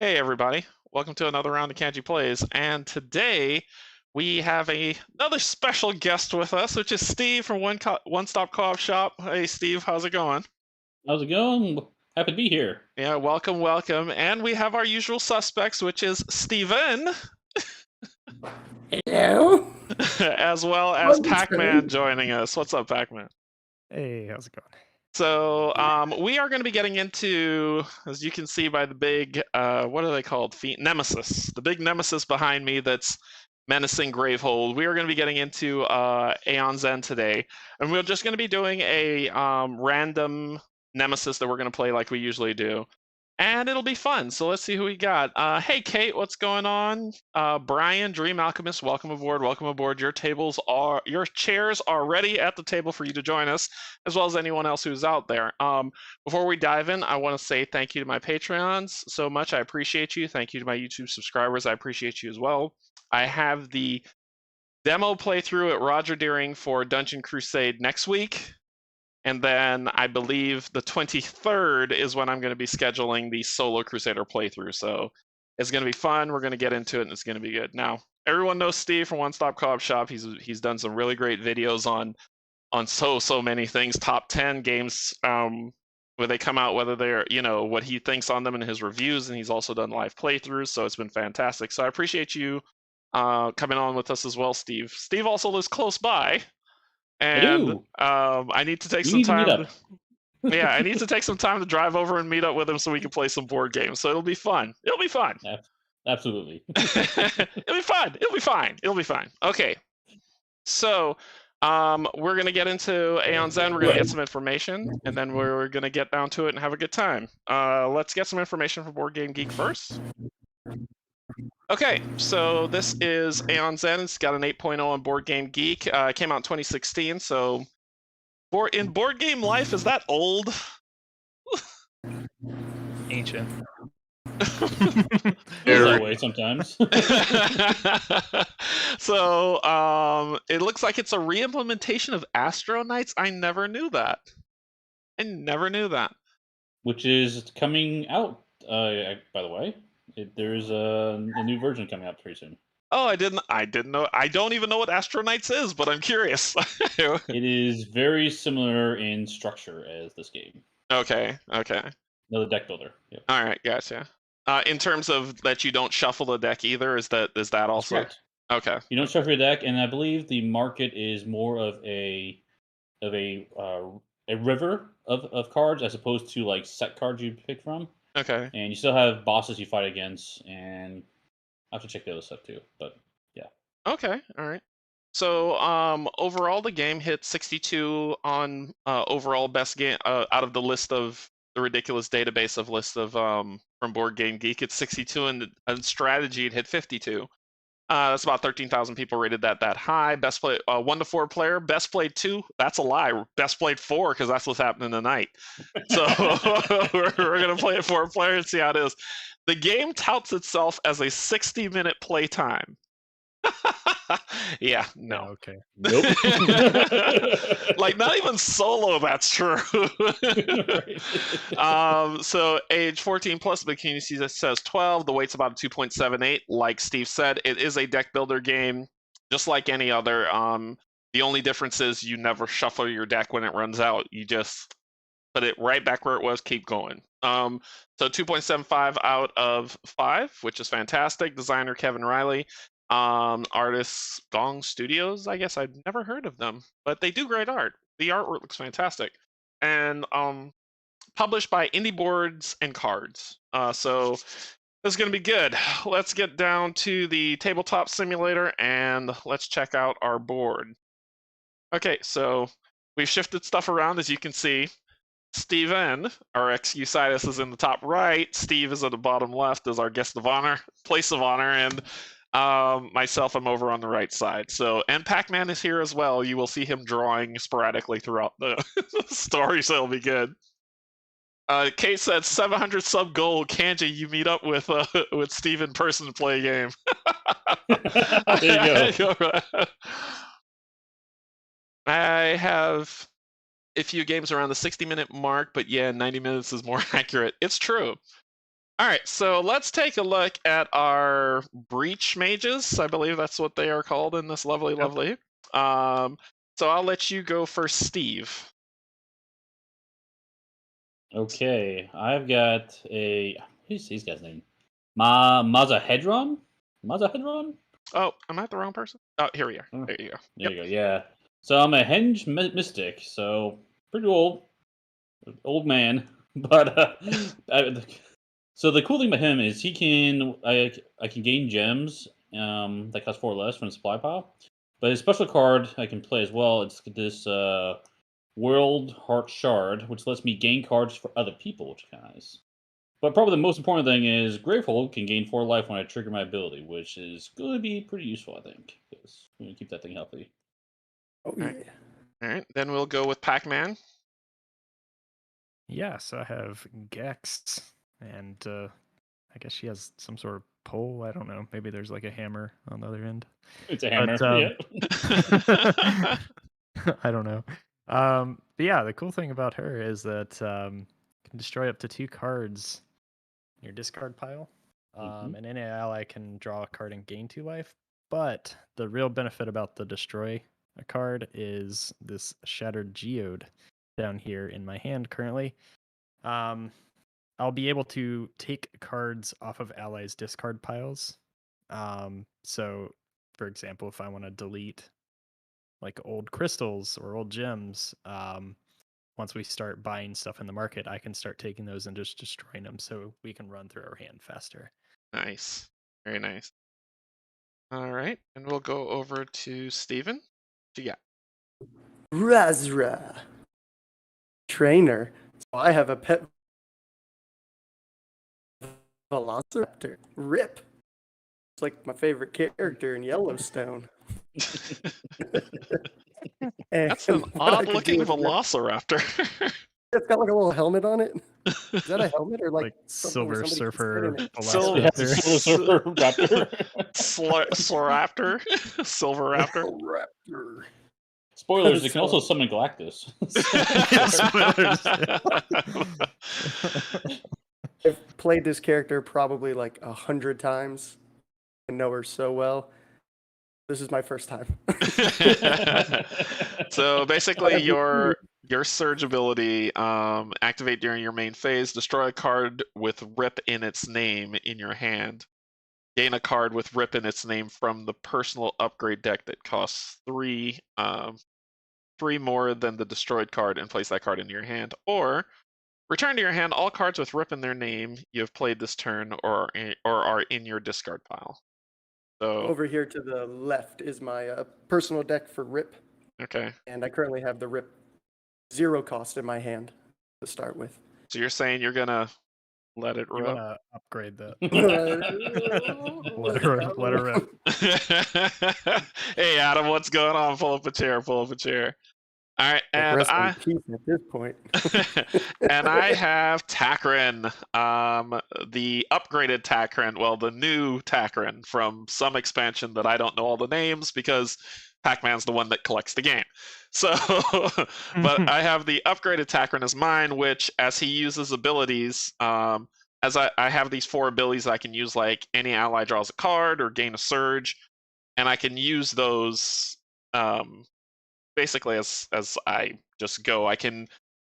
Hey everybody, welcome to another round of Canje Plays, and today we have another special guest with us, which is Steve from One Stop Co-op Shop. Hey Steve, how's it going? How's it going? Happy to be here. Yeah, welcome. And we have our usual suspects, which is Steven, Hello? as well as My Pac-Man turn. joining us. What's up, Pac-Man? Hey, how's it going? So we are going to be getting into, as you can see by the big, what are they called? Nemesis. The big Nemesis behind me that's menacing Gravehold. We are going to be getting into Aeon's End today. And we're just going to be doing a random Nemesis that we're going to play like we usually do. And it'll be fun. So let's see who we got. Hey, Kate, what's going on? Brian, Dream Alchemist, welcome aboard. Welcome aboard. Your chairs are ready at the table for you to join us, as well as anyone else who's out there. Before we dive in, I want to say thank you to my Patreons so much. I appreciate you. Thank you to my YouTube subscribers. I appreciate you as well. I have the demo playthrough at Roger Deering for Dungeon Crusade next week. And then I believe the 23rd is when I'm going to be scheduling the Solo Crusader playthrough. So it's going to be fun. We're going to get into it, and it's going to be good. Now, everyone knows Steve from One Stop Co-op Shop. He's done some really great videos on so many things. Top 10 games where they come out, whether they're what he thinks on them in his reviews, and he's also done live playthroughs. So it's been fantastic. So I appreciate you coming on with us as well, Steve. Steve also lives close by. I And do. I need to take We some need to meet time. up. Yeah, I need to take some time to drive over and meet up with him so we can play some board games. So it'll be fun. It'll be fun. Absolutely. It'll be fun. It'll be fine. It'll be fine. Okay. So we're gonna get into Aeon's End. We're gonna get some information, and then we're gonna get down to it and have a good time. Let's get some information from Board Game Geek first. Okay, so this is Aeon's End. It's got an 8.0 on Board Game Geek. It came out in 2016, so in board game life, is that old? Ancient. Feels that way sometimes. So it looks like it's a re-implementation of Astro Knights. I never knew that. Which is coming out, by the way. There's a new version coming out pretty soon. Oh, I didn't know. I don't even know what Astro Knights is, but I'm curious. It is very similar in structure as this game. Okay. Another deck builder. Yep. All right, gotcha. In terms of that, you don't shuffle the deck either. Is that also? Correct. Okay. You don't shuffle your deck, and I believe the market is more of a river of cards as opposed to like set cards you pick from. Okay. And you still have bosses you fight against, and I have to check the other stuff too. But yeah. Okay. All right. So overall, the game hit 62 on overall best game out of the list of the ridiculous database of list of from Board Game Geek. It's 62, and strategy it hit 52. That's about 13,000 people rated that high. Best play 1 to 4 player. Best played 2. That's a lie. Best played 4 because that's what's happening tonight. So we're gonna play it 4 player and see how it is. The game touts itself as a 60-minute play time. Yeah, no. Okay. Nope. Like not even solo, that's true. So age 14 plus, the community says 12. The weight's about 2.78. Like Steve said, it is a deck builder game, just like any other. The only difference is you never shuffle your deck when it runs out. You just put it right back where it was, keep going. So 2.75 out of 5, which is fantastic. Designer Kevin Riley. Artists Gong Studios, I guess I'd never heard of them, but they do great art. The artwork looks fantastic. And published by Indie Boards and Cards. So this is going to be good. Let's get down to the tabletop simulator and let's check out our board. Okay, so we've shifted stuff around, as you can see. Steven, our ex-Usitis, is in the top right. Steve is at the bottom left as our guest of honor, place of honor, and myself, I'm over on the right side. So, and Pac-Man is here as well. You will see him drawing sporadically throughout the story, so it'll be good. Kate said 700 sub goal. Canje, you meet up with Steve in person to play a game. There you go. I have a few games around the 60-minute mark, but yeah, 90 minutes is more accurate. It's true. All right, so let's take a look at our breach mages. I believe that's what they are called in this lovely. So I'll let you go first, Steve. Okay, I've got a. Who's these guys' name? Mazahedron? Mazahedron? Oh, am I the wrong person? Oh, here we are. Oh, There you go. There you go. Yeah. So I'm a henge mystic. So pretty old man. But so the cool thing about him is I can gain gems that cost 4 less from the supply pile. But his special card I can play as well. It's this World Heart Shard, which lets me gain cards for other people, which is kind of nice. But probably the most important thing is Gravehold can gain 4 life when I trigger my ability, which is going to be pretty useful, I think, because we're going to keep that thing healthy. Oh, Alright. yeah. All right, then we'll go with Pac-Man. Yeah, so I have Gex, and I guess she has some sort of pole. I don't know. Maybe there's like a hammer on the other end. It's a hammer. But, Yeah. I don't know. But yeah, the cool thing about her is that you can destroy up to 2 cards in your discard pile. And any ally can draw a card and gain 2 life. But the real benefit about the destroy a card is this Shattered Geode down here in my hand currently. I'll be able to take cards off of allies' discard piles. So, for example, if I want to delete like old crystals or old gems, once we start buying stuff in the market, I can start taking those and just destroying them so we can run through our hand faster. Nice. Very nice. All right, and we'll go over to Steven. What you got? Razra. Trainer. So I have a pet velociraptor. Rip. It's like my favorite character in Yellowstone. That's an odd-looking velociraptor. It's got like a little helmet on it. Is that a helmet or like Silver Surfer Silver- Velociraptor? Sloraptor. Silver Raptor. Raptor. Spoilers, it can also summon Galactus. I've played this character probably like 100 times. I know her so well. This is my first time. So basically, your surge ability activate during your main phase. Destroy a card with Rip in its name in your hand. Gain a card with Rip in its name from the personal upgrade deck that costs 3 more than the destroyed card, and place that card into your hand. Or return to your hand all cards with Rip in their name you have played this turn or are in your discard pile. So Over here to the left is my personal deck for Rip. Okay. And I currently have the Rip 0 cost in my hand to start with. So you're saying you're gonna let it You rip? want to upgrade that? Let her rip. Hey Adam, what's going on? Pull up a chair. All right, and Rest in peace at this point. and I have Takrin, the upgraded Takrin, well, the new Takrin from some expansion that I don't know all the names because Pac-Man's the one that collects the game. So, but I have the upgraded Takrin as mine, which as he uses abilities, as I have these 4 abilities I can use, like any ally draws a card or gain a surge, and I can use those basically as I just go. I can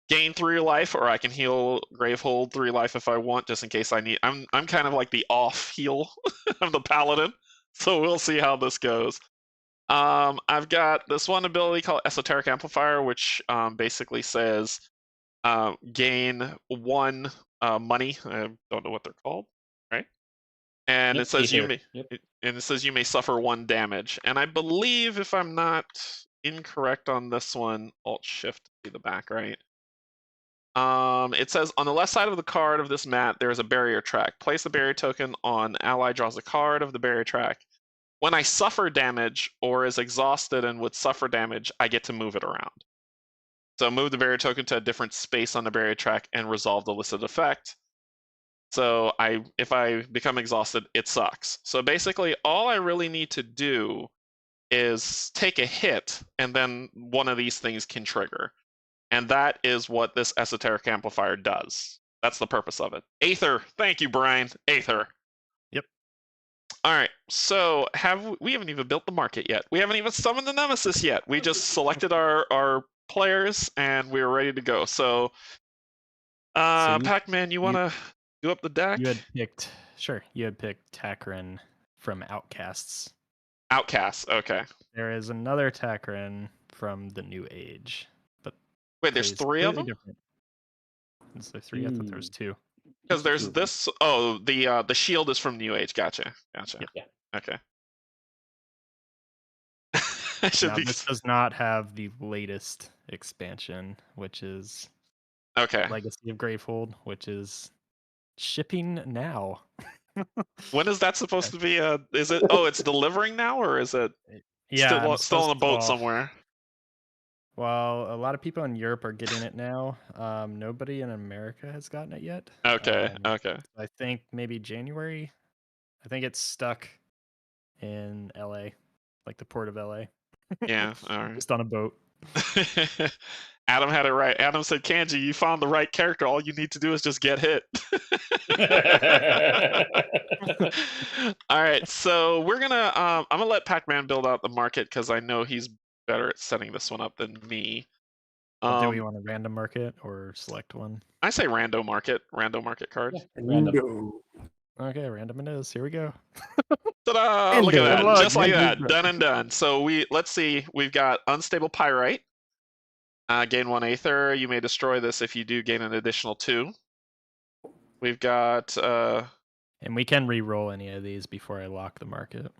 gain 3 life, or I can heal Gravehold 3 life if I want, just in case I need. I'm kind of like the off heal of the paladin, so we'll see how this goes. I've got this one ability called Esoteric Amplifier, which basically says gain 1 money. I don't know what they're called, right? And it says you may suffer 1 damage. And I believe, if I'm not incorrect on this one, Alt Shift to see the back, right? It says on the left side of the card of this mat, there is a barrier track. Place the barrier token on ally draws a card of the barrier track. When I suffer damage or is exhausted and would suffer damage, I get to move it around. So move the barrier token to a different space on the barrier track and resolve the listed effect. So if I become exhausted, it sucks. So basically, all I really need to do is take a hit, and then one of these things can trigger. And that is what this Esoteric Amplifier does. That's the purpose of it. Aether. Thank you, Brian. Aether. Yep. All right. So we haven't even built the market yet. We haven't even summoned the Nemesis yet. We just selected our players and we were ready to go. So, Pac-Man, you want to do up the deck? You had picked Takrin from Outcasts. Outcasts. Okay. There is another Takrin from the New Age, but wait, there's three of them. Different. Is there three? I thought there was two. Because there's this. Oh, the shield is from New Age. Gotcha. Yeah. Okay. This does not have the latest expansion, which is Legacy of Gravehold, which is shipping now. When is that supposed to be? Is it? Oh, it's delivering now, or is it? Yeah, still on a boat somewhere. Well, a lot of people in Europe are getting it now. Nobody in America has gotten it yet. Okay. I think maybe January. I think it's stuck in LA, like the port of LA. Yeah, all right. Just on a boat. Adam had it right. Adam said, Canje, you found the right character. All you need to do is just get hit. All right, so we're gonna I'm gonna let Pac-Man build out the market because I know he's better at setting this one up than me. Do we want a random market or select one? I say rando market card. Yeah, random. Okay, random it is. Here we go. Ta-da! Look at that, just like that, done and done. So let's see. We've got unstable pyrite. Gain 1 Aether. You may destroy this if you do gain an additional 2. We've got and we can re-roll any of these before I lock the market.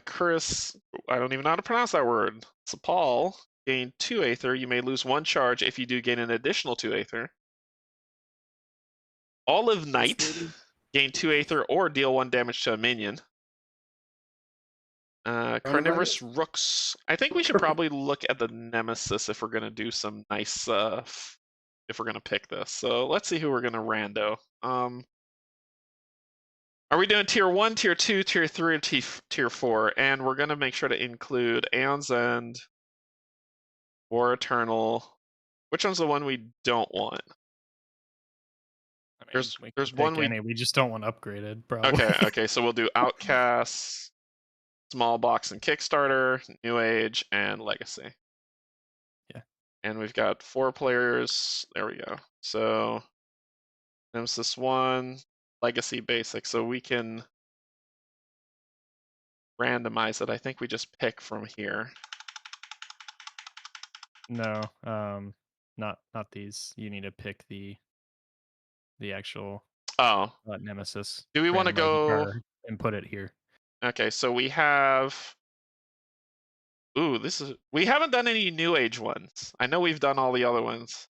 Chris, I don't even know how to pronounce that word. Sapal, gain 2 Aether. You may lose 1 charge if you do gain an additional 2 Aether. Olive Knight, gain 2 Aether or deal 1 damage to a minion. Carnivorous Rooks. I think we should probably look at the Nemesis if we're going to do some nice if we're going to pick this. So let's see who we're going to rando. Are we doing tier 1, tier 2, tier 3, or tier 4? And we're going to make sure to include Aeon's End, War Eternal. Which one's the one we don't want? I mean, there's one we just don't want upgraded, probably. Okay, so we'll do Outcasts, Small Box and Kickstarter, New Age, and Legacy. Yeah. And we've got 4 players. There we go. So Nemesis 1, Legacy Basic. So we can randomize it. I think we just pick from here. No, not these. You need to pick the actual Nemesis. Do we want to go and put it here? Okay, so we have. Ooh, we haven't done any New Age ones. I know we've done all the other ones.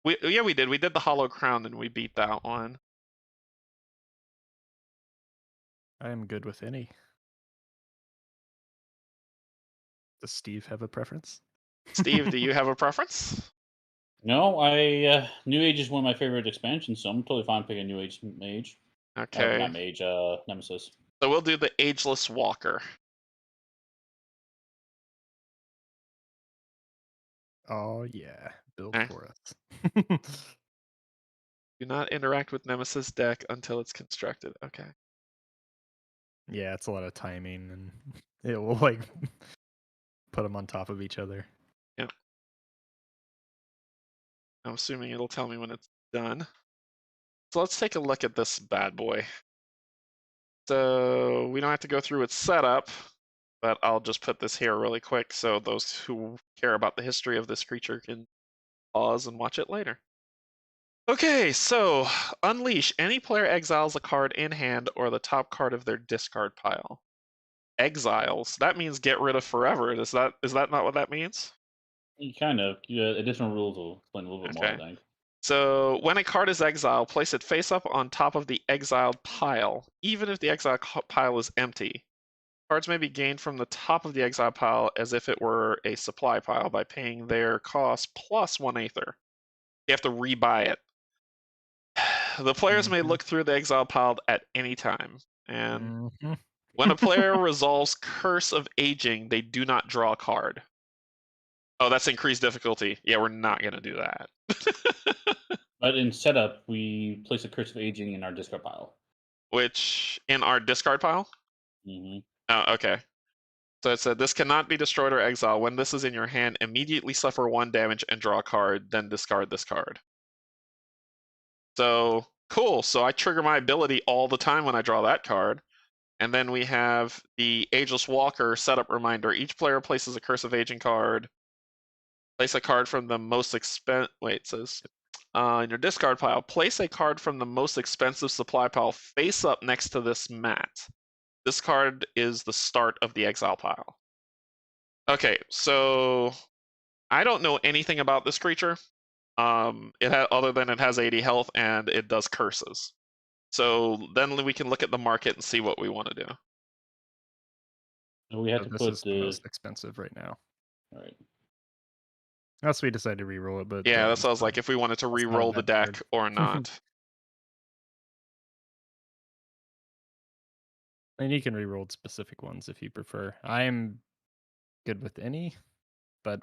We did. We did the Hollow Crown and we beat that one. I am good with any. Does Steve have a preference? Steve, do you have a preference? No, New Age is one of my favorite expansions, so I'm totally fine picking New Age mage. Okay. Not mage, Nemesis. So we'll do the Ageless Walker. Oh yeah, build for us. Do not interact with Nemesis deck until it's constructed. Okay. Yeah, it's a lot of timing, and it will like put them on top of each other. Yeah. I'm assuming it'll tell me when it's done. So let's take a look at this bad boy. So we don't have to go through its setup, but I'll just put this here really quick so those who care about the history of this creature can pause and watch it later. Okay, so Unleash. Any player exiles a card in hand or the top card of their discard pile. Exiles. That means get rid of forever. Is that not what that means? Kind of. Additional rules will explain a little bit more, I think. So when a card is exiled, place it face up on top of the exiled pile, even if the exiled pile is empty. Cards may be gained from the top of the exiled pile as if it were a supply pile by paying their cost plus 1 Aether. You have to rebuy it. The players may look through the exiled pile at any time. And when a player resolves Curse of Aging, they do not draw a card. Oh, that's increased difficulty. Yeah, we're not going to do that. But in setup, we place a Curse of Aging in our discard pile. Which in our discard pile? Mm-hmm. Oh, okay. So it said this cannot be destroyed or exiled. When this is in your hand, immediately suffer 1 damage and draw a card, then discard this card. So cool. So I trigger my ability all the time when I draw that card. And then we have the Ageless Walker setup reminder. Each player places a Curse of Aging card. Place a card from the most expensive. Wait, it says in your discard pile, place a card from the most expensive supply pile face up next to this mat. This card is the start of the exile pile. Okay, so I don't know anything about this creature. Other than it has 80 health and it does curses. So then we can look at the market and see what we want to do. So we have So to this put is the most expensive right now. All right. Unless we decide to reroll it, but Yeah, that's what I was like, if we wanted to that's not a re-roll the bad deck card. or not. And you can reroll specific ones if you prefer. I'm good with any, but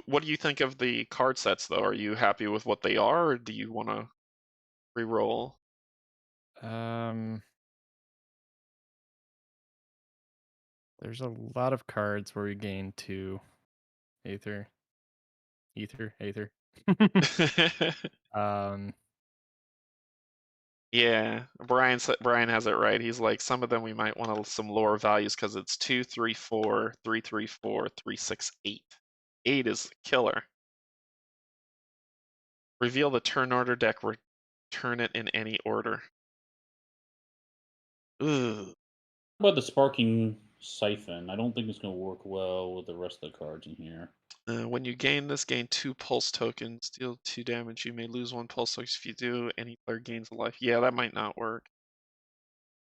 What do you think of the card sets though? Are you happy with what they are, or do you want to re-roll? There's a lot of cards where we gain 2 Aether. Yeah, Brian has it right. He's like, some of them we might want some lower values because it's 2, 3, 4, 3, 3, 4, 3, 6, 8. 8 is killer. Reveal the turn order deck. Return it in any order. Ooh. How about the Sparking Siphon? I don't think it's going to work well with the rest of the cards in here. When you gain this, gain 2 pulse tokens, deal 2 damage. You may lose 1 pulse token if you do. Any player gains a life. Yeah, that might not work.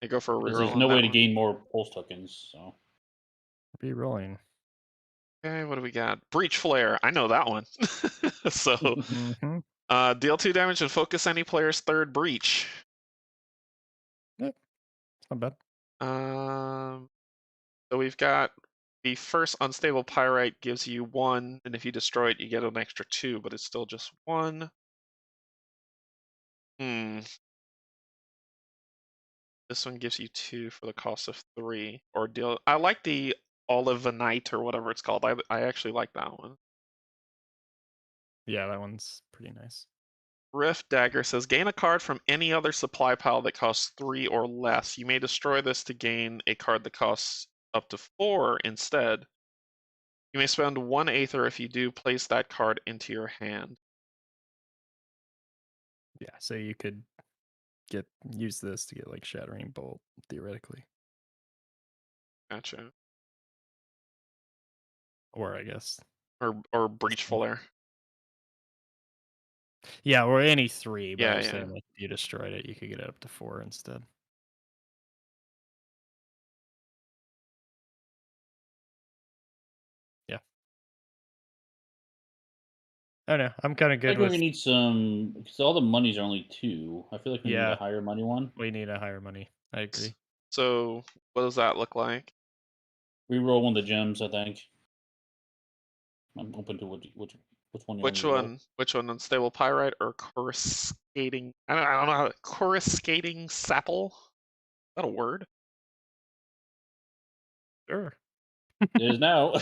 I go for a reroll. There's no way to gain more pulse tokens. So Rerolling. Okay, what do we got? Breach Flare. I know that one. So, deal 2 damage and focus any player's 3rd breach. Yeah, it's not bad. So we've got the first unstable pyrite gives you 1, and if you destroy it, you get an extra 2, but it's still just 1. This one gives you 2 for the cost of 3. Or deal. I like the Olivenite or whatever it's called. I actually like that one. Yeah, that one's pretty nice. Rift Dagger says gain a card from any other supply pile that costs 3 or less. You may destroy this to gain a card that costs up to 4 instead. You may spend 1 Aether. If you do, place that card into your hand. Yeah, so you could use this to get like Shattering Bolt, theoretically. Gotcha. Or I guess. Or Breach Flare. Yeah, or any 3, but Yeah, I'm yeah. saying like if you destroyed it, you could get it up to 4 instead. Yeah. I don't know. I'm kind of I good think with. we need some because all the monies are only 2. I feel like we need a higher money one. We need a higher money. I agree. So what does that look like? We roll one of the gems, I think. I'm open to which one you Which want one? Which one? Unstable Pyrite or coruscating? I don't know how. Coruscating Sapple? Is that a word? Sure. It is now.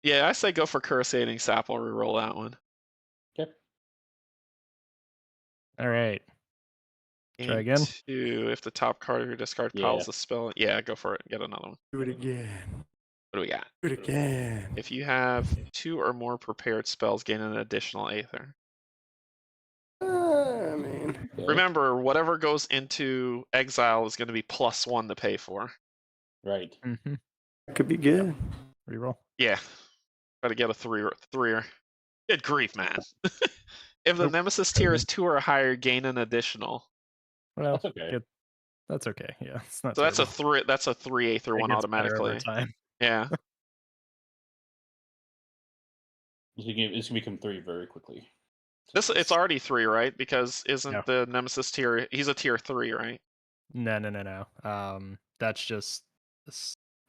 Yeah, I say go for Coruscating Sapple. Reroll that one. Okay. All right. Try again. 2. If the top card of your discard pile is a spell, yeah, go for it. Get another one. Do it again. What do we got? Do it again. If you have 2 or more prepared spells, gain an additional Aether. I mean, Remember, whatever goes into exile is going to be +1 to pay for. Right. Mm-hmm. that could be good. Reroll. Yeah. Got to get a 3-er. Good grief, man. If the Nemesis tier is 2 or higher, gain an additional. Well, That's okay. Good. That's okay. Yeah, it's not. So terrible. that's a 3 Aether It one gets better over automatically. time. Yeah. It's gonna become 3 very quickly. It's already 3, right? Because isn't No. the Nemesis tier? He's a tier 3, right? No. That's just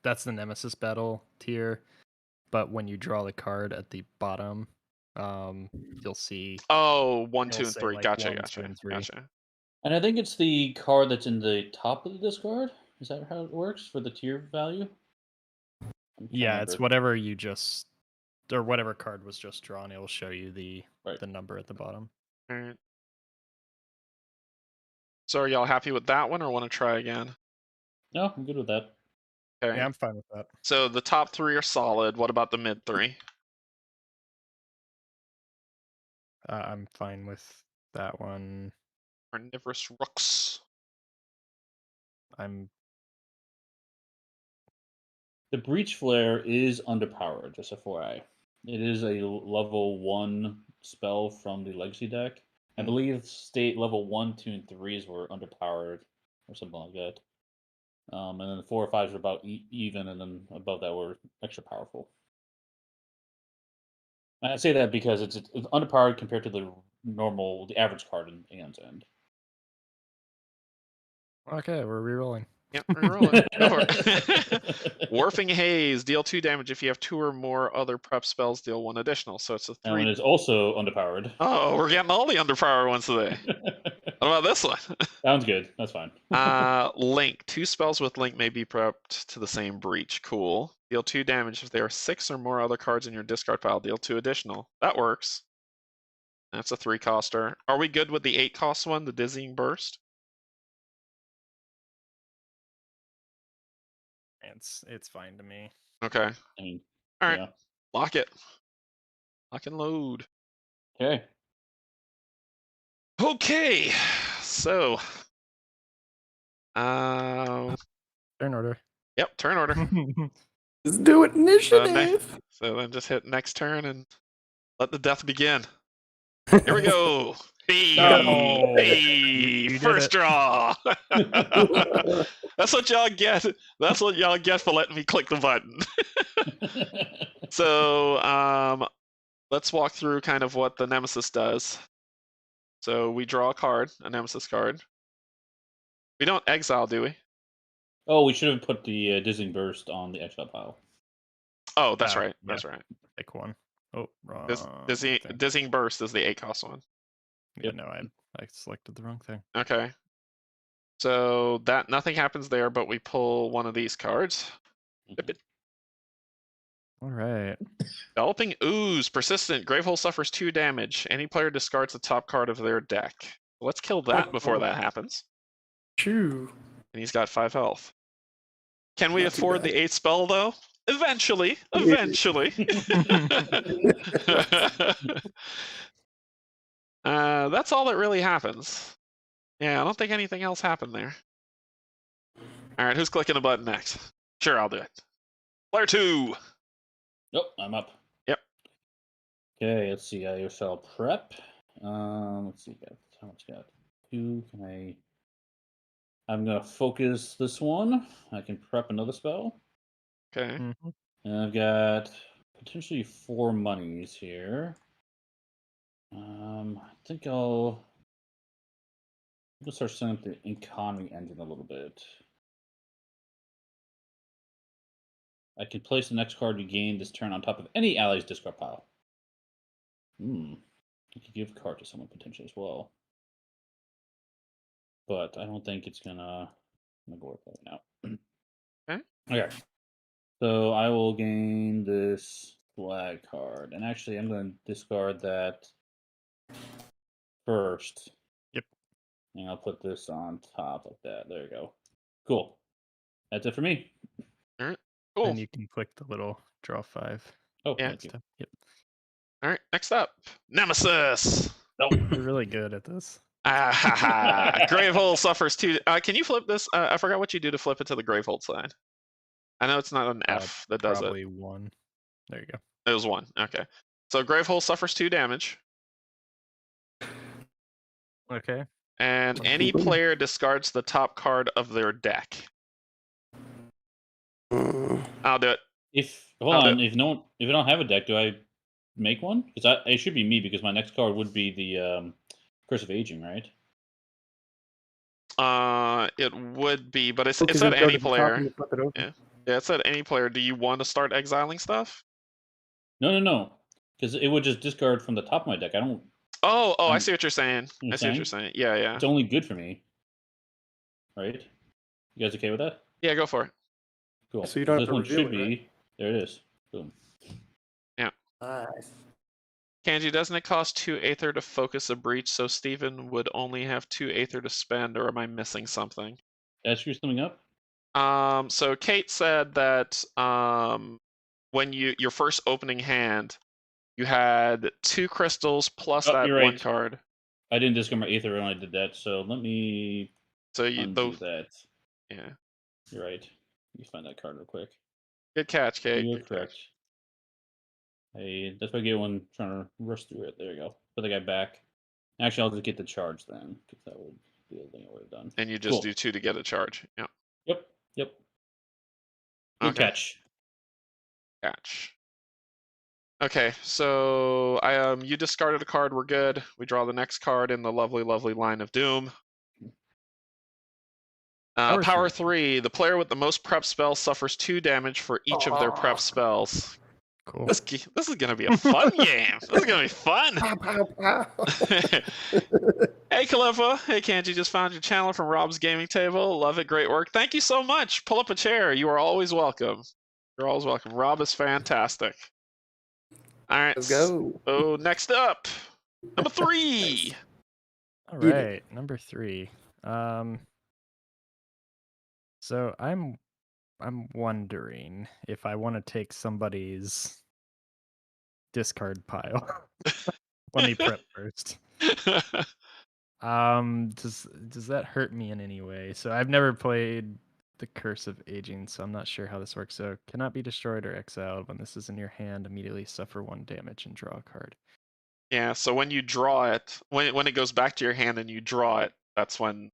that's the Nemesis battle tier. but when you draw the card at the bottom, you'll see. Oh, 1, It'll 2, and say, 3. like, Gotcha, 1, 2, gotcha, and 3. gotcha. And I think it's the card that's in the top of the discard. Is that how it works for the tier value? I'm trying to Yeah, it's remember. whatever you just, or whatever card was just drawn. It will show you the Right. number at the bottom. All right. So are y'all happy with that one, or want to try again? No, I'm good with that. Okay. Yeah, I'm fine with that. So the top 3 are solid. What about the mid 3? I'm fine with that one. Carnivorous Rooks. I'm The Breach Flare is underpowered, just FYI. It is a level 1 spell from the Legacy deck. I believe state level 1, 2, and 3s were underpowered, or something like that. And then the 4 or 5s were about even, and then above that were extra powerful. And I say that because it's underpowered compared to the average card in Aeon's End. okay. We're rerolling. Yep, rerolling. Go for it. Warping Haze. Deal 2 damage. If you have 2 or more other prep spells, deal 1 additional. So it's a 3. And it's also underpowered. Oh, we're getting all the underpowered ones today. What about this one? Sounds good. That's fine. Link. 2 spells with Link may be prepped to the same breach. Cool. Deal 2 damage. If there are 6 or more other cards in your discard pile, deal 2 additional. That works. That's a 3-coster. Are we good with the 8-cost one, the Dizzying Burst? It's fine to me. Okay. I mean, All right. yeah. Lock it. Lock and load. Okay. Okay. So. Turn order. Yep, turn order. Let's do it. Initiative. So then just hit next turn and let the death begin. Here we go. Hey, No. hey, You did first it. draw. That's what y'all get. That's what y'all get for letting me click the button. So let's walk through kind of what the Nemesis does. So we draw a card, a Nemesis card. We don't exile, do we? Oh, we should have put the Dizzying Burst on the exile pile. Oh, that's right. Yeah. That's right. Pick one. Oh, wrong. Dizzying Burst is the 8-cost one. Yeah, no, I selected the wrong thing. Okay. So that nothing happens there, but we pull one of these cards. All right. Developing Ooze, persistent. Gravehold suffers 2 damage. Any player discards the top card of their deck. Let's kill that before that happens. True. And he's got 5 health. Can we Not too afford bad. the 8th spell though? Eventually. Eventually. That's all that really happens. Yeah, I don't think anything else happened there. Alright, who's clicking the button next? Sure, I'll do it. Player 2. Nope, I'm up. Yep. Okay, let's see. I shall prep. Let's see. How much got? 2. Can I? I'm gonna focus this one. I can prep another spell. Okay. Mhm. And I've got potentially 4 monies here. I think I'll start setting up the economy engine a little bit. I can place the next card you gain this turn on top of any ally's discard pile. I could give a card to someone potentially as well. But I don't think it's gonna work right now. Okay. So I will gain this flag card. And actually I'm gonna discard that first. Yep. And I'll put this on top like that. There you go. Cool. That's it for me. Cool. And you can click the little draw 5. Oh, Yeah. thank you. Yep. Alright, next up. Nemesis. Oh. You're really good at this. Gravehold suffers 2. Can you flip this? I forgot what you do to flip it to the Gravehold side. I know it's not an F that does Probably 1. There you go. it. It was 1. Okay. So Gravehold suffers 2 damage. Okay. And any player discards the top card of their deck. I'll do it. If I don't have a deck, do I make one? Because it should be me because my next card would be the Curse of Aging, right? It would be, but it said any player. Yeah, it said any player. Do you want to start exiling stuff? No. Because it would just discard from the top of my deck. I don't. Oh, I I'm- see what you're saying. You know I see what you're saying. Yeah. It's only good for me, right? You guys okay with that? Yeah, go for it. Cool. So you don't have This to one reveal should it, right? be. There it is. Boom. Nice. Canje, doesn't it cost 2 Aether to focus a breach, so Steven would only have 2 Aether to spend, or am I missing something? Did I screw something up? So Kate said that when your first opening hand, you had 2 crystals plus Oh, that you're one right. card. I didn't discard my Aether when I did that, so let me So you undo that. yeah. You're right. Let me find that card real quick. Good catch, Kate. You're Good correct. catch. Hey, that's why I get one trying to rush through it. There you go. Put the guy back. Actually, I'll just get the charge then, because that would be the thing I would have done. And you just Cool. do 2 to get a charge. Yeah. Yep. Good Okay. catch. Okay, so you discarded a card, we're good. We draw the next card in the lovely, lovely line of doom. Power 3, the player with the most prep spells suffers 2 damage for each of their prep Aw. spells. Cool. This is gonna be a fun game. This is gonna be fun. Pow, pow, pow. Hey Calipha, hey Canje, just found your channel from Rob's Gaming Table. Love it, great work. Thank you so much. Pull up a chair. You are always welcome. You're always welcome. Rob is fantastic. All right. Let's go. So next up, number 3. All Eat it. right, number 3. So I'm wondering if I want to take somebody's discard pile. Let me prep first. Does that hurt me in any way? So I've never played the Curse of Aging, so I'm not sure how this works. So cannot be destroyed or exiled. When this is in your hand, immediately suffer 1 damage and draw a card. Yeah, so when you draw it, when it goes back to your hand and you draw it, that's when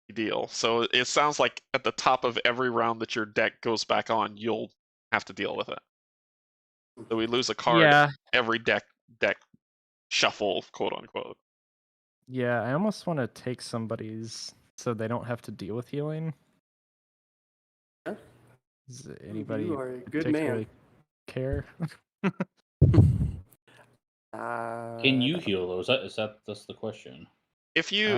you deal. So it sounds like at the top of every round that your deck goes back on, you'll have to deal with it. So we lose a card Yeah, every deck shuffle, quote unquote. yeah. I almost want to take somebody's so they don't have to deal with healing. Yeah. Does anybody You are a good particularly man. care? Can you heal those? That's the question. If you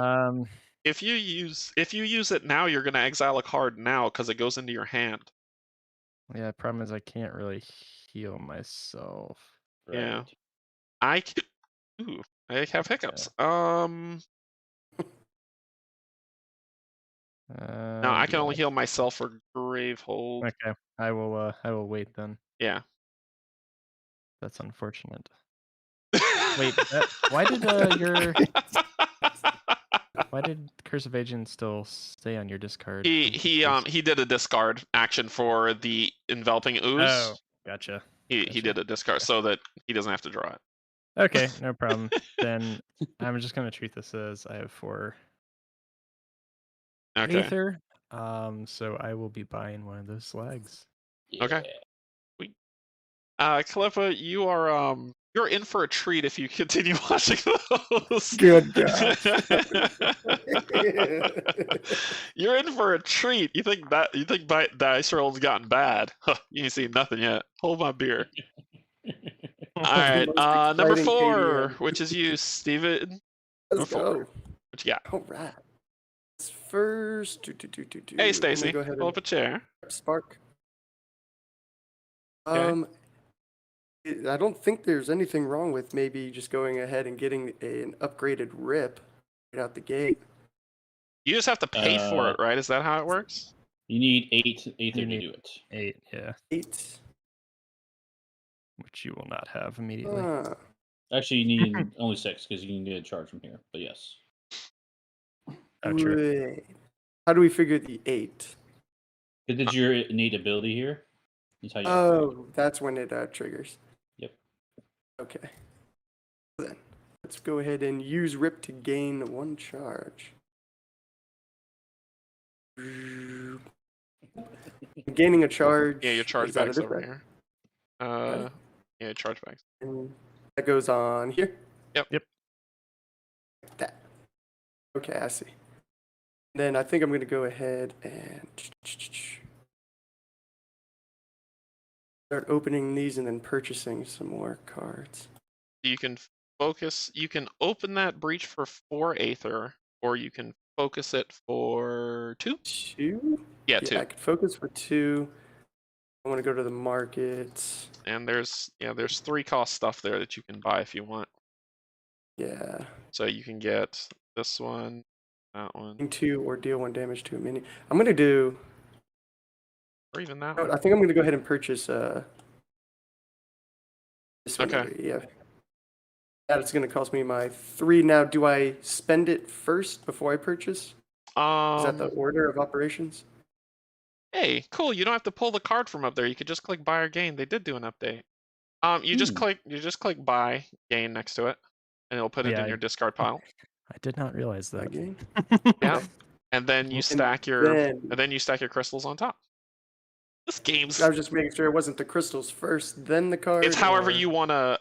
use it now, you're gonna exile a card now because it goes into your hand. Yeah, the problem is I can't really heal myself. Right. Yeah. I have hiccups. No, I can only heal myself for Gravehold. Okay, I will wait then. Yeah. That's unfortunate. Wait, why did Curse of Agent still stay on your discard? He did a discard action for the enveloping ooze. Oh, gotcha. He did a discard so that he doesn't have to draw it. Okay, no problem. Then I'm just gonna treat this as I have 4 Okay. Aether. So I will be buying one of those slags. Okay. Calipha, you're in for a treat if you continue watching those. Good God. You're in for a treat. You think dice roll's gotten bad? Huh, you ain't seen nothing yet. Hold my beer. All right, Most number exciting 4, KDM. which is you, Steven. Let's Number 4. go. What you got? All right. First, Hey, Stacy. Go ahead Pull and up a chair. spark. Okay. I don't think there's anything wrong with maybe just going ahead and getting an upgraded rip right out the gate. You just have to pay for it, right? Is that how it works? You need 8 Aether to need- do it. 8, yeah, 8. which you will not have immediately. Actually, you need only 6 because you can get a charge from here. But yes. Oh, true. Wait. How do we figure the 8? Because it's your innate ability here. Is how you Oh, that's when it triggers. Yep. Okay. Then let's go ahead and use rip to gain 1 charge. Gaining a charge. Yeah, your charge is out of bag's this over deck. here. Right. Yeah, charge bags. And that goes on here. Yep. Yep. Like that. Okay, I see. Then I think I'm going to go ahead and start opening these and then purchasing some more cards. You can focus. You can open that breach for 4 Aether, or you can focus it for 2. 2? Yeah, 2. I could focus for 2. I want to go to the market. And there's 3 cost stuff there that you can buy if you want. Yeah. So you can get this one, that one, 2 or deal 1 damage to a minion. I'm going to do... or even that I one. think I'm going to go ahead and purchase this one. Okay. Yeah. That's going to cost me my 3. Now, do I spend it first before I purchase? Is that the order of operations? Hey, cool. You don't have to pull the card from up there. You could just click buy or gain. They did do an update. You just click buy gain next to it, and it'll put it Yeah, in your discard pile. I did not realize that. Again? Yeah. And then you stack your crystals on top. This game's I was just making sure it wasn't the crystals first, then the card. it's however or- you wanna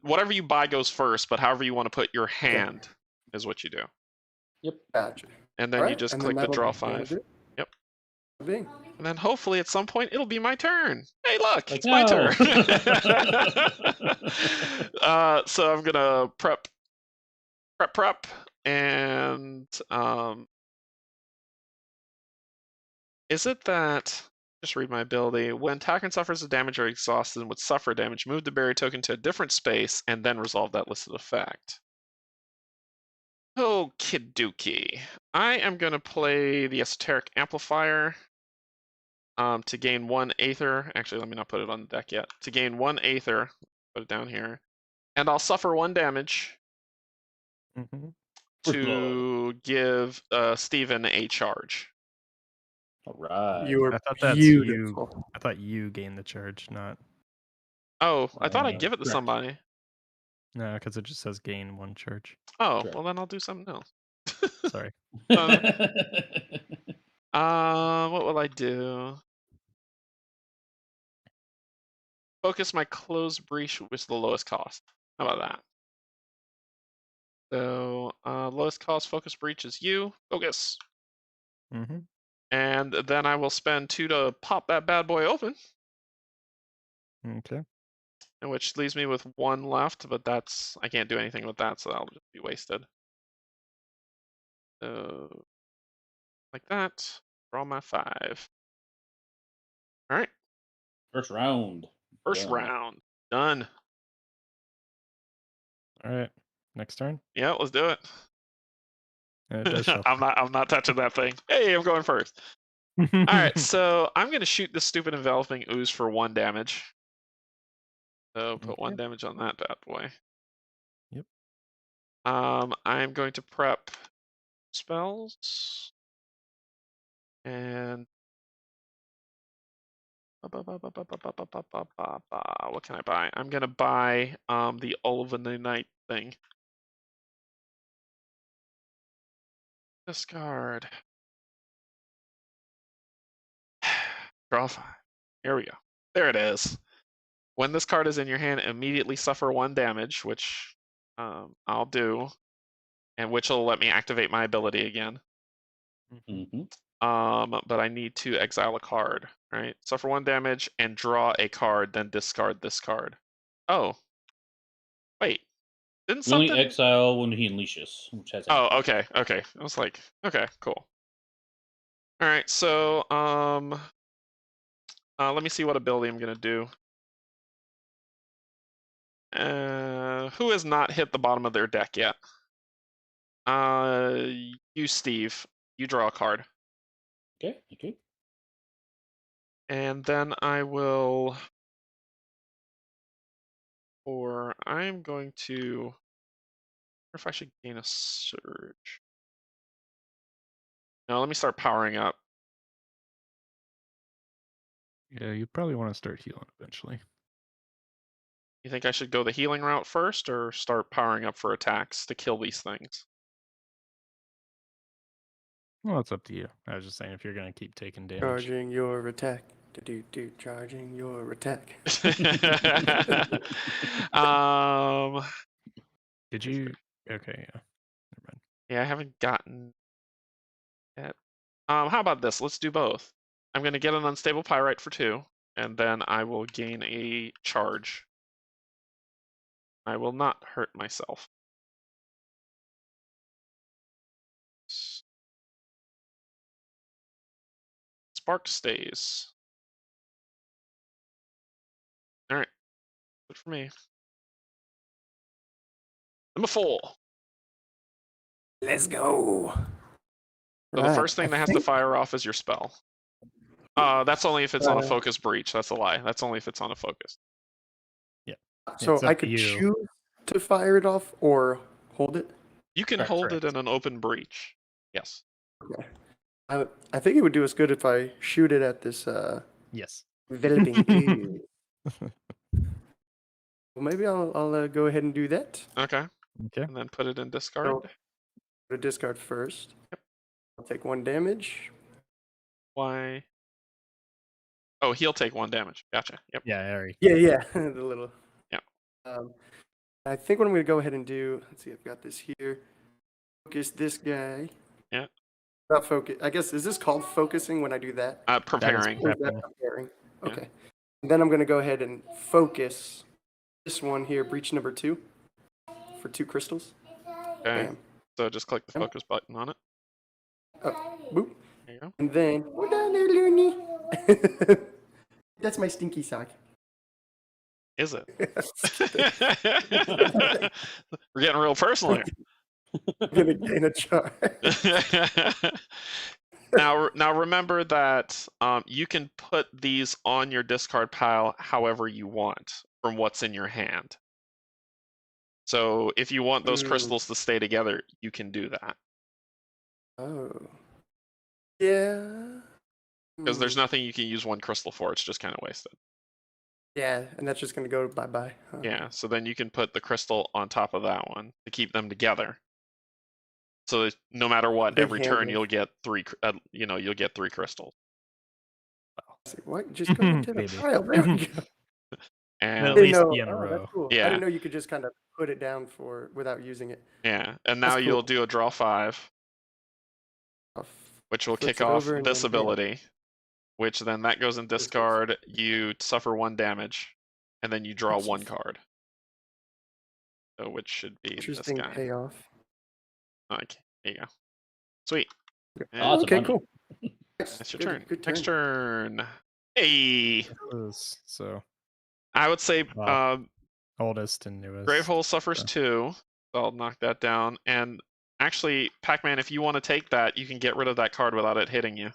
whatever you buy goes first, but however you want to put your hand is what you do. Yep. Gotcha. And then you just click the draw 5. Yep. Bing. And then hopefully at some point it'll be my turn. Hey, look, Like, it's my no. turn. So I'm gonna prep, and is it that? Just read my ability. When attacker suffers a damage or exhausted and would suffer damage, move the barrier token to a different space and then resolve that listed effect. Okie dokie. I am gonna play the Esoteric Amplifier. To gain 1 Aether. Actually, let me not put it on the deck yet. To gain 1 Aether, put it down here, and I'll suffer 1 damage to give Steven a charge. All right. You are I thought that's beautiful. you. I thought you gained the charge, not Oh, I thought I'd give it to correct. somebody. no, because it just says gain 1 charge. Oh, Correct. well then I'll do something else. Sorry. What will I do? Focus my closed breach with the lowest cost. How about that? So lowest cost focus breach is you. Focus. Mm-hmm. And then I will spend 2 to pop that bad boy open. Okay. And which leaves me with 1 left, but I can't do anything with that, so that'll just be wasted. So like that. Draw my 5. All right. First round. First Done. round. Done. All right. Next turn. Yeah, let's do it. And it does shuffle. I'm not touching that thing. Hey, I'm going first. All right, so I'm gonna shoot this stupid enveloping ooze for 1 damage. So put 1 damage on that bad boy. Yep. I'm going to prep spells and what can I buy? I'm gonna buy the Olvenite thing. Discard. Draw 5. Here we go. There it is. When this card is in your hand, immediately suffer 1 damage, which I'll do, and which will let me activate my ability again. Mm-hmm. But I need to exile a card, right? Suffer 1 damage and draw a card, then discard this card. Oh, wait, didn't We only something? exile when he unleashes, which has. Oh, okay. I was like, okay, cool. All right, so let me see what ability I'm gonna do. Who has not hit the bottom of their deck yet? You, Steve. You draw a card. Okay. And then I will... Or I'm going to... I wonder if I should gain a surge. No, let me start powering up. Yeah, you probably want to start healing eventually. You think I should go the healing route first, or start powering up for attacks to kill these things? Well, it's up to you. I was just saying if you're gonna keep taking damage. Charging your attack. Charging your attack. Did you? Okay, yeah. Never mind. Yeah, I haven't gotten yet. How about this? Let's do both. I'm going to get an unstable pyrite for 2. and then I will gain a charge. I will not hurt myself. Spark stays. All right, good for me. Number 4. Let's go. So the first thing that has to fire off is your spell. That's only if it's on a focus breach. That's a lie. That's only if it's on a focus. Yeah. So It's up I to could you. choose to fire it off or hold it. You can hold it in an open breach. Yes. Okay. I think it would do us good if I shoot it at this Yes. developing area. Well, maybe I'll go ahead and do that. Okay. Okay. And then put it in discard. So, put a discard first. Yep. I'll take 1 damage. Why? Oh, he'll take 1 damage. Gotcha. Yep. Yeah, Harry. Yeah, the little. Yeah. I think what I'm going to go ahead and do. Let's see, I've got this here. Focus this guy. Yeah. Not focus. I guess is this called focusing when I do that? Preparing. Or is that preparing? Okay. And then I'm going to go ahead and focus this one here, breach number 2, for 2 crystals. Okay. Bam. So just click the focus button on it. Oh, boop. There you go. And then we're down there, Looney. That's my stinky sock. Is it? We're getting real personal here. I'm gonna gain a charge. Now remember that you can put these on your discard pile however you want from what's in your hand. So if you want those crystals to stay together, you can do that. Oh. Yeah. Because there's nothing you can use 1 crystal for. It's just kind of wasted. Yeah, and that's just gonna go bye-bye. Huh. Yeah, so then you can put the crystal on top of that one to keep them together. So that no matter what, Big every turn handle. you'll get 3. You'll get 3 crystals. See, what? Just go into the Baby. pile. There we go. And At I didn't least know- be in a oh, row. that's cool. Yeah. I didn't know you could just kind of put it down without using it. yeah, and now That's you'll cool. do a draw 5, I'll which will flips kick it off over and this then bam. ability, which then that goes in discard. You suffer 1 damage, and then you draw That's 1 just- card. So which should be this Interesting guy. payoff. Okay, there you go. Sweet. And Oh, that's a Okay, bunch. cool. that's your Good- turn. Good Next turn. turn. Hey, So I would say Wow. Oldest and newest. Gravehold suffers so. 2. So I'll knock that down. And actually, Pac-Man, if you want to take that, you can get rid of that card without it hitting you.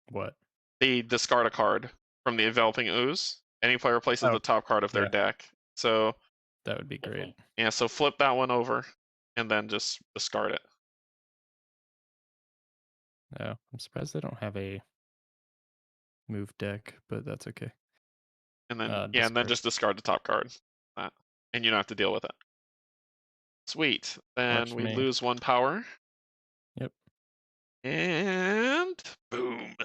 What? The discard a card from the enveloping ooze. Any player places Oh, the top card of their yeah. deck. So That would be great. yeah, so flip that one over, and then just discard it. No, I'm surprised they don't have a move deck, but that's okay. And then and then discard. just discard the top card. And you don't have to deal with it. Sweet. Then Watch we me. lose 1 power. Yep. And boom.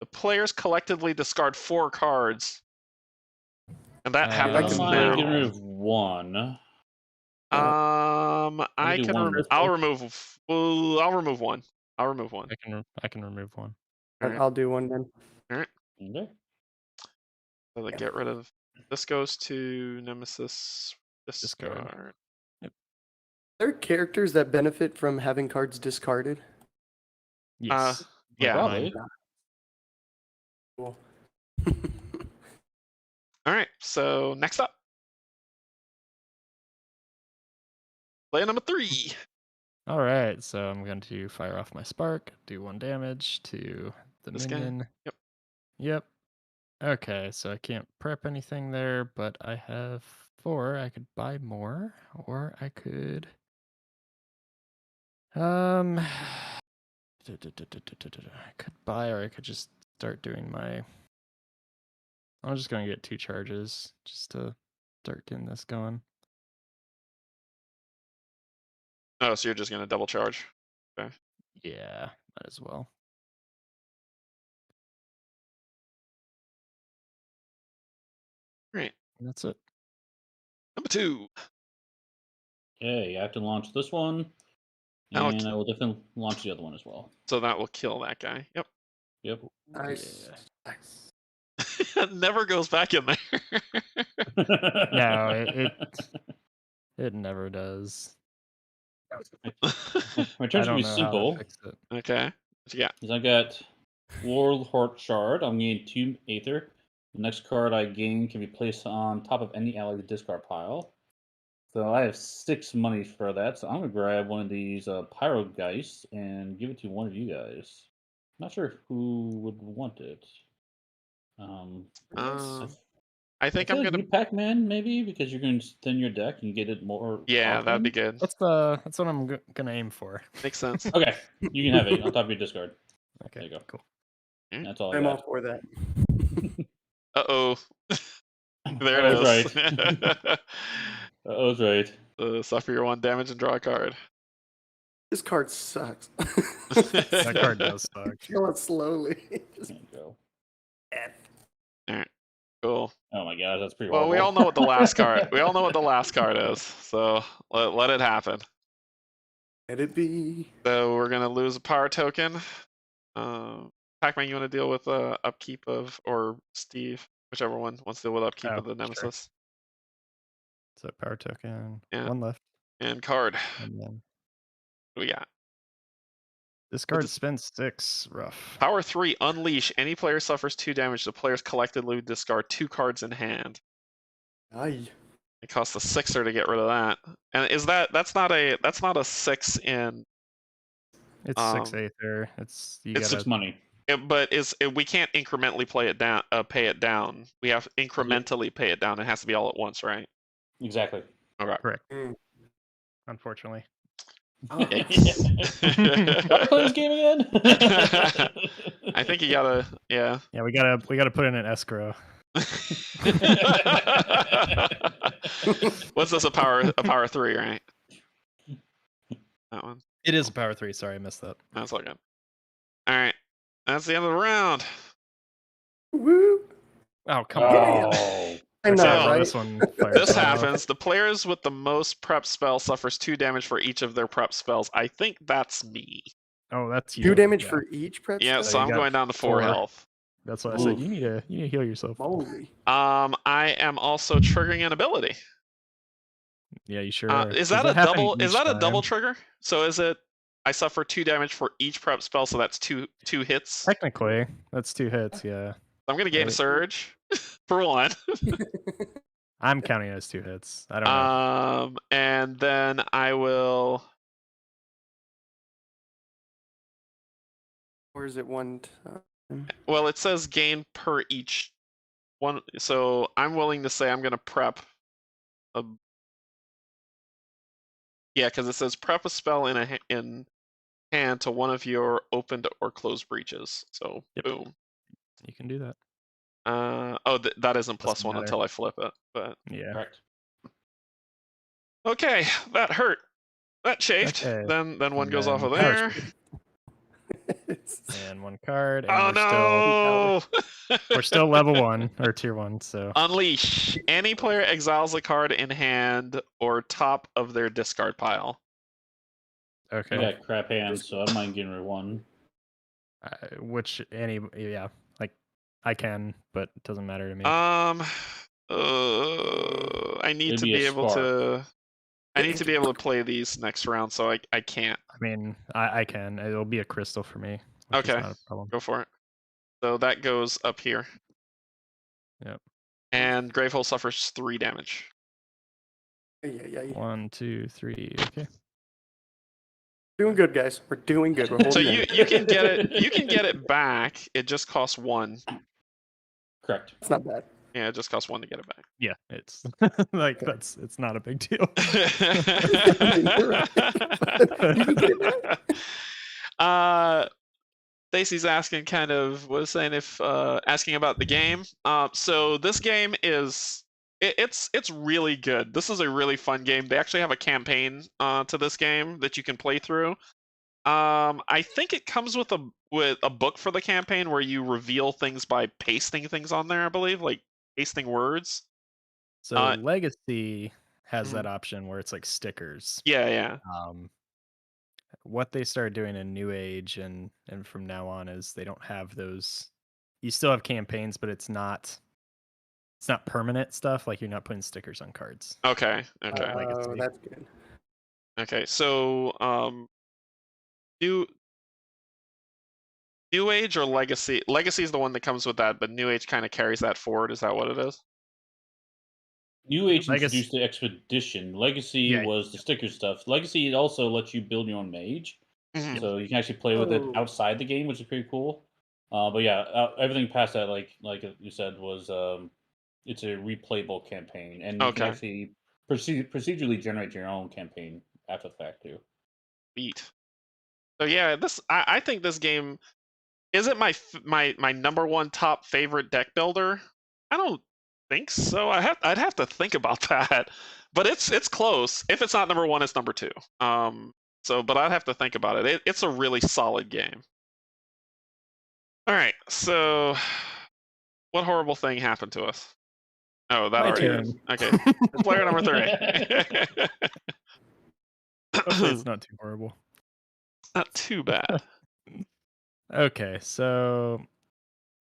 The players collectively discard 4 cards. And that happens can I can now. remove 1. I do can. one. I'll remove. Well, I'll remove 1. I'll remove 1. I can remove 1. Alright. I'll do one then. Okay. So like, get rid of. This goes to Nemesis. Discard. Discard. Are there characters that benefit from having cards discarded? Yes. Yeah. Probably. Cool. All right. So next up, player number 3. All right, so I'm going to fire off my spark, do 1 damage to the This guy? minion. Yep. Yep. Okay, so I can't prep anything there, but I have 4. I could buy more, or I could I could buy, or I could just start doing my. I'm just gonna get 2 charges just to start getting this going. Oh, so you're just gonna double charge. Yeah, might as well. Great. And that's it. Number 2. Okay, you have to launch this one. Now And I will definitely launch the other one as well. So that will kill that guy. Yep. Yep. Nice. Yeah. Nice. It never goes back in there. No, it never does. My I turn's gonna don't be know how to simple. fix it. Okay. What you got? Because I got World Heart Shard. I'm getting 2 Aether. The next card I gain can be placed on top of any allied discard pile. So I have 6 money for that. So I'm gonna grab one of these Pyro Geists and give it to one of you guys. Not sure who would want it. I think feel I'm like gonna. you, Pac-Man, maybe because you're going to thin your deck and get it more. Yeah, that'd be often. good. That's what I'm gonna aim for. Makes sense. Okay, you can have it on top of your discard. Okay, There you go. cool. That's all I I'm all got. for that. Uh-oh. There I it was is. right. I was right. Suffer your 1 damage and draw a card. This card sucks. That card does suck. Kill it slowly. Just There you go. F. Alright. Cool. Oh my god, that's pretty Well, horrible. we all know what the last card. We all know what the last card is. So let it happen. Let it be. So we're gonna lose a power token. Pac-Man, you want to deal with upkeep of, or Steve, whichever one wants to deal with upkeep of the Sure. Nemesis. So power token. Yeah. 1 left. And card. And then What do we got? this card spends 6. Rough. Power 3, unleash. Any player suffers 2 damage. The players collectively discard 2 cards in hand. Aye. It costs a 6er to get rid of that. And is that's not a 6 in? It's 6 Aether. It's you it's gotta 6 money. But we can't incrementally pay it down. We have incrementally pay it down. It has to be all at once, right? Exactly. Okay. correct. Mm. Unfortunately. Oh. Want to play this game again? I think you gotta, yeah. Yeah, we gotta put in an escrow. What's this? A power 3, right? That one. It is a power 3. Sorry, I missed that. That's all good. All right, that's the end of the round. Woo. Oh come on! Oh. I know, So, right? This one. This happens. The players with the most prep spell suffers 2 damage for each of their prep spells. I think that's me. Oh, that's you. 2 damage Yeah. for each prep Yeah, spell? so you I'm got going down to 4 4. health. That's what I said. Oof. You need to heal yourself. Holy. I am also triggering an ability. Yeah, you sure are. Is 'Cause that a happened double? Is each that a double time. trigger? So is it? I suffer 2 damage for each prep spell, so that's two hits. Technically, that's 2 hits. Yeah, I'm gonna gain Right. surge for 1. I'm counting it as 2 hits. I don't know. And then I will. Or is it 1 time? Well, it says gain per each one, so I'm willing to say I'm gonna prep a. Yeah, because it says prep a spell in hand to one of your opened or closed breaches. So Yep. boom. You can do that. That isn't plus Doesn't 1 matter. until I flip it. But Yeah. Correct. okay, that hurt. That chafed. Okay. Then one And goes off of then there. And 1 card. And Oh no! we're still level 1 or tier 1. So Unleash. Any player exiles a card in hand or top of their discard pile. okay. I got crap hands, so I don't mind getting rid of 1. Yeah, like I can, but it doesn't matter to me. I need It'd to be be a able spark. to. I need to be able to play these next round, so I can't. I mean, I can. It'll be a crystal for me. Which Okay. Is not a problem. Go for it. So that goes up here. Yep. And Gravehold suffers 3 damage. Yeah. 1, 2, 3. Okay. Doing good, guys. We're doing good. We're So holding in. you can get it. You can get it back. It just costs 1. Correct. It's not bad. Yeah, it just costs 1 to get it back. Yeah, it's like it's not a big deal. You're right. You can get it back. Stacy's asking asking about the game. So this game is it's really good. This is a really fun game. They actually have a campaign to this game that you can play through. I think it comes with a book for the campaign where you reveal things by pasting things on there, I believe, like pasting words. So Legacy has that option where it's like stickers. Yeah. what they started doing in New Age and from now on is they don't have those. You still have campaigns, but it's not permanent stuff. Like you're not putting stickers on cards. Okay. Okay. Like Oh, Legacy. that's good. Okay. So, New Age or Legacy? Legacy is the one that comes with that, but New Age kind of carries that forward. Is that what it is? New Age Legacy- introduced the Expedition. Legacy Yeah. was the sticker stuff. Legacy also lets you build your own mage, Mhm. so you can actually play with it Oh. outside the game, which is pretty cool. But yeah, everything past that, like you said, was it's a replayable campaign, and you can Okay. actually procedurally generate your own campaign after the fact too. Beat. So yeah, I think this game isn't my number one top favorite deck builder. I don't think so. I'd have to think about that, but it's close. If it's not number one, it's number two. But I'd have to think about it. It's a really solid game. All right, so what horrible thing happened to us? Oh, that My already turn. is. Okay, player number 3. Hopefully it's not too horrible. Not too bad. Okay, so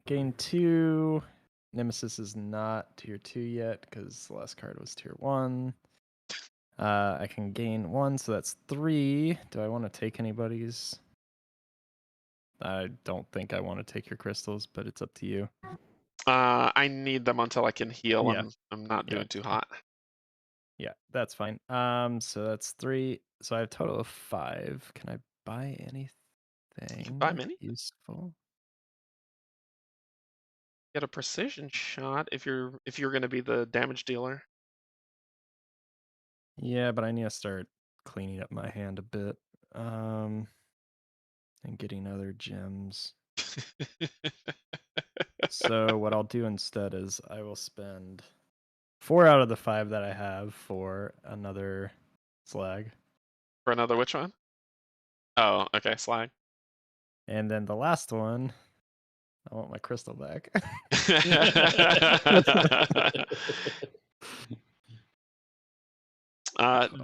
gain 2. Nemesis is not tier 2 yet because the last card was tier 1. I can gain 1, so that's 3. Do I want to take anybody's? I don't think I want to take your crystals, but it's up to you. I need them until I can heal. Yeah. I'm not doing too hot. Yeah, that's fine. So that's 3. So I have a total of 5. Can I buy anything buy many? useful? Get a precision shot if you're going to be the damage dealer. Yeah, but I need to start cleaning up my hand a bit. And getting other gems. So what I'll do instead is I will spend 4 out of the 5 that I have for another slag. For another which one? Oh, okay, slag. And then the last one, I want my crystal back.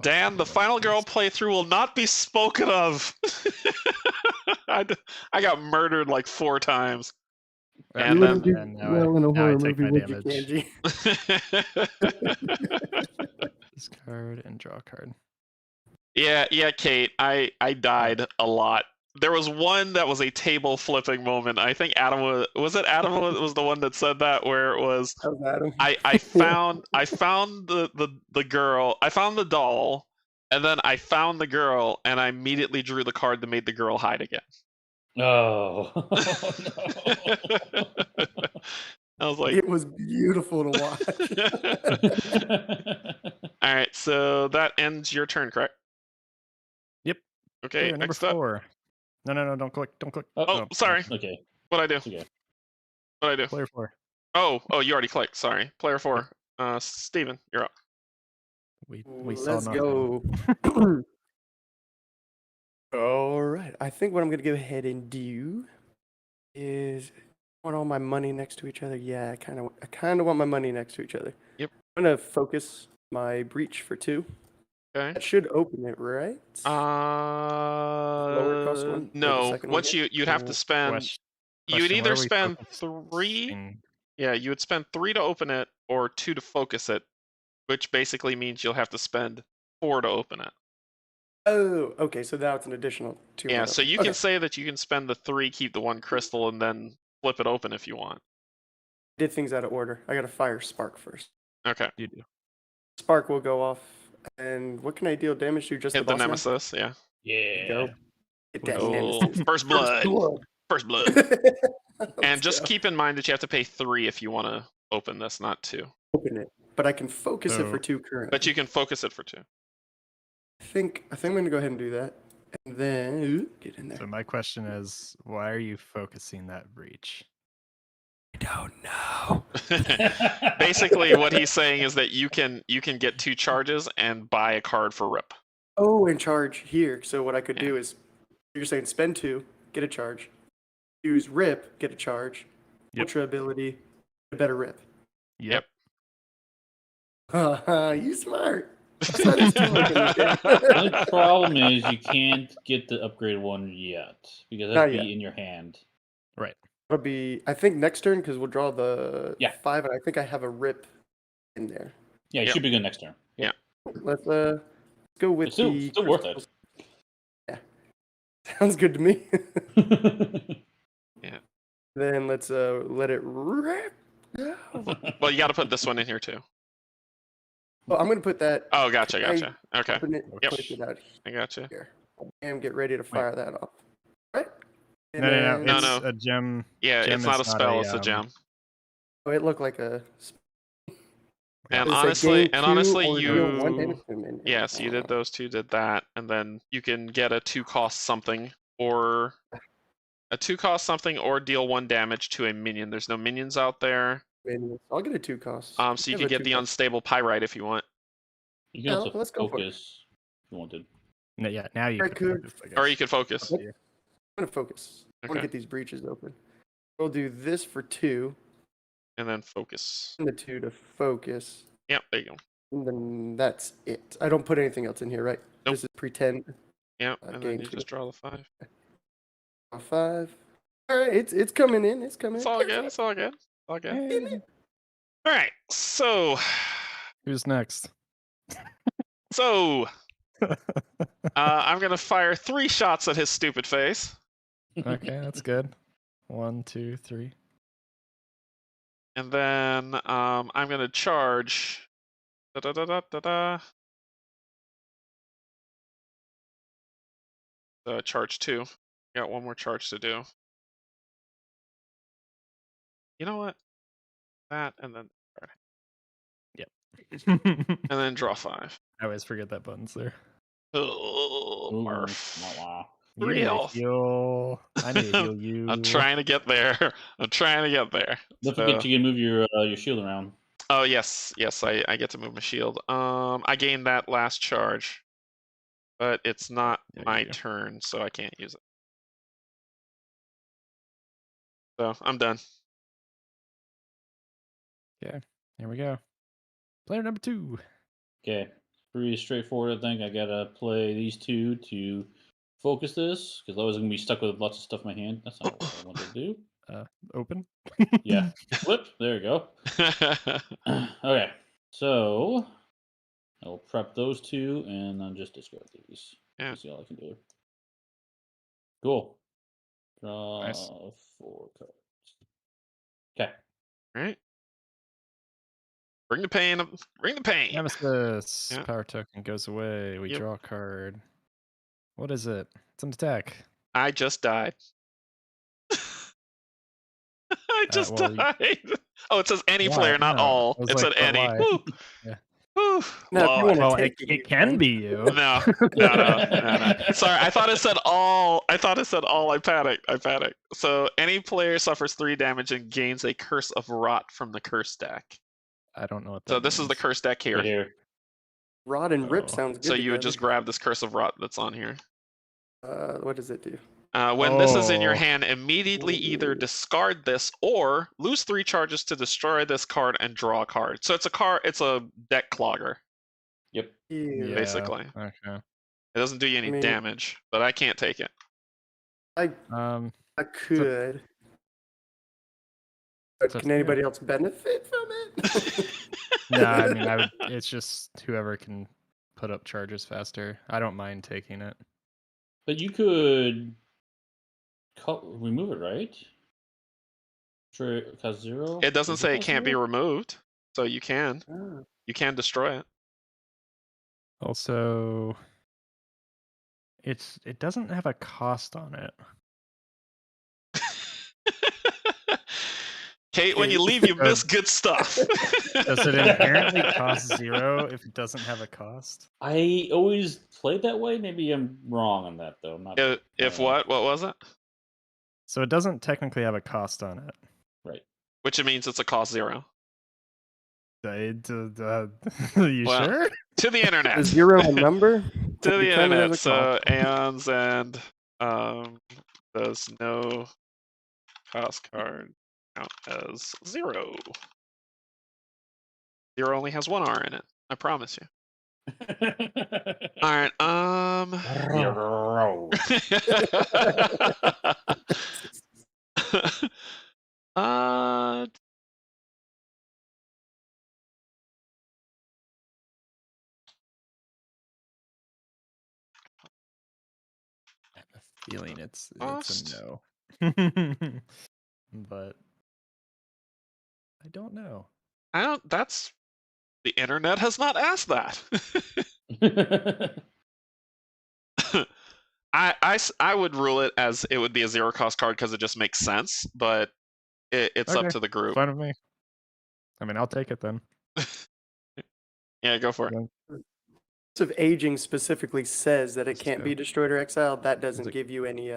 Dan, the final girl playthrough will not be spoken of. I got murdered like 4 times. And You wouldn't then do now well in a now I horror take movie, my would you, damage. Canje? Discard and draw a card. Yeah, Kate, I died a lot. There was one that was a table flipping moment. I think Adam was it Adam was the one that said that, where it was That was Adam. I found the girl, I found the doll, and then I found the girl, and I immediately drew the card that made the girl hide again. Oh, no. I was like, It was beautiful to watch. all right, so that ends your turn, correct? Yep. Okay, Player number next up. 4. No, don't click. Don't click. Oh, sorry. Okay. What'd I do? Okay. What'd I do? Player 4. Oh, you already clicked. Sorry. Player 4. Steven, you're up. We saw Let's nothing. go. All right. I think what I'm gonna go ahead and do is want all my money next to each other. Yeah, I kind of want my money next to each other. Yep. I'm gonna focus my breach for 2. Okay. That should open it, right? Lower cost one, or the No. second one? Once you'd have to spend. You would Question, either where are we spend focusing? 3. Yeah, you would spend 3 to open it, or 2 to focus it, which basically means you'll have to spend 4 to open it. Oh, okay. So now it's an additional 2. Yeah, so you can say that you can spend the 3, keep the 1 crystal, and then flip it open if you want. Did things out of order. I gotta fire Spark first. Okay. You do. Spark will go off. And what can I deal damage to? Just Hit the the boss now? Nemesis, yeah. Yeah. Go. Hit that Oh, Nemesis. first blood. First blood. And Let's just go. keep in mind that you have to pay 3 if you want to open this, not 2. Open it. But I can focus it for 2 currently. But you can focus it for 2. I think I'm gonna go ahead and do that. And then get in there. So my question is, why are you focusing that breach? I don't know. Basically, what he's saying is that you can get 2 charges and buy a card for rip. Oh, and charge here. So what I could do is, you're saying spend 2, get a charge. Use rip, get a charge. Yep. Ultra ability, a better rip. Yep. You smart. There's two of them in The only there. problem is you can't get the upgraded one yet because Not that'd yet. be in your hand. Right. It'll be, I think, next turn because we'll draw the Yeah. 5, and I think I have a rip in there. Yeah, you Yep. should be good next turn. Yeah. Let's go with It's still, the. still worth it. Yeah, sounds good to me. Yeah. Then let's let it rip. Well, you got to put this one in here too. Oh, I'm gonna put that. Oh, gotcha. Can I Okay. open it, Yep. place it out I gotcha. here, and get ready to fire that off. Right? And No, then- it's No. a gem. Yeah, Gem it's not a is not spell, a, it's a gem. Oh, it looked like a. And Does it say gain honestly, 2 or deal 1 you damage to a minion? yes, you did those two, did that, and then you can get a 2-cost something or a 2-cost something or deal 1 damage to a minion. There's no minions out there. Minions. I'll get a 2 cost. So you Have could a get 2 the cost. unstable pyrite if you want. You can Yeah, also let's go for it. focus if you wanted. No, yeah, now you I can could- focus, I Or guess. you could focus. Up to you. I'm gonna focus. I want Okay. to get these breaches open. We'll do this for 2, And then focus. and the 2 to focus, Yep, there you go. and then that's it. I don't put anything else in here, right? Nope. This is pretend. Yep, and then gain you 2. just draw the 5. 5. All right, it's coming in. It's coming. It's in. all good, it's all good. All good. Hey. Alright, so Who's next? I'm gonna fire 3 shots at his stupid face. Okay, that's good. 1, 2, 3. And then I'm gonna charge. Charge 2. Got 1 more charge to do. You know what? That and then and then draw 5. I always forget that button's there. Oh, Ooh, Murph. wow. You need to Health. heal. I need to heal you. I'm trying to get there. I'm trying to get there. Don't So- forget you can move your shield around. Oh yes, I get to move my shield. I gained that last charge, but it's not There my you go. turn, so I can't use it. So I'm done. Here we go. Player number 2. Okay, pretty straightforward. I think I gotta play these 2 to focus this because otherwise I'm gonna be stuck with lots of stuff in my hand. That's not what I want to do. Open. Yeah, flip. There you go. Okay, so I'll prep those 2 and then just discard these. Yeah. See all I can do. Cool. Draw Nice. 4 cards. Okay. Right. Bring the pain. Bring the pain. Nemesis. Yeah. Power token goes away. We Yep. draw a card. What is it? It's an attack. I just died. I just well, died. Oh, it says any Why? player, not No, all. I was It like, said but any. why? Woo. Yeah. Woo. Now, if you Lord. wanna Well, take it can be you. No. Sorry, I thought it said all. I panicked. So any player suffers 3 damage and gains a curse of rot from the curse deck. I don't know what that So this is the means. curse deck Right here. here. Rod and rip Oh. sounds good. So you would just together. grab this curse of rot that's on here. What does it do? When this is in your Oh. hand, immediately either Ooh. discard this or lose 3 charges to destroy this card and draw a card. So it's a deck clogger, Yep. Yeah. basically. Okay. It doesn't do you any I mean- damage, but I can't take it. I could. But So- can anybody else benefit from it? No, I mean, it's just whoever can put up charges faster. I don't mind taking it. But you could remove it, right? Sure, it costs 0. It doesn't Does say it cost can't be 0? removed, so you can. Ah. You can destroy it. Also, it doesn't have a cost on it. Kate, when you Kate. leave, you miss good stuff. Does it inherently cost 0 if it doesn't have a cost? I always played that way. Maybe I'm wrong on that though. I'm not If what? What was it? So it doesn't technically have a cost on it. right. Which means it's a cost 0. You Well, sure? To the internet. Is 0 a number? To the Determine internet. as a So cost. Aeons and does no cost card count as 0? 0 only has 1 R in it. I promise you. All right. uh. I have a feeling it's Lost. a no. But I don't know. I don't. That's the internet has not asked that. I would rule it as it would be a 0 cost card because it just makes sense, but it's up Okay, to the group. Fine with me. I mean, I'll take it then. Yeah, go for it. Of aging specifically says that it Let's can't go. be destroyed or exiled. That doesn't it- give you any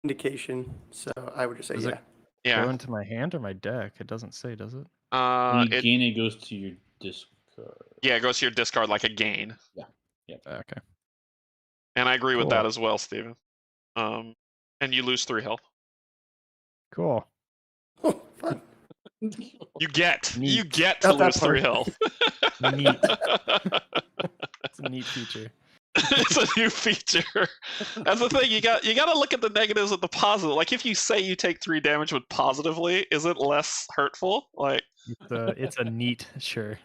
indication. So I would just say Does it Yeah. go into my hand or my deck? It doesn't say, does it? When you gain it goes to your discard. Yeah, it goes to your discard like a gain. Okay. And I agree with Cool. that as well, Steven. And you lose 3 health. Cool. Oh, fun. You get Neat. to Got that lose 3 part. health. Neat. It's a neat feature. It's a new feature. That's the thing. You got to look at the negatives and the positive. Like if you say you take 3 damage with positively, is it less hurtful? Like It's a neat, sure.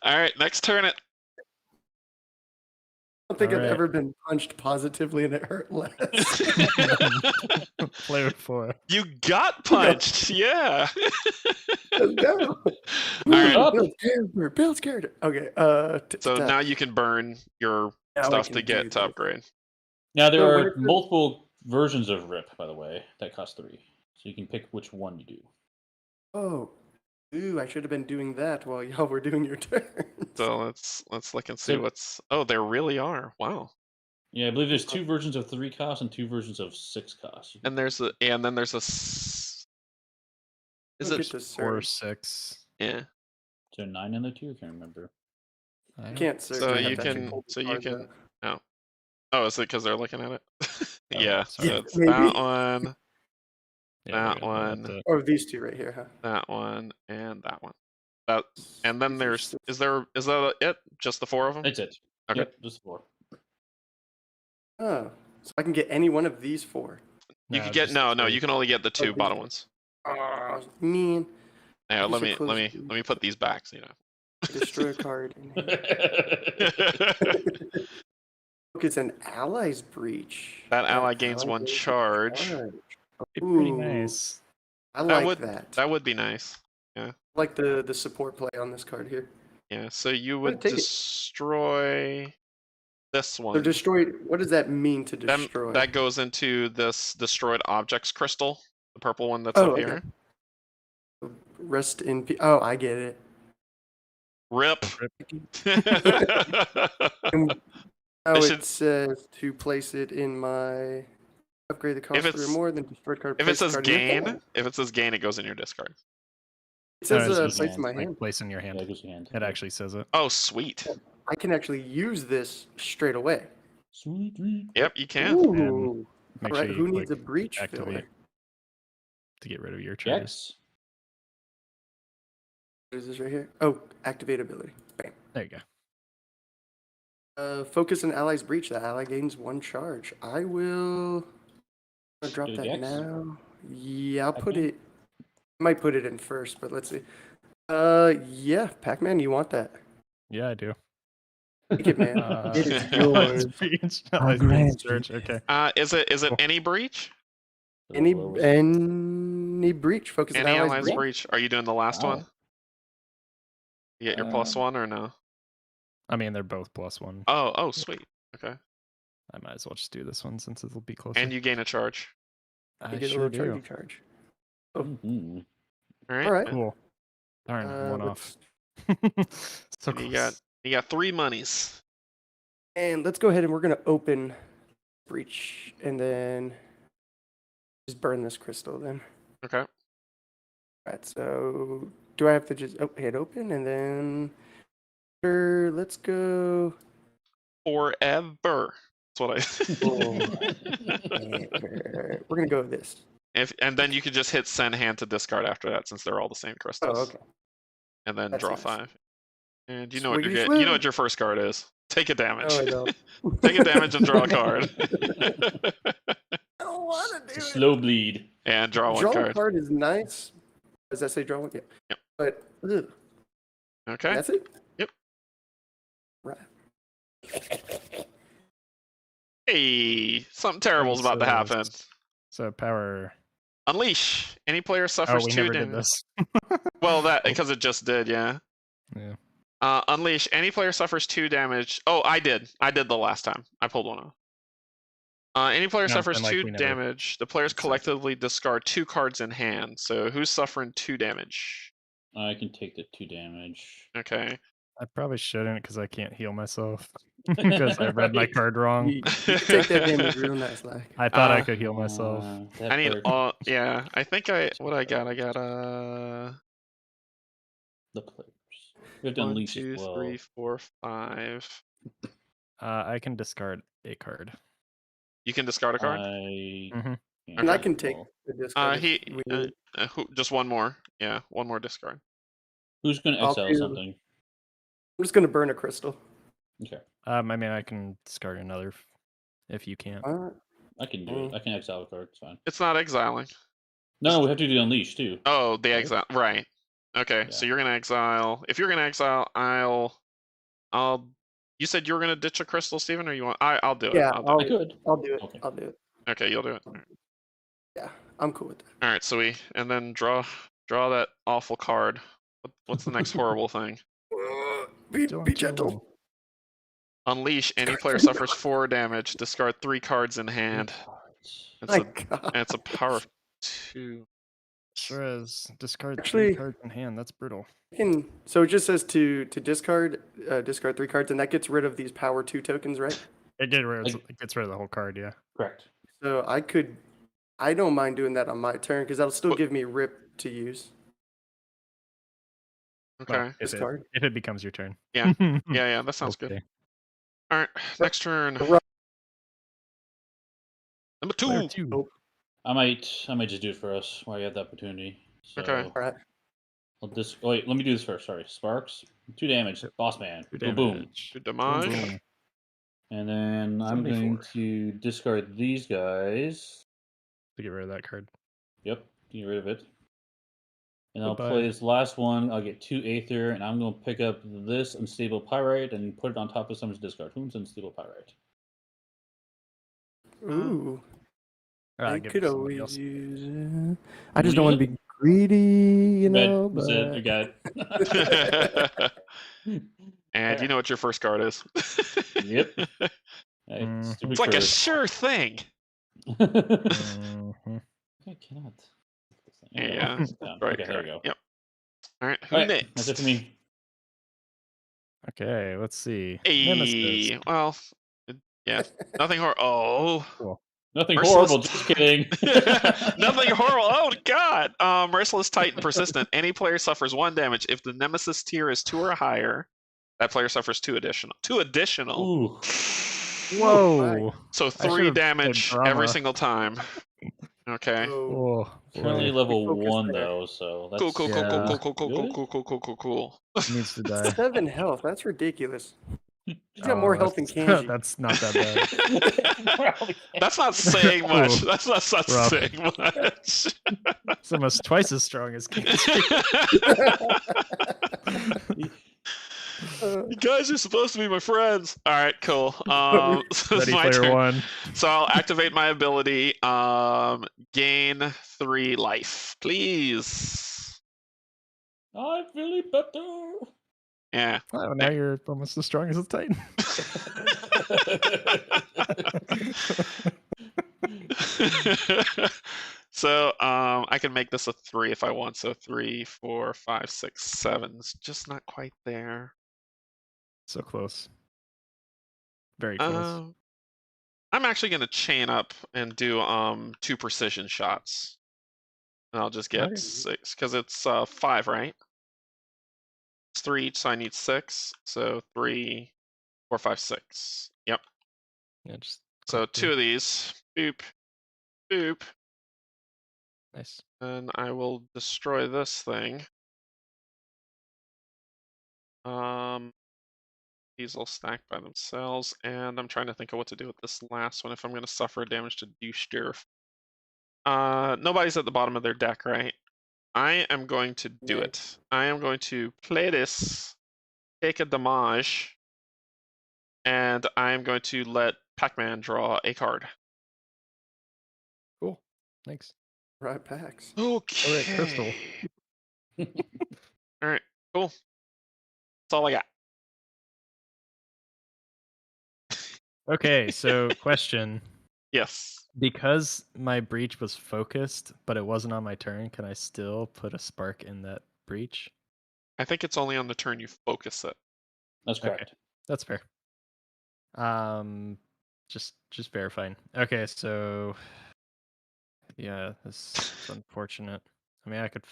All right, next turn it. I don't think I've Alright. ever been punched positively and it hurt less. Play with 4. You got punched. Yeah. Let's go. All right. Build's character. Okay. So now you can burn your Now I stuff can to get do to this. upgrade. Now there So are what if the- multiple versions of Rip, by the way, that cost 3. So you can pick which one you do. Oh. Ooh, I should have been doing that while y'all were doing your turn. So let's look and see So- what's. Oh, there really are. Wow. Yeah, I believe there's 2 versions of 3 cost and 2 versions of 6 cost. And there's a and then there's a. Is Look it? at the 4, search. 6. Yeah. Is there 9 in there too? I can't remember. I You can't search. So I have you to actually can. pull the So you cards can. out. Oh, is it because they're looking at it? Oh, Yeah. sorry. So Yeah, it's maybe. that one, Yeah, that we'll have one. to- Oh, these 2 right here, huh? that one, and that one. That and then there's. Is that it? Just the 4 of them? That's it. Okay. Yep, just 4. Oh, so I can get any one of these 4. You No, can get just the 3. You can only get the 2 Okay. bottom ones. Oh, man. Yeah, These let are me close to- let me put these back so you know. Destroy a card. Look, it's an ally's breach. That ally That gains ally 1 gains a charge. Be pretty Ooh. nice. I That like would that. that would be nice. I like the support play on this card here. Yeah, so you would take it. destroy this So one. destroyed. What does that mean to destroy? That goes into this destroyed objects crystal, the purple one that's Oh, up okay. here. Rest in peace. Oh, I get it. Rip. And now It it should- says to place it in my upgrade the cost 3 or it's- more than destroyed card. If it place the says card in your gain, hand. it goes in your discard. It No, says it's just place in my like hand. place in your hand. Yeah, it goes in your hand. It actually says it. Oh, sweet. I can actually use this straight away. Sweet. Sweet. Yep, you can. Ooh. Make All right. sure Who you needs a click breach activate filler? to get rid of your charges. Yes. What is this right here? Oh, activate ability. Bam. There you go. Focus an ally's breach. The ally gains 1 charge. I will drop Get a that Gex? now. Yeah, I'll put Pac-Man? it. I might put it in first, but let's see. Yeah, Pac-Man, you want that? Yeah, I do. Take it, man. It is Allies yours. breach. I Allies grant breach search. Okay. Is it Cool. any breach? Any Lowest. breach. Focus an Any ally's allies breach. breach? Are you doing the last Wow. one? You get your +1 or no? I mean, they're both +1. Oh, sweet. Okay. I might as well just do this one since it'll be closer. And you gain a charge. I You get a sure little do. charge. Mhm. All right. All right. Cool. Darn, one off. let's- So You close. got 3 monies. And let's go ahead and we're gonna open breach and then just burn this crystal then. Okay. Alright, so do I have to just hit open and then sure, let's go. Forever. That's what We're gonna go with this. and then you could just hit send hand to discard after that since they're all the same crystals. Oh, okay. And then That's draw nice. 5. And you know what Swiggity you know what your first card is. Take a damage. Oh, I don't. Take a damage and draw a card. I don't want to do it. Slow bleed. And draw one Draw a card. card is nice. Does that say draw one? Yeah. Yep. But ugh. Okay. That's it? Yep. Right. Hey, something terrible's about to happen. So power. Unleash. Any player Oh, suffers we 2 never did damage. this. Well, that because it just did, yeah. Yeah. Unleash. Any player suffers 2 damage. Oh, I did. I did the last time. I pulled one off. Any player No, suffers then, like, 2 we never damage. The players did so. collectively discard 2 cards in hand. So who's suffering 2 damage? I can take the 2 damage. Okay. I probably shouldn't because I can't heal myself because I read my Right. card wrong. You take that damage real nice, like. I thought I could heal myself. That I need hurt. all. Yeah, I think I. What I got? I got The players. We have to 1, unleash 2, as well. 3, 4, 5. I can discard a card. You can discard a card. Mhm. And I Okay. can take the discard. He. if we need. Just one more. Yeah, one more discard. Who's going to I'll exile do- something? I'm just gonna burn a crystal. Okay. I mean, I can discard another if you can't. Alright. I can do it. I can exile a card. It's fine. It's not exiling. No, we have to do the unleash too. Oh, the exile. Right. Okay, so Yeah. you're gonna exile. If you're gonna exile, I'll. You said you were gonna ditch a crystal, Steven, or you want? I'll do it. Yeah, I'll do it. I could. I'll do it. Okay. I'll do it. Okay, you'll do it. Yeah, I'm cool with that. All right, so and then draw that awful card. What's the next horrible thing? Be Still on be 2-1. gentle. Unleash. Any player suffers 4 damage. Discard 3 cards in hand. It's My a God. and it's a power of 2. Sure is. Discard Actually- 3 cards in hand. That's brutal. So it just says to discard 3 cards, and that gets rid of these power 2 tokens, right? It gets rid of the whole card, yeah. Correct. So I don't mind doing that on my turn because that'll still give me rip to use. Okay. Well, Discard. if it becomes your turn. Yeah. Yeah, that sounds good. Okay. All right, next turn. Right. Number Player 2. 2. I might just do it for us while you have the opportunity. So Okay. All right. I'll wait, let me do this first. Sorry. Sparks. 2 damage. Boss man. 2 Boom, boom. damage. Good damage. Boom. And then I'm going 74. to discard these guys. To get rid of that card. Yep. Get rid of it. And I'll Goodbye. play this last one. I'll get 2 Aether, and I'm going to pick up this Unstable Pyrite and put it on top of someone's discard. Who's Unstable Pyrite? Ooh. Ah, I give it could to somebody always else. use. I just don't want to be greedy, you know. That's it. I got it. And you know what your first card is. Yep. Hey, Mhm. stupid It's like a curve. sure thing. Mhm. I cannot. Yeah. Down. Right. Okay, there we go. Yep. All right. Who All right, next? that's it for me. Okay, let's see. Hey, Nemesis. well, yeah, nothing horrible. Oh, Nothing Merciless- horrible. Just kidding. nothing horrible. Oh God. Merciless Titan persistent. Any player suffers 1 damage if the Nemesis tier is 2 or higher. That player suffers 2 additional. 2 additional. Ooh. Whoa. So should've 3 said damage every drama. single time. Okay. Oh, Oh, Currently boy. level Focus 1 there. though, so that's Cool, cool, cool, cool, Yeah. cool, cool, cool, Good. cool, cool, cool, cool, cool. He needs to die. 7 health. That's ridiculous. He's got Oh, more health than that's- Canje. That's not that bad. That's not saying much. Ooh. That's not Rough. saying much. It's almost twice as strong as Canje. You guys are supposed to be my friends. All right, cool. So it's Ready, my player turn. 1. So I'll activate my ability. Gain 3 life, please. I'm feeling better. Yeah. Oh, now you're almost as strong as a Titan. So I can make this a 3 if I want. So 3, 4, 5, 6, 7. It's just not quite there. So close. Very close. I'm actually gonna chain up and do 2 precision shots. And I'll just get Okay. 6 because it's 5, right? It's 3 each, so I need 6. So 3, 4, 5, 6. Yep. Yeah, just So click 2 of these. Boop. Boop. Nice. And I will destroy this thing. These will stack by themselves, and I'm trying to think of what to do with this last one if I'm going to suffer damage to Douche. Nobody's at the bottom of their deck, right? I am going to do it. I am going to play this, take a damage, and I am going to let Pac-Man draw a card. Cool. Thanks. Right packs. Okay. All right, Crystal. All right, cool. That's all I got. Okay, so question. Yes. Because my breach was focused, but it wasn't on my turn, can I still put a spark in that breach? I think it's only on the turn you focus it. That's correct. Okay, that's fair. Just verifying. Okay, so yeah, this is unfortunate. I mean, I could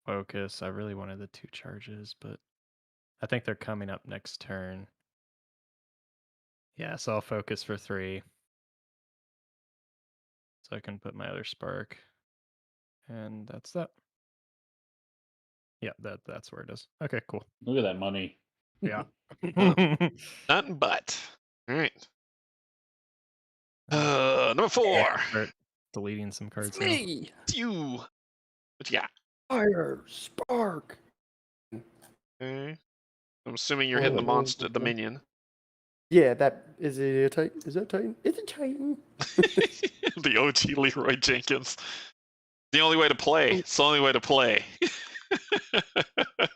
focus. I really wanted the 2 charges, but I think they're coming up next turn. Yeah, so I'll focus for 3. So I can put my other spark. And that's that. Yeah, that's where it is. Okay, cool. Look at that money. Yeah. Nothing but. All right. Number 4. Start deleting some cards It's now. me. It's you. What you got? Fire spark. Okay. I'm assuming you're hitting the monster, the minion. Yeah, that is it. A Titan? Is that Titan? It's a Titan. The OG Leroy Jenkins. The only way to play. It's the only way to play.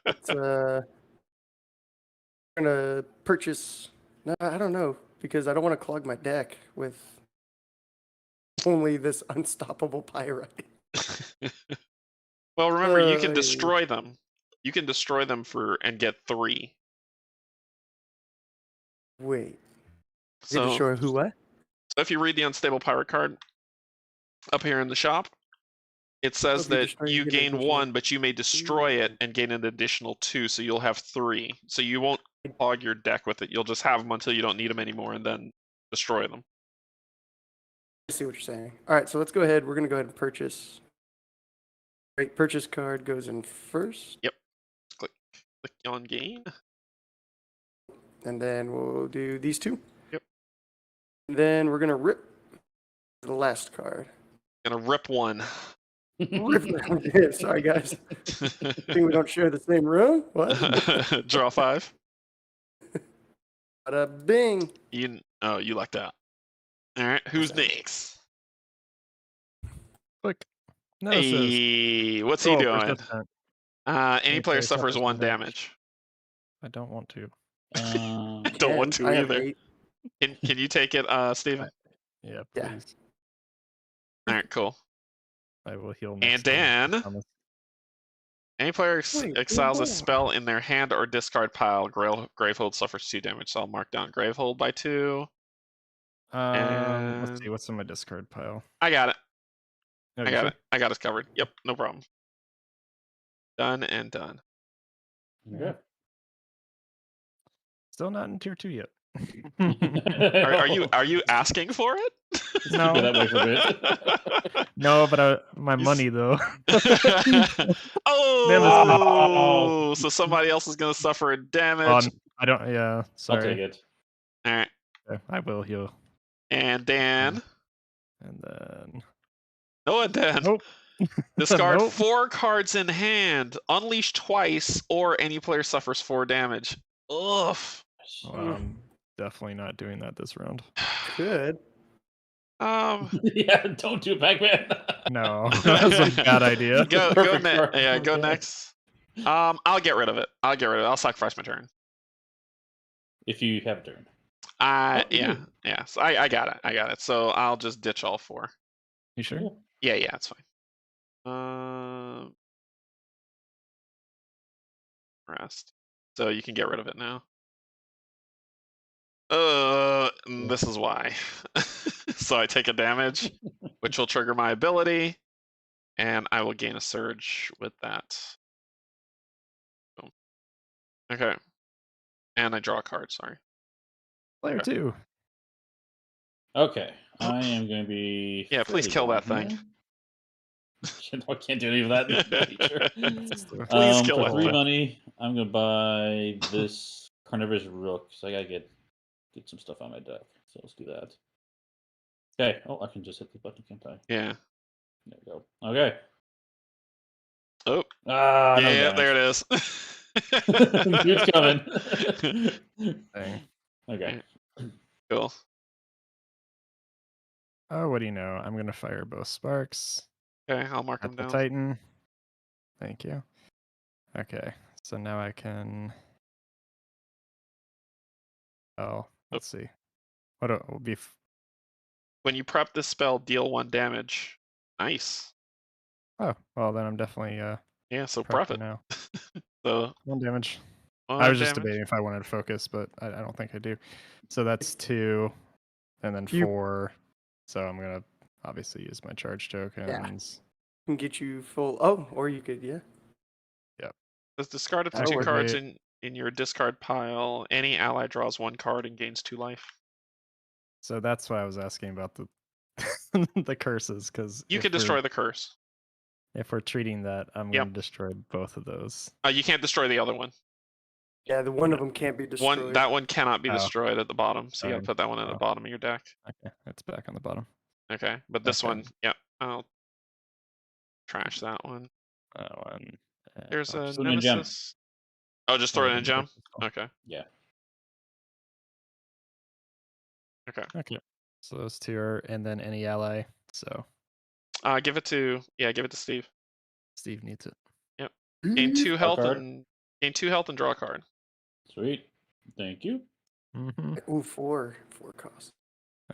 It's I'm gonna purchase. No, I don't know because I don't want to clog my deck with only this unstoppable pyrite. Well, remember, you can destroy them. You can destroy them and get 3. Wait. So, You destroy who? What? So if you read the unstable pirate card up here in the shop, it says that you gain 1, but you may destroy it and gain an additional 2, so you'll have 3. So you won't clog your deck with it. You'll just have them until you don't need them anymore, and then destroy them. I see what you're saying. All right, so let's go ahead. We're gonna go ahead and purchase. Right, purchase card goes in first. Yep. Click on gain. And then we'll do these 2. Yep. And then we're gonna rip the last card. Gonna rip 1. Yeah, sorry guys. Think we don't share the same room? What? Draw 5. Bada bing. You lucked out. All right, who's next? Click. No, Hey, what's he doing? persistent. Any player suffers 1 damage. I don't want to. I don't want to I have either. 8. Can you take it, Steven? Yeah, Yeah. please. All right, cool. I will heal And next turn, I then, promise. any player Wait, exiles a more. spell in their hand or discard pile, Gravehold suffers 2 damage. So I'll mark down Gravehold by 2. Let's see, what's in my discard pile? I got it. Oh, I you got sure? it. I got it covered. Yep, no problem. Done and done. Yeah. Still not in tier 2 yet. Are you asking for it? No. Keep it that way for a bit. No, but my money though. Oh, so somebody else is gonna suffer damage. I don't. Yeah, I'll sorry. take it. All right, Okay, I will heal. and Dan. And then. No, and Dan. Nope. Discard Nope. 4 cards in hand. Unleash twice, or any player suffers 4 damage. Ugh. Well, I'm definitely not doing that this round. Good. Yeah, don't do it, Pac-Man. No, that's a bad idea. Go Perfect next. card. Yeah, go Okay. next. I'll get rid of it. I'll sacrifice my turn. If you have a turn. Yeah. So I got it. I got it. So I'll just ditch all 4. You sure? Cool. Yeah, it's fine. Rest. So you can get rid of it now. This is why. So I take a damage, which will trigger my ability, and I will gain a surge with that. Boom. Okay. And I draw a card, sorry. Player 2. Okay, I am going to be. Yeah, please fairly kill that done thing. here. I can't do any of that in nature. Please kill for it. 3 money, I'm gonna buy this Carnivorous Rook. So I gotta get some stuff on my deck. So let's do that. Okay. Oh, I can just hit the button, can't I? Yeah. There we go. Okay. Oh. Ah, no Yeah, damage. there it is. Dude's coming. Dang. Okay. Cool. Oh, what do you know? I'm gonna fire both sparks Okay, I'll mark at them the down. Titan. Thank you. Okay, so now I can. Oh, let's see. What will be? When you prep this spell, deal 1 damage. Nice. Oh, well then I'm definitely Yeah, so prep prepping it. now. So 1 damage. 1 I was just damage. debating if I wanted to focus, but I don't think I do. So that's 2, and then You- 4. So I'm gonna obviously use my charge tokens. Can get you full. Oh, or you could, yeah. Let's discard up to That'll 2 work. cards in your discard pile. Any ally draws 1 card and gains 2 life. So that's why I was asking about the the curses, because You can destroy the curse. If we're treating that, I'm Yep. gonna destroy both of those. You can't destroy the other one. Yeah, the one of them can't be destroyed. That one cannot be Oh. destroyed at the bottom, so you gotta Darn. put that one at the Oh. bottom of your deck. Okay, it's back on the bottom. Okay, but this Okay. one, yep, I'll trash that one. That one. There's a Throw it in a gem. Nemesis. Oh, just throw it in a gem? Okay. Yeah. Okay. So those 2 are, and then any ally. So Give it to Steve. Steve needs it. Gain 2 health card. and draw a card. Sweet. Thank you. Mm-hmm. Ooh, 4 cost.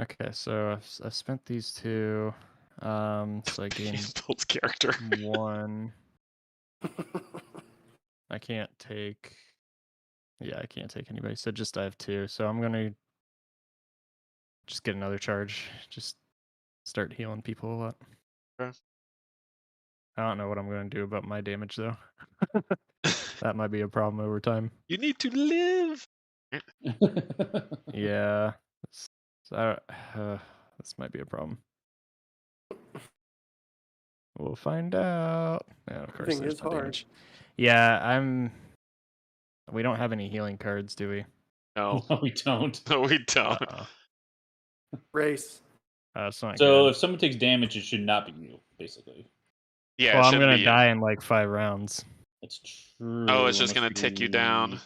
Okay, so I've spent these 2. So I gained Builds character. 1. I can't take. Yeah, I can't take anybody. So just I have 2. So I'm gonna just get another charge. Just start healing people a lot. Okay. I don't know what I'm gonna do about my damage though. That might be a problem over time. You need to live. Yeah. So this might be a problem. We'll find out. Yeah, of course, Thing there's is no hard. damage. Yeah, we don't have any healing cards, do we? No, No, we don't. no, we don't. Uh-oh. Race. That's not So good. if someone takes damage, it should not be you, basically. Yeah, Well, it I'm shouldn't gonna be you. die in like 5 rounds. That's true. Oh, it's just unless gonna tick you down.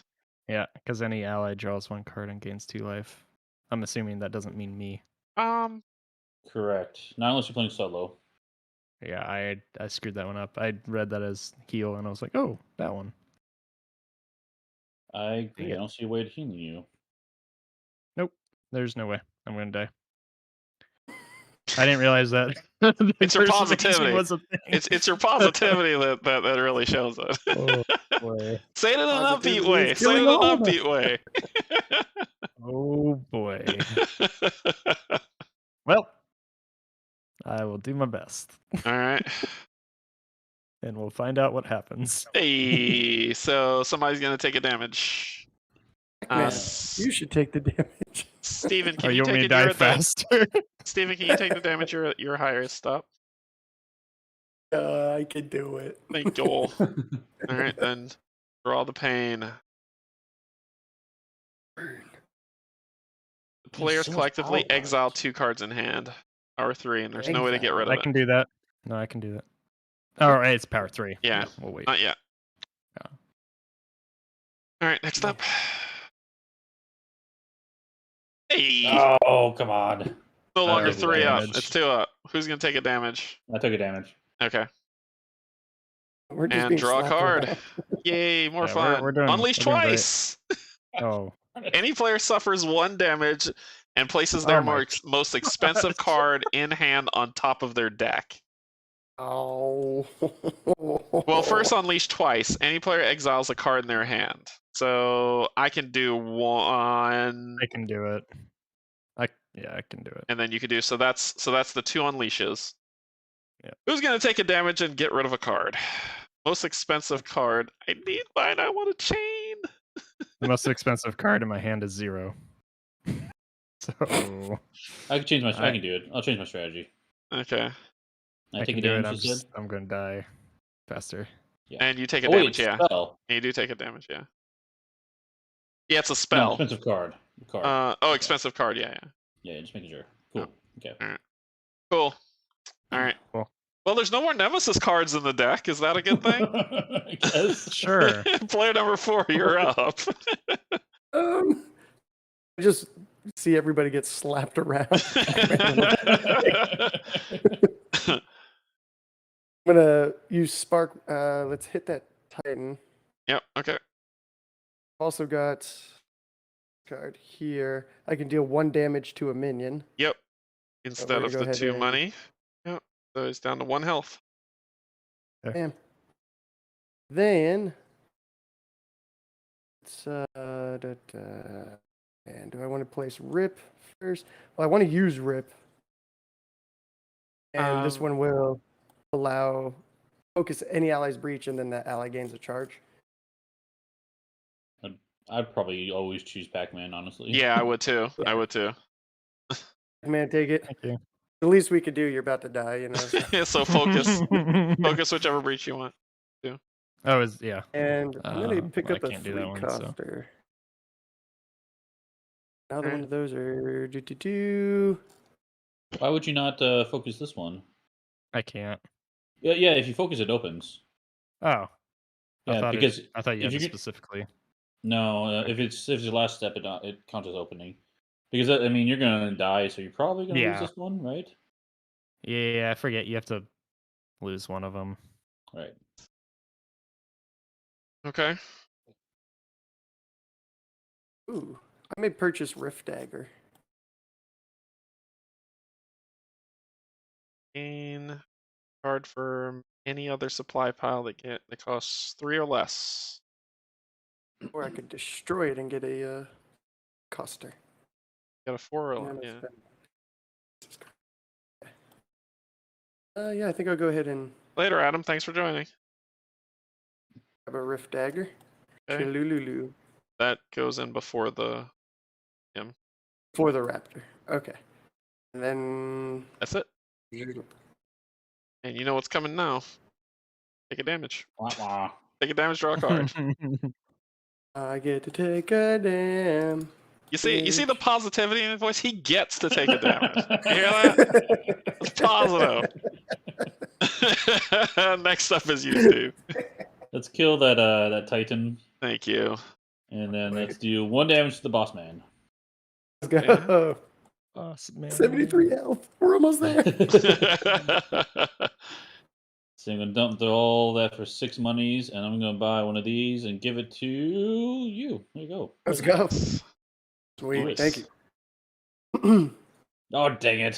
Yeah, because any ally draws 1 card and gains 2 life. I'm assuming that doesn't mean me. Correct. Not unless you're playing solo. Yeah, I screwed that one up. I read that as heal, and I was like, oh, that one. I agree. Dang it. I don't see a way to heal you. Nope, there's no way. I'm gonna die. I didn't realize that. It's your Impersonation positivity. was a thing. It's your positivity that really shows it. Oh boy. Say it in an upbeat Positivity way. is Say it in killing an all of us. upbeat way. Oh boy. Well, I will do my best, All right. and we'll find out what happens. Hey, so somebody's gonna take a damage. Man, you should take the damage. Steven, Oh, can you you want me take to it? You're die at the, faster? Steven, can you take the damage? You're highest up. I can do it. Thank you. All right, then draw the pain. The players so much collectively power exile cards. 2 cards in hand. Power 3, and there's no way to get rid of I it. can do that. No, I can do that. Oh, right, it's power 3. Yeah. We'll wait. Not yet. Oh. All right, next up. Hey, Oh, come on. no longer Alright, 3 up. damage. It's 2 up. Who's gonna take a damage? I took a damage. Okay. We're just And being draw a slapped card. around. Yay, more Yeah, fun. we're doing- Unleash we're doing great. twice. Oh, Any player suffers 1 damage and places their Oh my most expensive card in hand on top of their deck. Oh. Well, first unleash twice. Any player exiles a card in their hand. So I can do 1, I can do it. I can do it. and then you could do so. That's the 2 unleashes. Yeah. Who's gonna take a damage and get rid of a card? Most expensive card. I need mine. I want a chain. The most expensive card in my hand is 0. So I can change my. I can do it. I'll change my strategy. Okay. I take can a do it. damage, you said? I'm going to die faster. Yeah. And you take a Oh, wait, damage, yeah. spell. You do take a damage, yeah. Yeah, it's a No, spell. expensive card. Expensive card, yeah. Yeah, just making sure. Cool. Okay. Alright. Cool. Alright. Cool. Well, there's no more Nemesis cards in the deck. Is that a good thing? I guess. Sure. Player number 4, you're up. I just see everybody get slapped around. I'm gonna use Spark. Let's hit that Titan. Yep, okay. Also got card here. I can deal 1 damage to a minion. Yep. Instead of go the ahead 2 and- money. Yep. So he's down to 1 health. Bam. Then it's and do I want to place Rip first? Well, I want to use Rip. And this one will allow focus any ally's breach, and then that ally gains a charge. I'd probably always choose Pac-Man, honestly. Yeah, I would too. I would too. Man, take it. Thank you. The least we could do. You're about to die, you know. So focus. Focus whichever breach you want. Oh, yeah. And I'm gonna pick I up a can't do that 3 one, so. coster. Another Alright. one of those are do. Why would you not focus this one? I can't. Yeah. If you focus, it opens. Oh. Yeah, because I thought you if had you to get- specifically. No, if it's your last step, it counts as opening. Because I mean, you're gonna die, so you're probably gonna Yeah. lose this one, right? Yeah, I forget. You have to lose one of them. Right. Okay. Ooh, I may purchase Rift Dagger. Gain card for any other supply pile that costs 3 or less. Or I could destroy it and get a coster. Got a 4 or Yeah, yeah. Yeah, I think I'll go ahead and Later, Adam. Thanks for joining. grab a Rift Dagger. Okay. Chilululu. That goes in before the. For the Raptor. Okay. And then That's it. And you know what's coming now. Take a damage. Wah, wah. Take a damage, draw a card. I get to take a damn. You see the positivity in his voice? He gets to take a damage. You hear that? It's positive. Next up is you, Steve. Let's kill that Titan, Thank you. and then let's do 1 damage to the boss man. Let's go. Awesome, man. 73 health. We're almost there. So I'm gonna dump through all that for 6 monies, and I'm gonna buy one of these and give it to you. There you go. Let's go. Sweet. Nice. Thank you. Oh, dang it.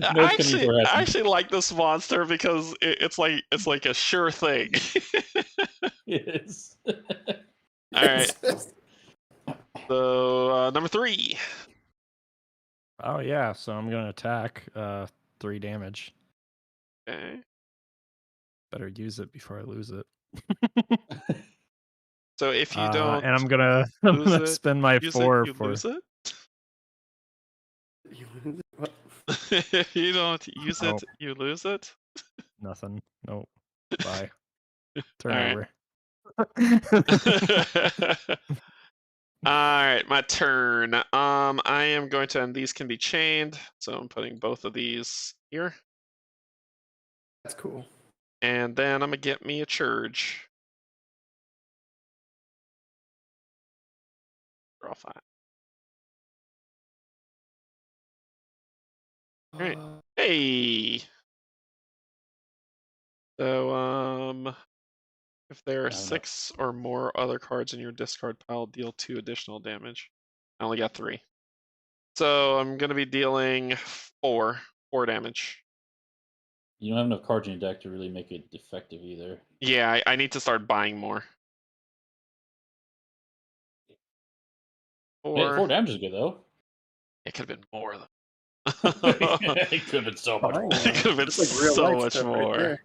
I actually like this monster because it's like a sure thing. Yes. All right. So number 3. Oh yeah, so I'm gonna attack 3 damage. Okay. Better use it before I lose it. So if you don't, and I'm gonna spend my use 4 it, you for lose it. What? If you don't use Oh. it, you lose it. nothing. Nope. Bye. Turn Alright. over. All right, my turn. I am going to, and these can be chained, so I'm putting both of these here, That's cool. and then I'm gonna get me a charge. Draw 5. Alright. Hey. So if there are don't know. 6 or more other cards in your discard pile, deal 2 additional damage. I only got 3. So I'm gonna be dealing 4 damage. You don't have enough cards in your deck to really make it effective either. Yeah, I need to start buying more. Hey, 4 damage is good though. It could have been more though. It could have been so much Fine. more. It could have been That's like real so life much stuff right more. there.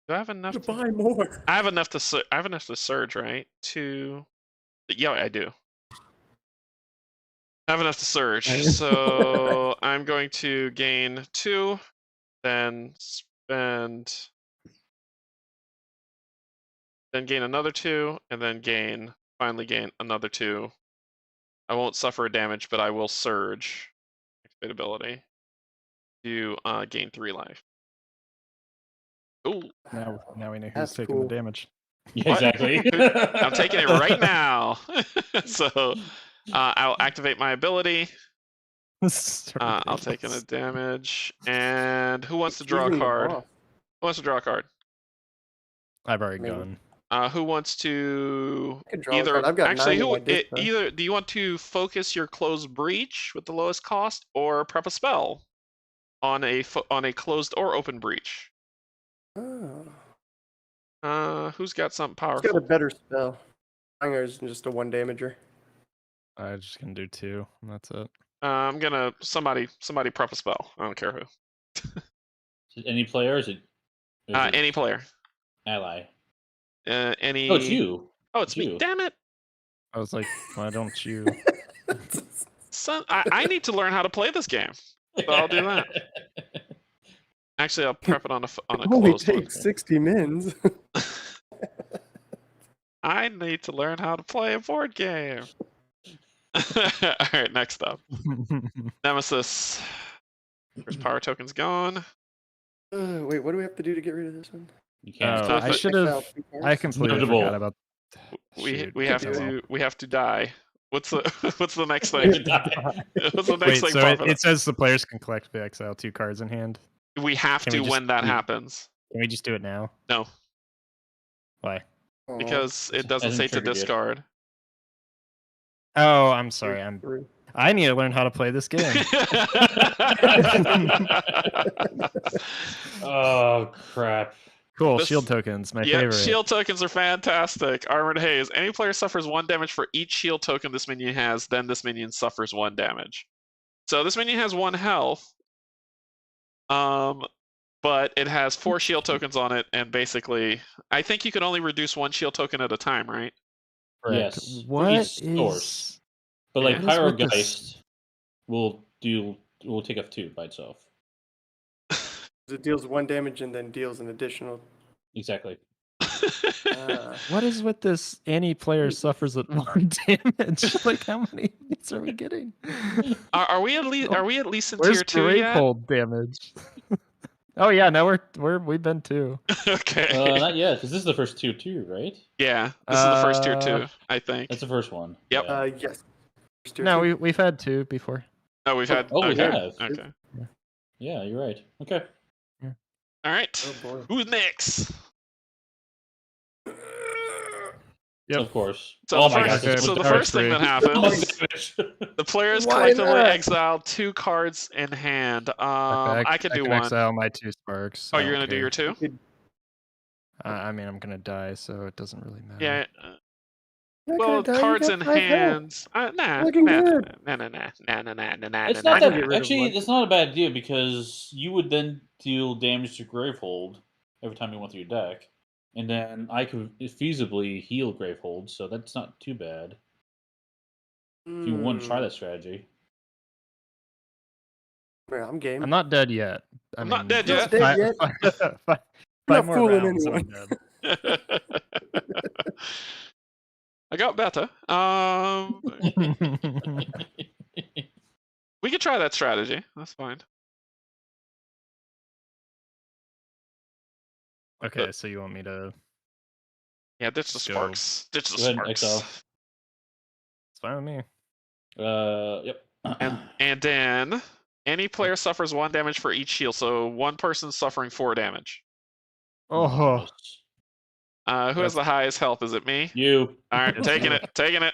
Do I have enough To to buy more. I have enough to surge, right? Yeah, I do. have enough to surge. So I'm going to gain 2, then gain another 2, and then finally gain another 2. I won't suffer a damage, but I will surge. Activate ability to gain 3 life. Ooh. Now we know who's That's taking cool. the damage. Yeah, exactly. I'm taking it right now. So I'll activate my ability. I'll take in a damage. And who wants to draw a Leaving them card? off. Who wants to draw a card? I've already Me. gone. Who wants to I could draw a either card. I've got actually 9 in who my discard. either do you want to focus your closed breach with the lowest cost or prep a spell on a closed or open breach? Oh. Who's got something He's got powerful? a better spell. Hanger's just a 1 damager. I'm just gonna do 2, and that's it. I'm gonna somebody prep a spell. I don't care who. Is it any player? Or is it Any player. ally? Any. Oh, it's you. Oh, it's It's me. you. Damn it. I was like, why don't you? Son, I need to learn how to play this game. So I'll do that. Actually, I'll prep it on a Only closed one. takes 60 mins. I need to learn how to play a board game. All right, next up. Nemesis. First power token's gone. Wait, what do we have to do to get rid of this one? You can't. Oh, I should have. I completely Notable. forgot about. We Shoot, have oh well. to die. What's the what's the next thing? What's the next Wait, thing? so popping it says the players can collect the exile 2 cards in hand. up? We have Can to we just- when that happens. Can we just do it now? No, Why? because it doesn't Hasn't say to triggered yet. discard. Oh, I'm sorry. I need to learn how to play this game. Oh crap! Cool. This- Shield tokens, my Yeah, favorite. shield tokens are fantastic. Armored Haze. Any player suffers 1 damage for each shield token this minion has, then this minion suffers 1 damage. So this minion has 1 health. But it has 4 shield tokens on it, and basically, I think you can only reduce 1 shield token at a time, right? Correct. Yes, for What each source. is? But like Yeah. What is with this? Pyrogeist will take off 2 by itself. It deals 1 damage and then deals an additional. Exactly. What is with this? Any player suffers at 1 damage. Like, how many hits are we getting? Are we at least in Where's tier 2 yet? Gravehold damage? Oh yeah, no, we've been 2. Okay. Not yet, because this is the first tier 2, right? Yeah, this is the first tier 2, I think. That's the first one. Yep. Yeah. Yes. No, we've had 2 before. Oh, we've had. Oh, we okay. have. Okay. Yeah, you're right. Okay. All right. Oh boy. Who's next? Yep. Of course. So Oh the my first, god. so the Power first thing that 3. happens, the players Why collectively not? exile 2 cards in hand. I can do one. exile my 2 sparks. Oh, I you're don't gonna do your care. 2? I mean, I'm gonna die, so it doesn't really matter. Yeah. Not Well, gonna die, you cards got in 5 health. hands. Nah. Looking good. Nah. It's Nah. not Get that. rid of Actually, one. it's not a bad idea because you would then deal damage to Gravehold every time you went through your deck, and then I could feasibly heal Gravehold, so that's not too bad. If you want to try that strategy. Well, I'm game. I'm not dead yet. I'm not dead Not yet. dead yet. Five not more fooling rounds and I'm anyone. dead. I got better. We could try that strategy. That's fine. Okay, so you want me to? Yeah, ditch the Go. sparks. Ditch the Go ahead and sparks. exile. It's fine with me. Yep. And then any player suffers 1 damage for each shield, so 1 person's suffering 4 damage. Oh, Who has the highest health? Is it me? You. All right, It's taking me. it, taking it.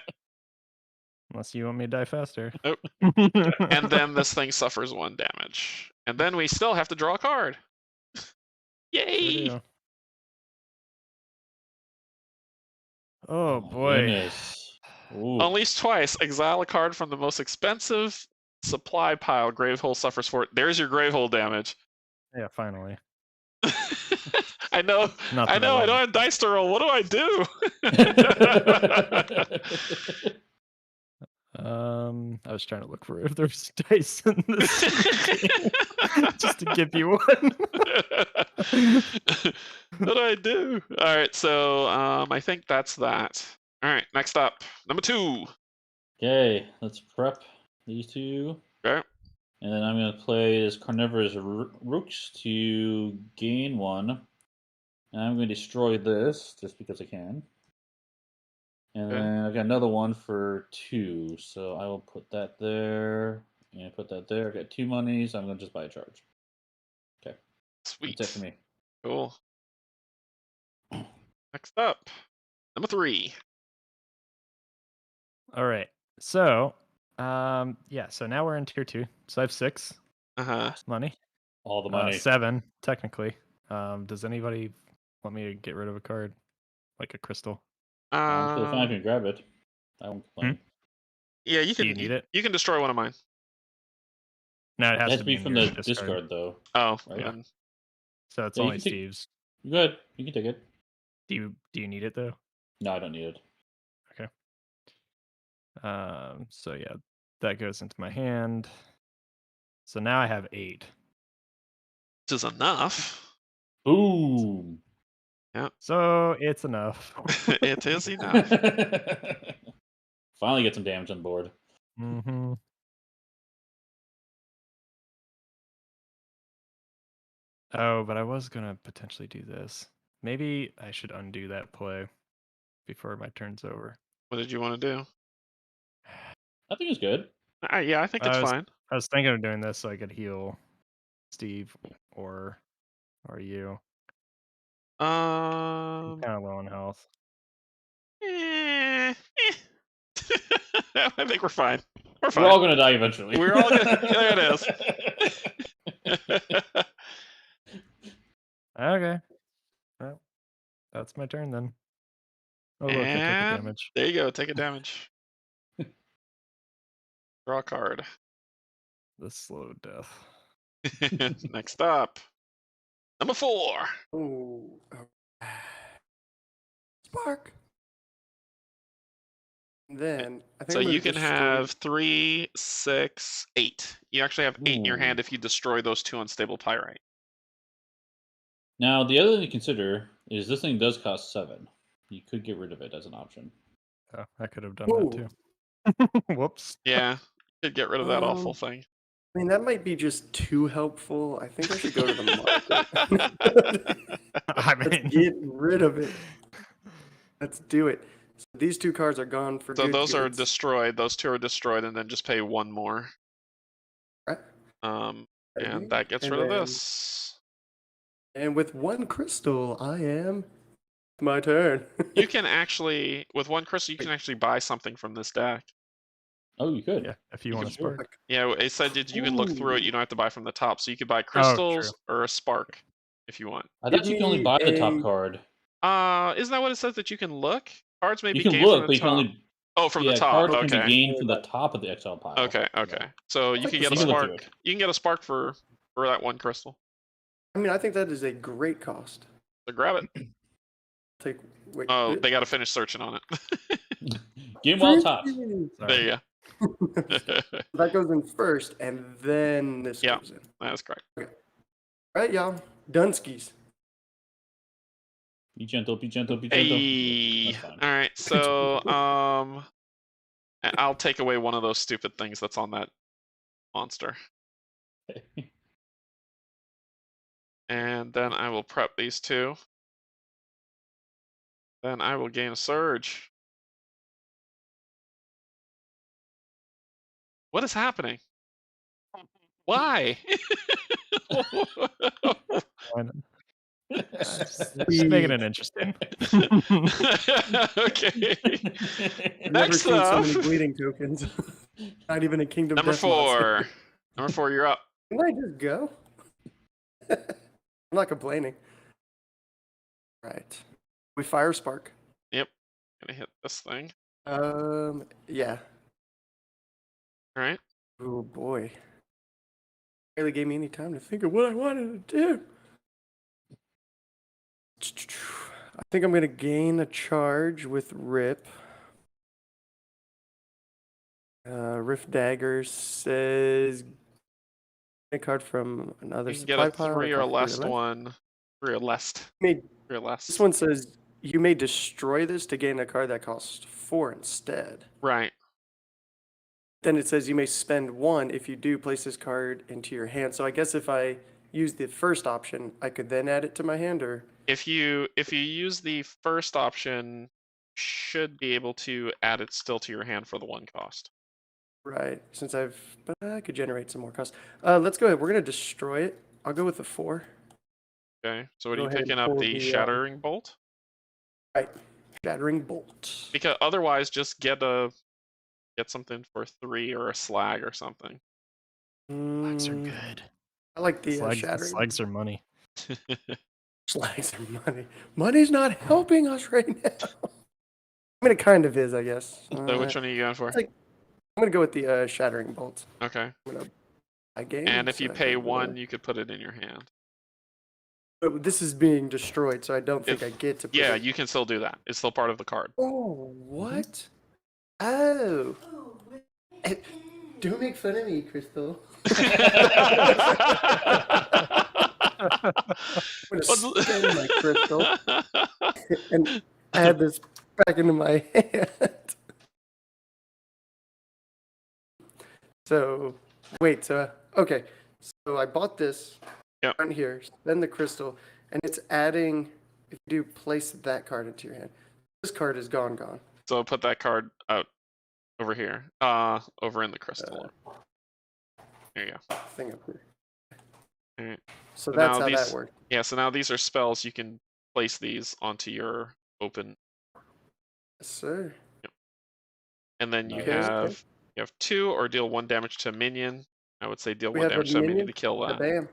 unless you want me to die faster. Nope. And then this thing suffers 1 damage. And then we still have to draw a card. Yay! Sure do. Oh boy. Goodness. Ooh. Unleash twice. Exile a card from the most expensive supply pile. Gravehold suffers 4. There's your Gravehold damage. Yeah, finally. I know. Not I that know. I want. don't have dice to roll. What do I do? I was trying to look for if there's dice in this game, just to give you one. What do I do? All right, so I think that's that. All right, next up, number 2. Okay, let's prep these two. Okay. And then I'm going to play this Carnivorous Rooks to gain 1. And I'm going to destroy this just because I can. And Okay. then I've got another one for 2. So I will put that there. And put that there. I've got 2 monies. I'm going to just buy a charge. Okay. Sweet. That's it for me. Cool. Next up, number 3. All right. So, yeah. So now we're in tier 2. So I have 6 money. All the money. 7 technically. Does anybody want me to get rid of a card, like a crystal? So if I can grab it, I won't complain. Yeah, you can. Do you need it? You can destroy one of mine. No, it It has, has to be in from your the discard, though. Oh, Right. yeah. So it's Yeah, you only can take- Steve's. Good. You can take it. Do you need it though? No, I don't need it. Okay. So yeah, that goes into my hand. So now I have 8. Which is enough. Boom. So it's enough. It is enough. Finally get some damage on board. Mm-hmm. Oh, but I was gonna potentially do this. Maybe I should undo that play before my turn's over. What did you want to do? I think it's good. Yeah, I think it's fine. I was thinking of doing this so I could heal Steve or you. I'm kind of low on health. I think we're fine. We're fine. We're all gonna die eventually. We're all gonna. There it is. Okay. Well, that's my turn then. Oh look, I took a And damage. there you go. Take a damage. Draw a card. The slow death. Next up, number 4. Oh. Spark. Then I think So I'm gonna you can destroy- have 3, 6, 8. You actually have 8 in your Ooh. hand if you destroy those 2 unstable pyrite. Now, the other thing to consider is this thing does cost 7. You could get rid of it as an option. Oh, I could have done that too. Whoops. Yeah, you could get rid of that awful thing. I mean, that might be just too helpful. I think I should go to the market. I Let's mean, get rid of it. Let's do it. So these 2 cards are gone for So good those are goods. destroyed. Those 2 are destroyed, and then just pay 1 more. Right. And that gets And rid of then- this. And with 1 crystal, I am. My turn. You can actually, with 1 crystal, you can actually buy something from this deck. Oh, you could. yeah, if you want to can sure. spark. Yeah, it said that you can look through it. Ooh. You don't have to buy from the top. So you could buy true. crystals or a spark if you want. I thought Give you can only me buy the a- top card. Isn't that what it says that you can look? Cards may You be can gained look, from but the you can top. only. Oh, from yeah, the top. cards can Okay. be gained from the top of the XL pile. Okay. So you like can the get a spark. You can look spark. through it. You can get a spark for that 1 crystal. I mean, I think that is a great cost. So grab it. Take. Wait. Oh, they got to finish searching on it. Game while it's hot. Sorry. There you go. That goes in first, and then this Yeah. goes in. That's correct. All right, y'all. Dunskies. Be gentle, be gentle, be gentle. Hey. That's fine. All right. So I'll take away one of those stupid things that's on that monster, and then I will prep these 2. Then I will gain a surge. What is happening? Why? Just making it interesting. Okay. I've never Next seen so many up, bleeding tokens. Not even a Kingdom number Death monster. 4. Number 4, you're up. Can I just go? I'm not complaining. Right. We fire spark. Gonna hit this thing. Yeah. All right. Oh boy. Barely gave me any time to think of what I wanted to do. I think I'm gonna gain a charge with Rip. Rift Dagger says a card from another You can get supply a pile. 3 I or call less 3 or less. one. 3 or less. May, 3 or less. this one says you may destroy this to gain a card that costs 4 instead. Right. Then it says you may spend 1 if you do place this card into your hand. So I guess if I use the first option, I could then add it to my hand, or If you use the first option, should be able to add it still to your hand for the 1 cost. right? But I could generate some more cost. Let's go ahead. We're gonna destroy it. I'll go with the 4. Okay. So what are Go you ahead and picking up? pull The the, Shattering Bolt? Right, Shattering Bolt. Because otherwise, just get something for 3 or a slag or something. Slags are good. I like the Shattering. Slags are money. Slags are money. Money's not helping us right now. I mean, it kind of is, I guess. So which one are you going for? I'm gonna go with the Shattering Bolt. Okay. Game. And if so you I pay can go 1, there. you could put it in your hand. But this is being destroyed, so I don't think I get to. Put Yeah, it... you can still do that. It's still part of the card. Oh, what? Oh. Don't make fun of me, Crystal. I'm gonna spend my crystal and add this back into my hand. So, wait, okay. So I bought this down here, then the crystal, and it's adding, if you do place that card into your hand. This card is gone. So put that card out over here, over in the crystal. There you go. Thing up here. All right. So that's how these, that works. Yeah, so now these are spells. You can place these onto your open. Yes, sir. Yep. And then you Okay. have 2 or deal 1 damage to a minion. I would say deal We 1 have a damage to a minion minion? to kill that. Bam.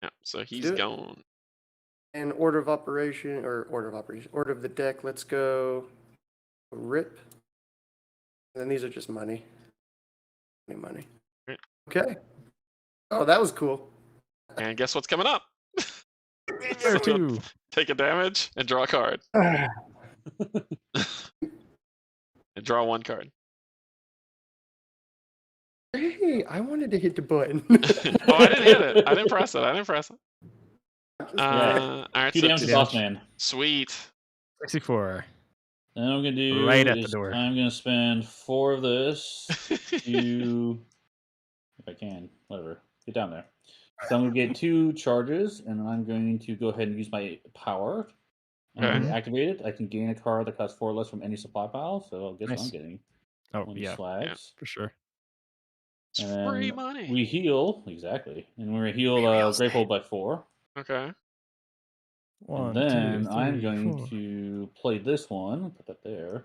Yeah, so he's do it. gone. And order of the deck. Let's go rip. And then these are just money. Money. Right. Okay. Oh, that was cool. And guess what's coming up? There too. Take a damage and draw a card. And draw 1 card. Hey, I wanted to hit the button. Oh, I didn't hit it. I didn't press it. All right, 2 damage to boss man. Sweet. 64. Then I'm gonna do Right at the door. I'm gonna spend 4 of this to, if I can, whatever, get down there. So I'm gonna get 2 charges, and I'm going to go ahead and use my power. And Okay. when I activate it, I can gain a card that costs 4 less from any supply pile. So guess what I'm Nice. getting? Oh, 1 yeah, slags. for sure. It's And free then money. we heal, exactly. And we're gonna heal Gravehold by 4. Okay. One, And then two, I'm three, going 4. to play this one, put that there,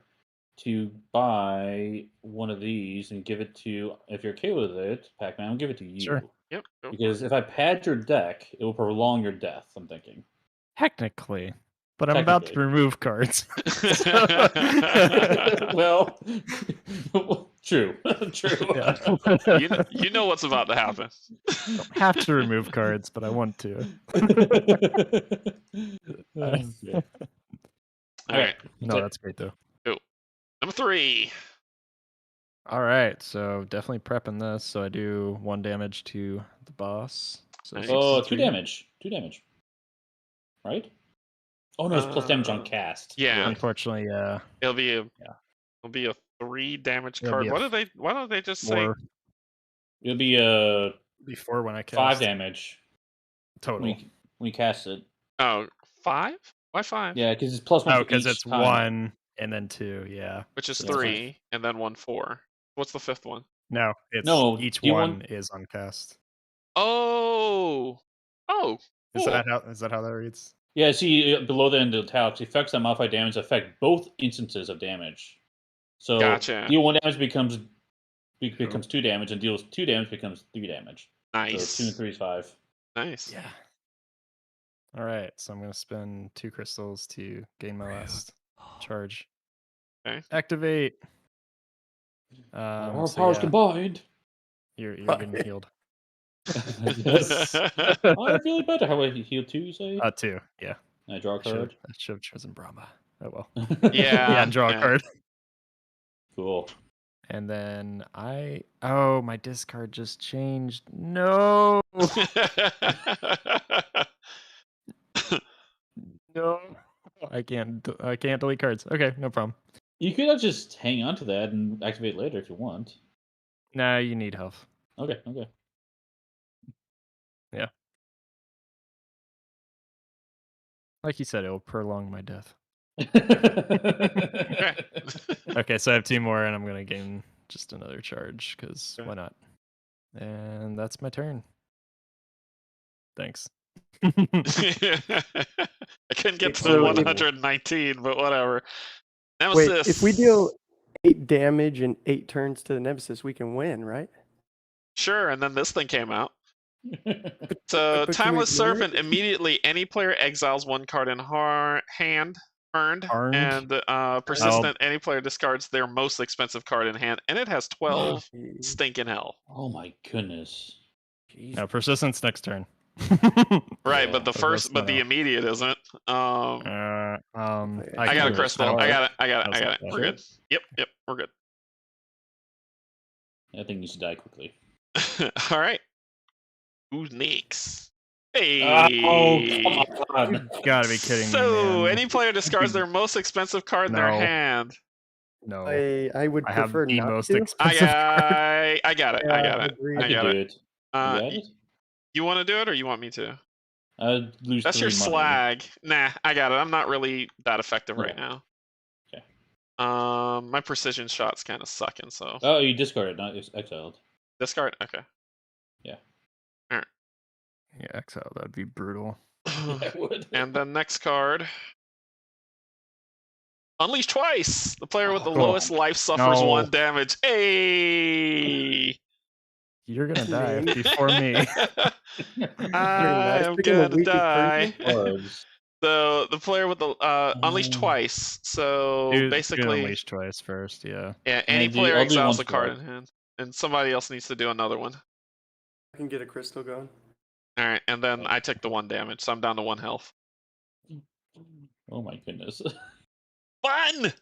to buy one of these and give it to, if you're okay with it, Pac-Man, I'll give it to you. Sure. Yep. Go Because if I pad your deck, it will prolong your death, I'm thinking. Technically. But I'm about to Technically. remove cards. Well, true. True. Yeah. You know what's about to happen. Don't have to remove cards, but I want to. Okay. All right. No, that's great though. Number 3. All right, so definitely prepping this. So I do 1 damage to the boss. So Nice. Oh, 2 63. damage. 2 damage. Right? Oh no, it's plus damage on cast. Yeah. Unfortunately, It'll be a 3 damage It'll card. be a Why don't they just say 4. It'll be Before when I cast 5 damage total. when you cast it. 5? Why 5? Yeah, because it's plus 1 Oh, for because each it's time. 1 and then 2. Yeah. Which is Yeah. 3 and then 1 4. What's the 5th one? No, it's No, each do you one want- is on cast. Oh. Is Cool. that how that reads? Yeah, see below the end of the italics, effects that modify damage affect both instances of damage. So Gotcha. deal 1 damage becomes 2 damage, and deals 2 damage becomes 3 damage. Nice. So 2 and 3 is 5. Nice. Yeah. All right, so I'm gonna spend 2 crystals to gain my last charge. Okay. Activate. Our So powers yeah, combined. you're getting healed. Yes. I feel better. How I heal 2, you say? 2. Yeah. And I draw a card. I should have chosen Brahma. Oh well. Yeah. Yeah, and draw a card. Cool. And then my discard just changed. No. No. I can't delete cards. Okay, no problem. You could just hang on to that and activate later if you want. Nah, you need health. Okay. Yeah. Like you said, it'll prolong my death. Okay, so I have 2 more, and I'm gonna gain just another charge because why not? And that's my turn. Thanks. I couldn't get to the So 119, but whatever. Wait, Nemesis. if we deal 8 damage in 8 turns to the Nemesis, we can win, right? Sure, and then this thing came out. So, but can we Timeless ignore it? Serpent, immediately any player exiles 1 card in hand, earned, and Persistent, any player discards their most expensive card in hand, and it has 12 stinking hell. Oh my goodness. Now, Persistence next turn. Right, Yeah, but the immediate isn't. I I got a crystal. I got it. We're Sure. good. Yep, we're good. I think you should die quickly. All right. Who's next? Hey. Oh, come on. You gotta be kidding me, So, man. any player discards their most expensive card in their No. hand. No. I would I have prefer the not most to. expensive card. I got it. Yeah, I got it. agreed. I I can got do it. it. You got it? You want to do it, or you want me to? I'd lose That's 3 your money. slag. Nah, I got it. I'm not really that effective right Okay. now. Okay. My precision shot's kind of sucking, so. Oh, you discarded, not exiled. Discard? Okay. Yeah, exile, that'd be brutal. Yeah, I would. And then next card. Unleash twice! The player with the Cool. lowest life suffers No. 1 damage. Hey! You're gonna die before me. I am Picking the gonna weakest die. Cards. So the player with the unleash twice. So Do basically, unleash twice first, yeah. yeah, any And player I'll do exiles one a card strike. in hand, and somebody else needs to do another one. I can get a crystal going. All right, and then I took the 1 damage, so I'm down to 1 health. Oh my goodness. Fun.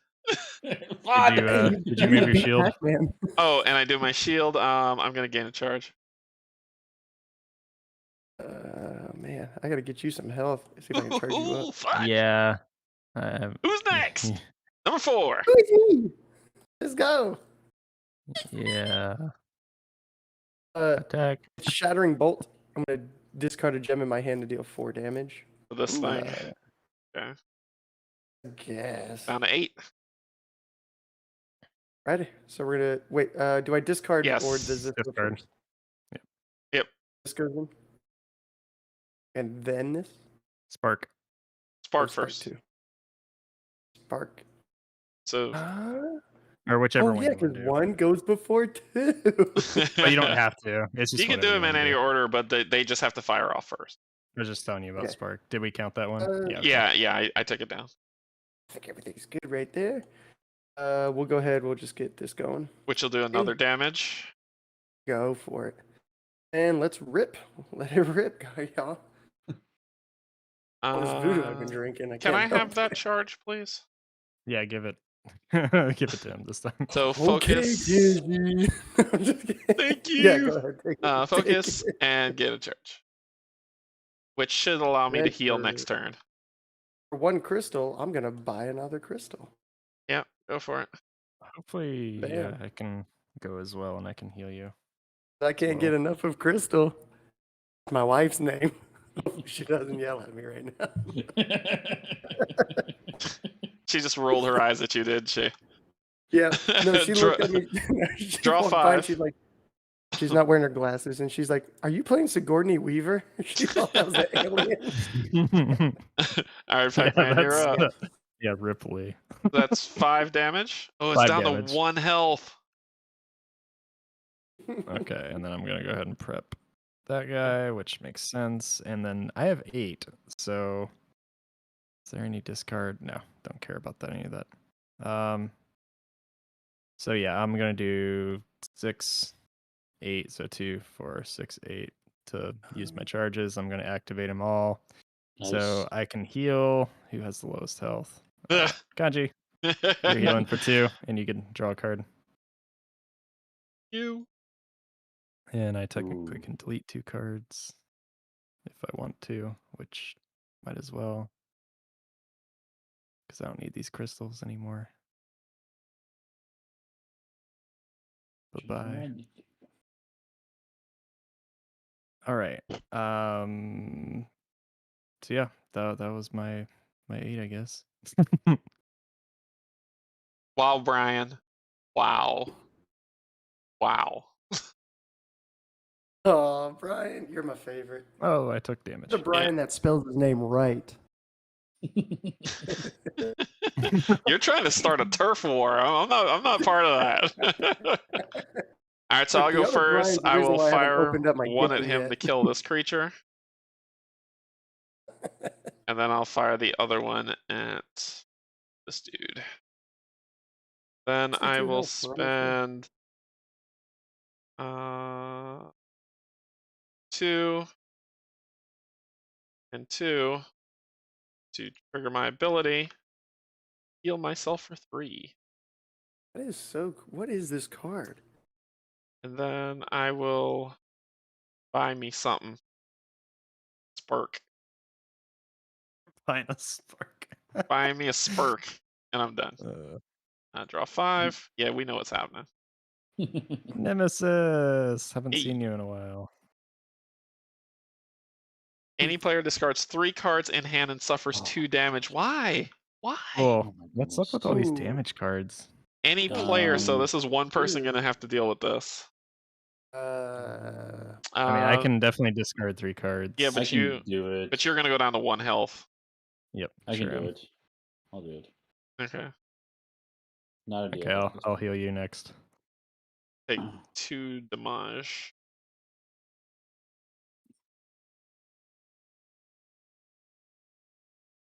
Did you move your shield? Pac-Man. Oh, and I do my shield. I'm gonna gain a charge. Man, I gotta get you some health. See if I can charge you Ooh, up. fun. Yeah. Who's next? Number 4. Let's go. Yeah. Uh, Attack. Shattering Bolt. I'm gonna discard a gem in my hand to deal 4 damage. For this Ooh. thing. Okay. I guess. Down to 8. Right. So we're gonna wait. Do I discard Yes. or does this go Discard. first? Yep. Discard them. And then this. Spark. Spark Or first. Too. Spark. So. Or whichever Oh one yeah, you want because to do. 1 goes before 2. But you don't have to. It's just You can do them in any order, but they just have to fire off first. I was just telling you about Okay. Spark. Did we count that one? Yeah. Yeah, I took it down. I think everything's good right there. We'll go ahead. We'll just get this going. Which will do another damage. Go for it. And let's rip. Let it rip, y'all. All this voodoo I've been drinking. Can I can't have help that it. charge, please? Yeah, give it. Give it to him this time. So Okay, focus, Gigi. I'm just kidding. Thank Yeah, you. go ahead. Take it. Focus Take it. and get a charge, which should allow me to Red heal for- next turn. For 1 crystal, I'm gonna buy another crystal. Yeah, go for it. Hopefully, Bam. yeah, I can go as well and I can heal you. I can't Well. get enough of crystal. My wife's name. She doesn't yell at me right now. She just rolled her eyes at you, did she? Yeah. No, she looked at me. She Draw walked by and 5. She's like, she's not wearing her glasses, and she's like, "Are you playing Sigourney Weaver?" She thought that was an alien. All right, Pac-Man, you're up. Yeah, Ripley. That's 5 damage. Oh, it's 5 down damage. to 1 health. Okay, and then I'm gonna go ahead and prep that guy, which makes sense. And then I have 8, so is there any discard? No, don't care about any of that. So yeah, I'm gonna do 6, 8, so 2, 4, 6, 8 to use my charges. I'm gonna activate them all, so I can heal. Who has the lowest health? Canje, you're healing for 2, and you can draw a card. You. And I technically Ooh. can delete 2 cards if I want to, which might as well. Because I don't need these crystals anymore. Bye-bye. All right. So yeah, that was my 8, I guess. Wow, Brian. Wow. Wow. Oh, Brian, you're my favorite. Oh, I took damage. The Brian that spells his name right. You're trying to start a turf war. I'm not part of that. All right, so Look, I'll the go other first. Brian's the I reason will why I haven't fire opened up my one at game him yet. to kill this creature. And then I'll fire the other one at this dude. Then What's the I 2 will health, Brian? spend 2 and 2 to trigger my ability. Heal myself for 3. That is so. What is this card? And then I will buy me something. Spurk. Find a spark. Buy me a spurk, and I'm done. I draw 5. Yeah, we know what's happening. Nemesis! Haven't Hey. seen you in a while. Any player discards 3 cards in hand and suffers 2 damage. Why? Why? Oh, what's up with all these Ooh. damage cards? Any player, so Um, this is one person ooh. gonna have to deal with this. I mean, I can definitely discard 3 cards. Yeah, I but can do it. But you're gonna go down to 1 health. Yep, I sure can do am. it. I'll do it. Okay. Not a deal. Okay, I'll heal you next. Take 2 damage.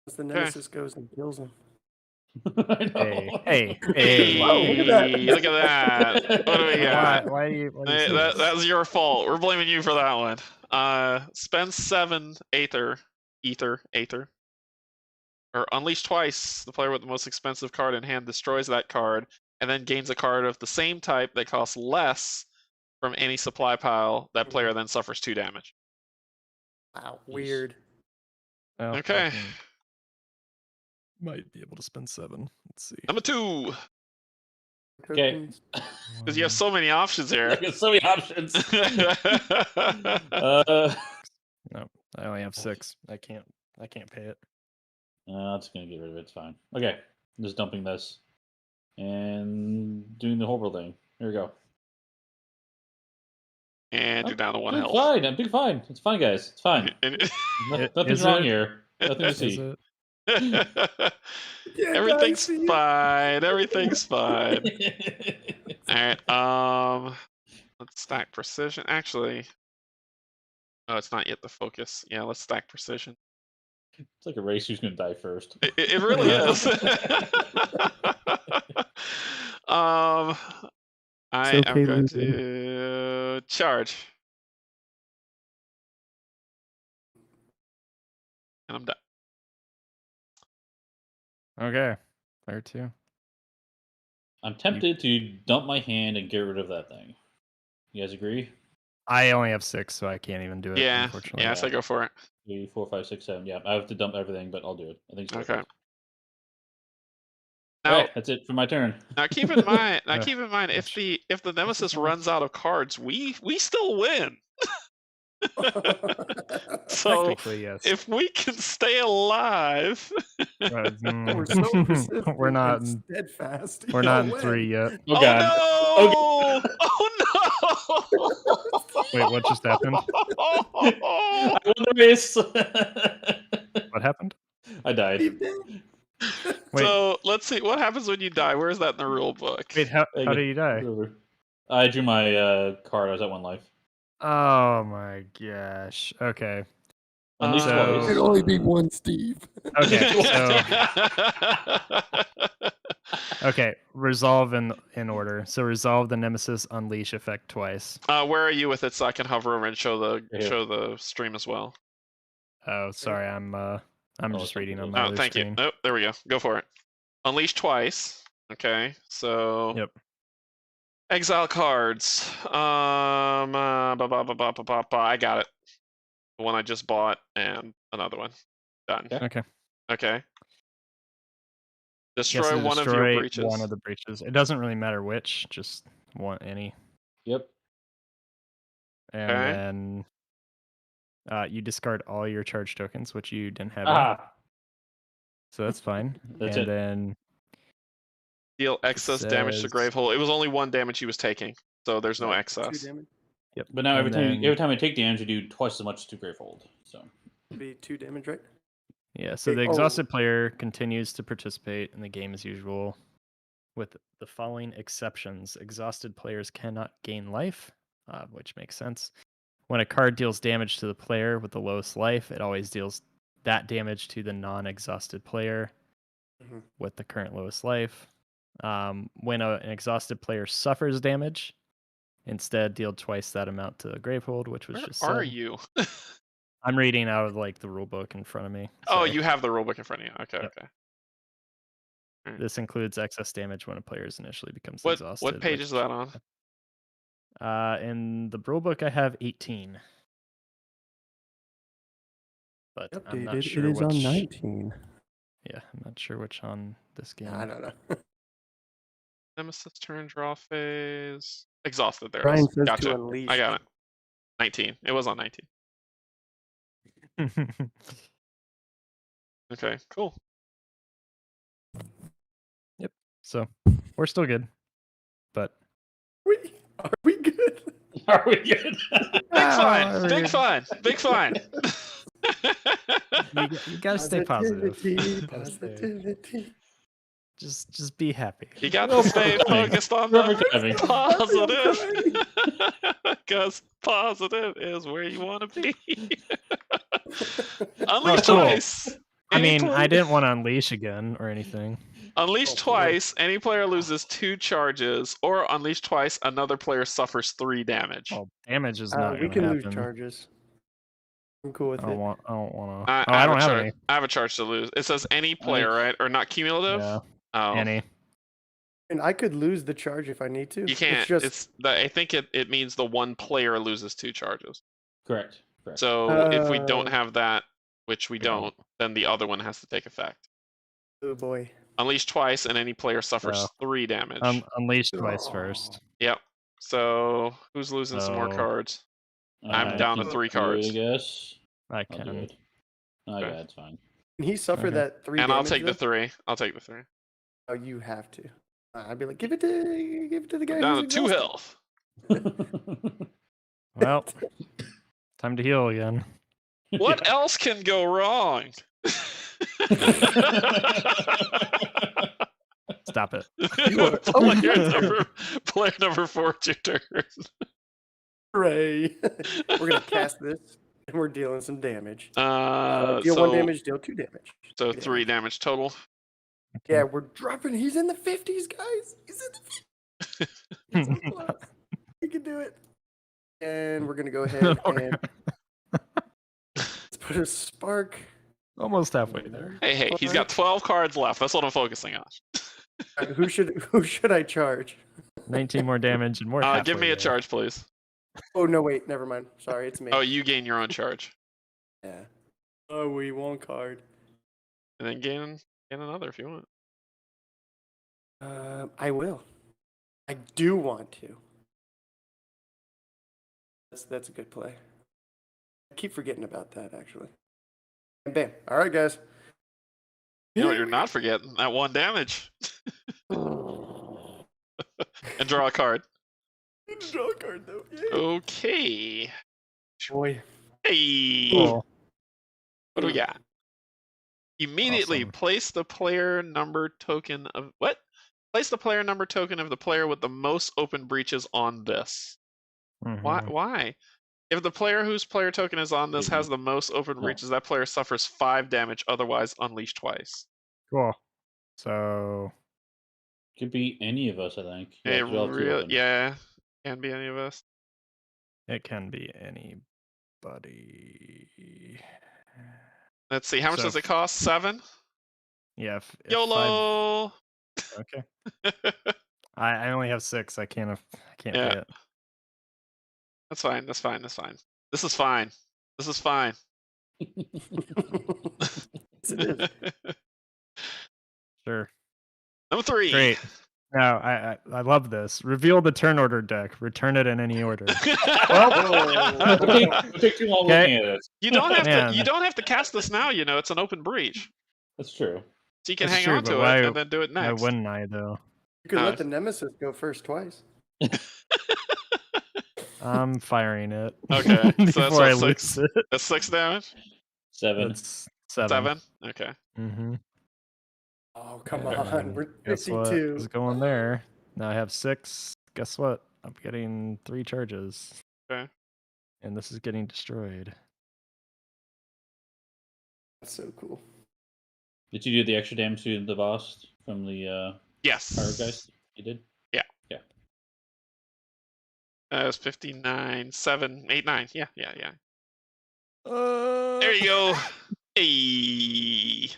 As the Nemesis goes and kills him. I know. Hey. Whoa, look at that. Look at that. What do we got? Why are you saying this? That was your fault. We're blaming you for that one. Spend 7 Aether. Or unleash twice. The player with the most expensive card in hand destroys that card and then gains a card of the same type that costs less from any supply pile. That player then suffers 2 damage. Wow, weird. Well, I Okay. might be able to spend 7. Let's see. Number 2. Okay. Tokens. Because you have so many options here. There's so many options. No, I only have 6. I can't pay it. I'm just gonna get rid of it. It's fine. Okay, I'm just dumping this and doing the horrible thing. Here we go. And you're down to 1 I'm health. fine. I'm doing fine. It's fine, guys. It's fine. Nothing's wrong here. Nothing to see. Everything's fine. Everything's fine. All right. Let's stack precision. Actually, oh, it's not yet the focus. Yeah, let's stack precision. It's like a race. Who's gonna die first? It really is. I am going to charge, and I'm done. Okay, there too. I'm tempted to dump my hand and get rid of that thing. You guys agree? I only have 6, so I can't even do it. Yeah, Unfortunately. yeah. So go for it. 3, 4, 5, 6, 7. Yeah, I have to dump everything, but I'll do it. I think it's Okay. worth it. Now, All right, that's it for my turn. Now keep in mind. If the Nemesis runs out of cards, we still win. So Technically, yes. if we can stay alive, We're so persistent we're not and steadfast. We're You'll not in win. 3 yet. Oh god. no! Oh no! Wait, what just happened? I won the race. What happened? I died. Wait. So let's see what happens when you die. Where is that in the rule book? Wait, how did you die? I drew my card. I was at 1 life. Oh my gosh. Okay. Unleash So- twice. It could only be one Steve. Okay. Okay. Resolve in order. So resolve the Nemesis unleash effect twice. Where are you with it so I can hover over and show Right here. the stream as well? Oh, sorry. I'm just reading on my Oh, other thank screen. you. Nope, there we go. Go for it. Unleash twice. Okay, so Yep. Exile cards. I got it. The one I just bought and another one. Done. Okay. Okay. Yes, Destroy one of your breaches. One of the breaches. It doesn't really matter which, just one any. Yep. And Okay. then you discard all your charge tokens, which you didn't have. Any. Ah, So that's fine. That's and it. then Deal excess damage to says- Gravehold. It was only 1 damage he was taking, so there's no Right, 2 excess. damage. Yep. But now And every time I take damage, I do twice as much to Gravehold. So Be 2 damage, right? Yeah, so the exhausted player continues to participate in the game as usual, with the following exceptions. Exhausted players cannot gain life, which makes sense. When a card deals damage to the player with the lowest life, it always deals that damage to the non-exhausted player with the current lowest life. When an exhausted player suffers damage, instead deal twice that amount to Gravehold, which was Where just are said. you? I'm reading out of like the rule book in front of me. Oh, Sorry. you have the rulebook in front of you. Okay, Yep. okay. This includes excess damage when a player initially becomes What exhausted. page is that on? In the rule book, I have 18. But I'm not Updated. sure It is which. on 19. Yeah, I'm not sure which on this game. I don't know. Nemesis turn, draw phase. Exhausted, there Brian it is. says Gotcha. to unleash. I got it. 19. It was on 19. Okay, cool. Yep. So we're still good, but Are we good? are we good? Big fine. Big fine. you gotta stay positive. Positivity, Gotta stay- positivity. Just be happy. You got to stay focused on the positive. Because positive is where you want to be. Unleash cool. twice. I mean, Any I didn't want to unleash again or anything. Unleash twice, any player loses 2 charges, or unleash twice, another player suffers 3 damage. Well, damage is not We gonna can happen. lose charges. I'm cool with I it. don't want to. I don't have have any. I have a charge to lose. It says any player, right? Or not cumulative? Yeah. Oh. Any. And I could lose the charge if I need to. You can't. It's just I think it means the one player loses 2 charges. Correct. So if we don't have that, which we don't, then the other one has to take effect. oh boy. Unleash twice, and any player suffers So, 3 damage. Unleash twice first. Yep. So who's losing some more So- cards? I'm down to can 3 do it, cards. I guess. I I'll do can. it. Oh, Okay. yeah, it's fine. Can he suffer Okay. that 3 And damage? I'll take the though? 3. I'll take the 3. Oh, you have to. I'd be like, give it to the guy. Down to who's 2 exhausted. health. Well, time to heal again. What else can go wrong? Stop it. Player number 4, it's your turn. Hooray. We're gonna cast this, and we're dealing some damage. Deal So 1 damage, deal 2 damage. So 3 3 damage total. Yeah, we're dropping. He's in the 50s, guys. He's in the 50s. So close. We can do it. And we're gonna go ahead and let's put a spark. Almost halfway there. Hey, he's got 12 cards left. That's what I'm focusing on. Alright, who should I charge? 19 more damage and more. Give me a charge, please. Oh no, wait, never mind. Sorry, it's me. Oh, you gain your own charge. Yeah. Oh, we one card. And then gain another if you want. I will. I do want to. That's a good play. I keep forgetting about that actually. And bam. All right, guys. You know what you're not forgetting? That 1 damage. And draw a card. Draw a card though. Yay. Okay. Boy. Hey. Cool. What do we got? Immediately Awesome. place the player number token of what? Place the player number token of the player with the most open breaches on this. Why? Mhm. Why? If the player whose player token is on this has the most open breaches, that player suffers 5 damage, otherwise unleash twice. Cool. So Could be any of us, I think. Hey, it's all too open. yeah, can be any of us. it can be anybody. Let's see, how much So does it cost? 7? Yeah. If YOLO! Okay. I only have 6. I can't Yeah. pay it. That's fine. That's fine. That's fine. This is fine. This is fine. Yes, it is. Sure. Number 3. Great. No, I love this. Reveal the turn order deck. Return it in any order. We'll take too long looking at it. You don't have Man. to. You don't have to cast this now. You know, it's an open breach, That's true. so you can That's hang true, on but to why- it and then do it Why next. wouldn't I though? You could Uh, let the Nemesis go first twice. I'm firing it. Okay, so that's before I all 6. lose it. That's 6 damage. 7. That's 7. 7. Okay. Mm-hmm. Oh, come And on. We're guess what 52. is going there? Now I have 6. Guess what? I'm getting 3 charges. Okay. And this is getting destroyed. That's so cool. Did you do the extra damage to the boss from the Yes. Pyrogeist? You did? It's 59, 7, 8, 9. Yeah. There There you go. Hey.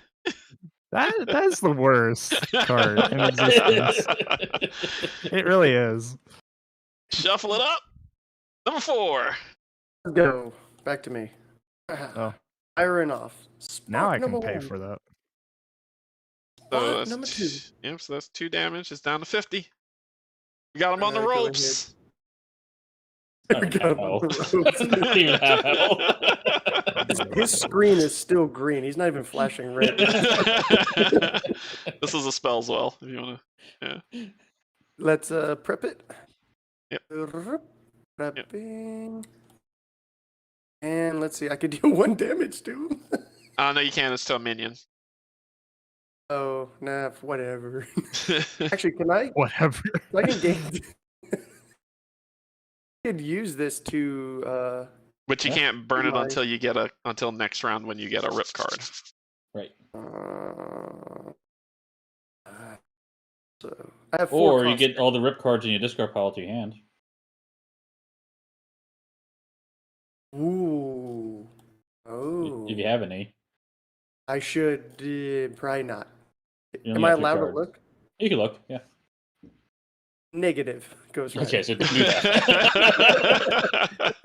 That's the worst card in existence. It really is. Shuffle it up. Number 4. Let's go. Back to me. Oh. Iron off. Now Spark I can number pay 1. for that. So Spark that's number 2. Yep. So that's 2 damage. It's down to 50. We got him on the Alright, go ropes. Not We got him on half the ropes. Not even half His screen is still green. He's not even flashing red. This is a spells well, if you want to. Let's prep it. Yep. Prepping. And let's see. I could deal 1 damage to him. No, you can't. It's to a minion. Oh, nah, whatever. Actually, can I? Whatever. I can gain. I could use this to. But you Yeah. can't burn it Nice. until you get until next round when you get a rip card. Right. So I have 4. Or you costs. get all the rip cards in your discard pile to your hand. Ooh. Oh. If you have any. I should probably not. You Am only I have 3 allowed to cards. look? You can look, yeah. Negative goes right. Okay, so do that.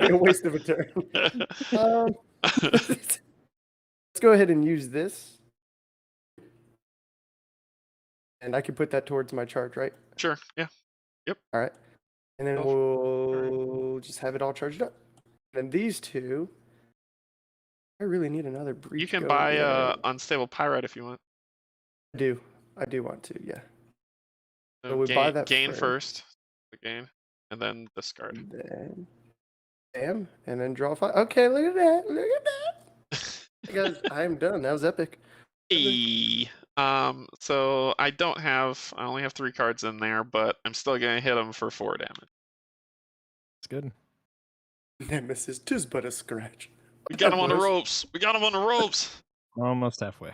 A waste of a turn. Let's go ahead and use this. And I can put that towards my charge, right? Sure. Yeah. All right. And then we'll just have it all charged up. And these 2. I really need another breach. You can going buy the other way. unstable pyrite if you want. I do want to, yeah. So So we buy that gain first. first. The gain, and then discard. And then, bam, and then draw 5. Okay, look at that. Look at that. Guys, I'm done. That was epic. E. So I only have 3 cards in there, but I'm still gonna hit him for 4 damage. It's good. Nemesis, just but a scratch. We got him on the Boys. ropes. We got him on the ropes. Almost halfway.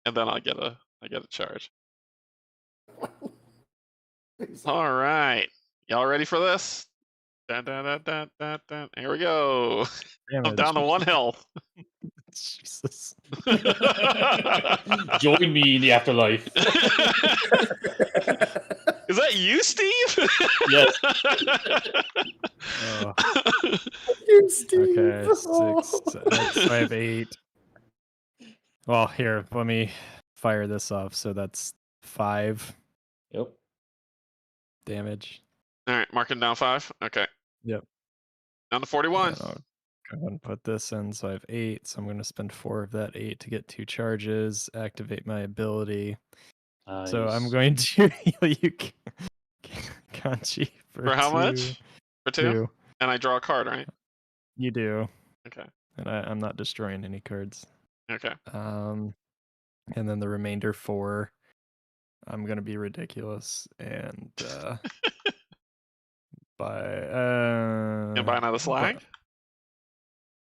And then I get a charge. All right, y'all ready for this? Dun, dun, dun, dun, dun, dun. Here we go. I'm Damage. down to 1 health. Jesus. Join me in the afterlife. Is that you, Steve? Yes. Oh, You, Steve. okay, 6. Oh. So I have 8. Well, here, let me fire this off. So that's 5 Yep. damage. All right, marking down 5. Okay. Yep. Down to 41. And I'll go ahead and put this in. So I have 8. So I'm going to spend 4 of that 8 to get 2 charges, activate my ability. So I'm Nice. going to heal you, Canje, For how much? For 2? 2. And I draw a card, right? You do. Okay. And I'm not destroying any cards. Okay. And then the remainder 4, I'm gonna be ridiculous and buy. You buy another slag?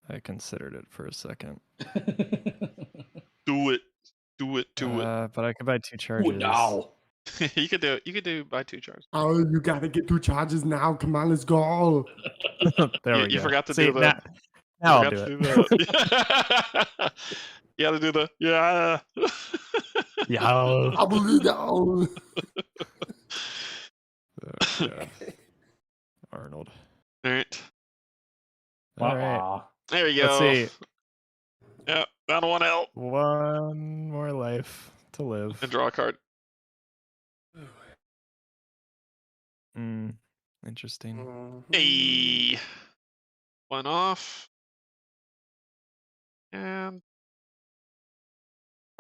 I considered it for a second. Do it. Do it. But I could buy 2 charges. now. You could do it. You could do buy 2 charges. Oh, you gotta get 2 charges now. Come on, let's go. There we You go. forgot to See, do the. Now I'll forgot do to it. the- you gotta do the. Yeah. Yeah. I believe that. Oh, God. Arnold. All right. All right. Wah-wah. There you Let's go. see. Yeah, down to 1 out. One more life to live. And draw a card. Interesting. Hey. 1 off. And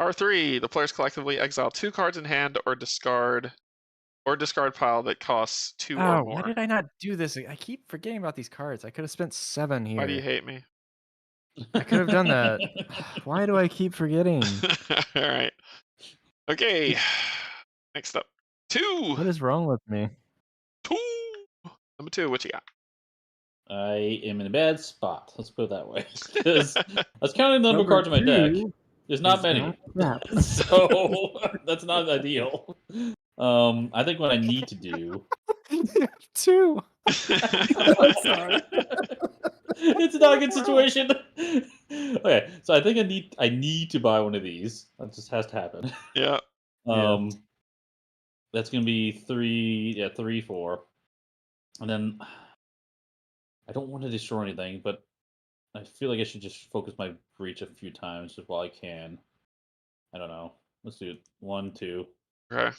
R3. The players collectively exile 2 cards in hand or discard pile that costs 2 or Oh, more. why did I not do this? I keep forgetting about these cards. I could have spent 7 here. Why do you hate me? I could have done that. Why do I keep forgetting? All right. Okay. Next up. 2. What is wrong with me? 2. Number 2. What you got? I am in a bad spot. Let's put it that way. Because I was counting the number of cards in my deck. There's not many. So that's not ideal. I think what I need to do. 2. I'm sorry. It's not a good situation. Okay, so I think I need to buy one of these. That just has to happen. Yeah. That's gonna be 3, 4. And then I don't want to destroy anything, but I feel like I should just focus my breach a few times while I can. I don't know. Let's do it. 1, 2. Okay.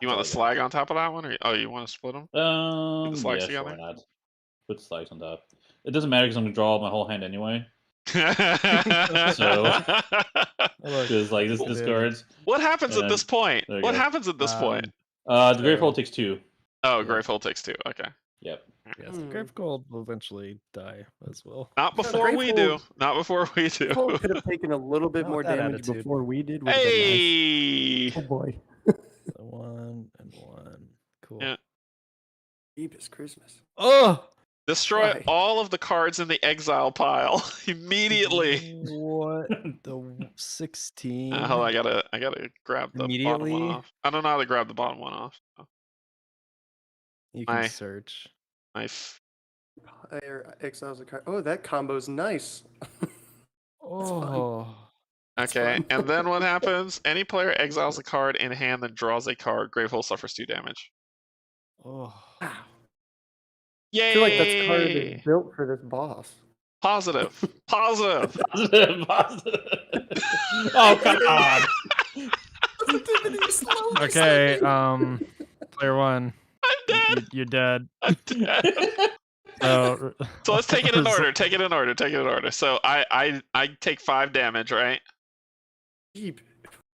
You want the slag on top of that one, or you want to split them? Yeah, slags sure, together? why not? Put the slags on top. It doesn't matter because I'm gonna draw my whole hand anyway. So, Because like this cards. what happens at this point? There you What go. happens at this point? The Gravehold takes 2. Oh, Gravehold takes 2. Okay. Yep. Yes, Gravehold will eventually die as well. Not before we do. Gravehold- Not before we do. Gravehold could have taken a little bit Not more with that damage attitude. before we did. would've been nice. Hey. Oh boy. So 1 and 1. Cool. Yeah. Deepest Christmas. Oh! Destroy Why? all of the cards in the exile pile immediately. What? The 16. Hold on, I gotta grab the bottom Immediately? one off. I don't know how to grab the bottom one off. You can my- search. Exiles a card. Oh, that combo's nice. Oh. Okay, fun. and then what happens? Any player exiles a card in hand then draws a card. Gravehold suffers 2 damage. Oh. Wow. Yay! I feel like that card is built for this boss. Positive. Positive. Positive. Oh come on. Okay, player 1. I'm dead. You're dead. I'm dead. So So let's take it in order. Take it in order. So I take 5 damage, right? Deep.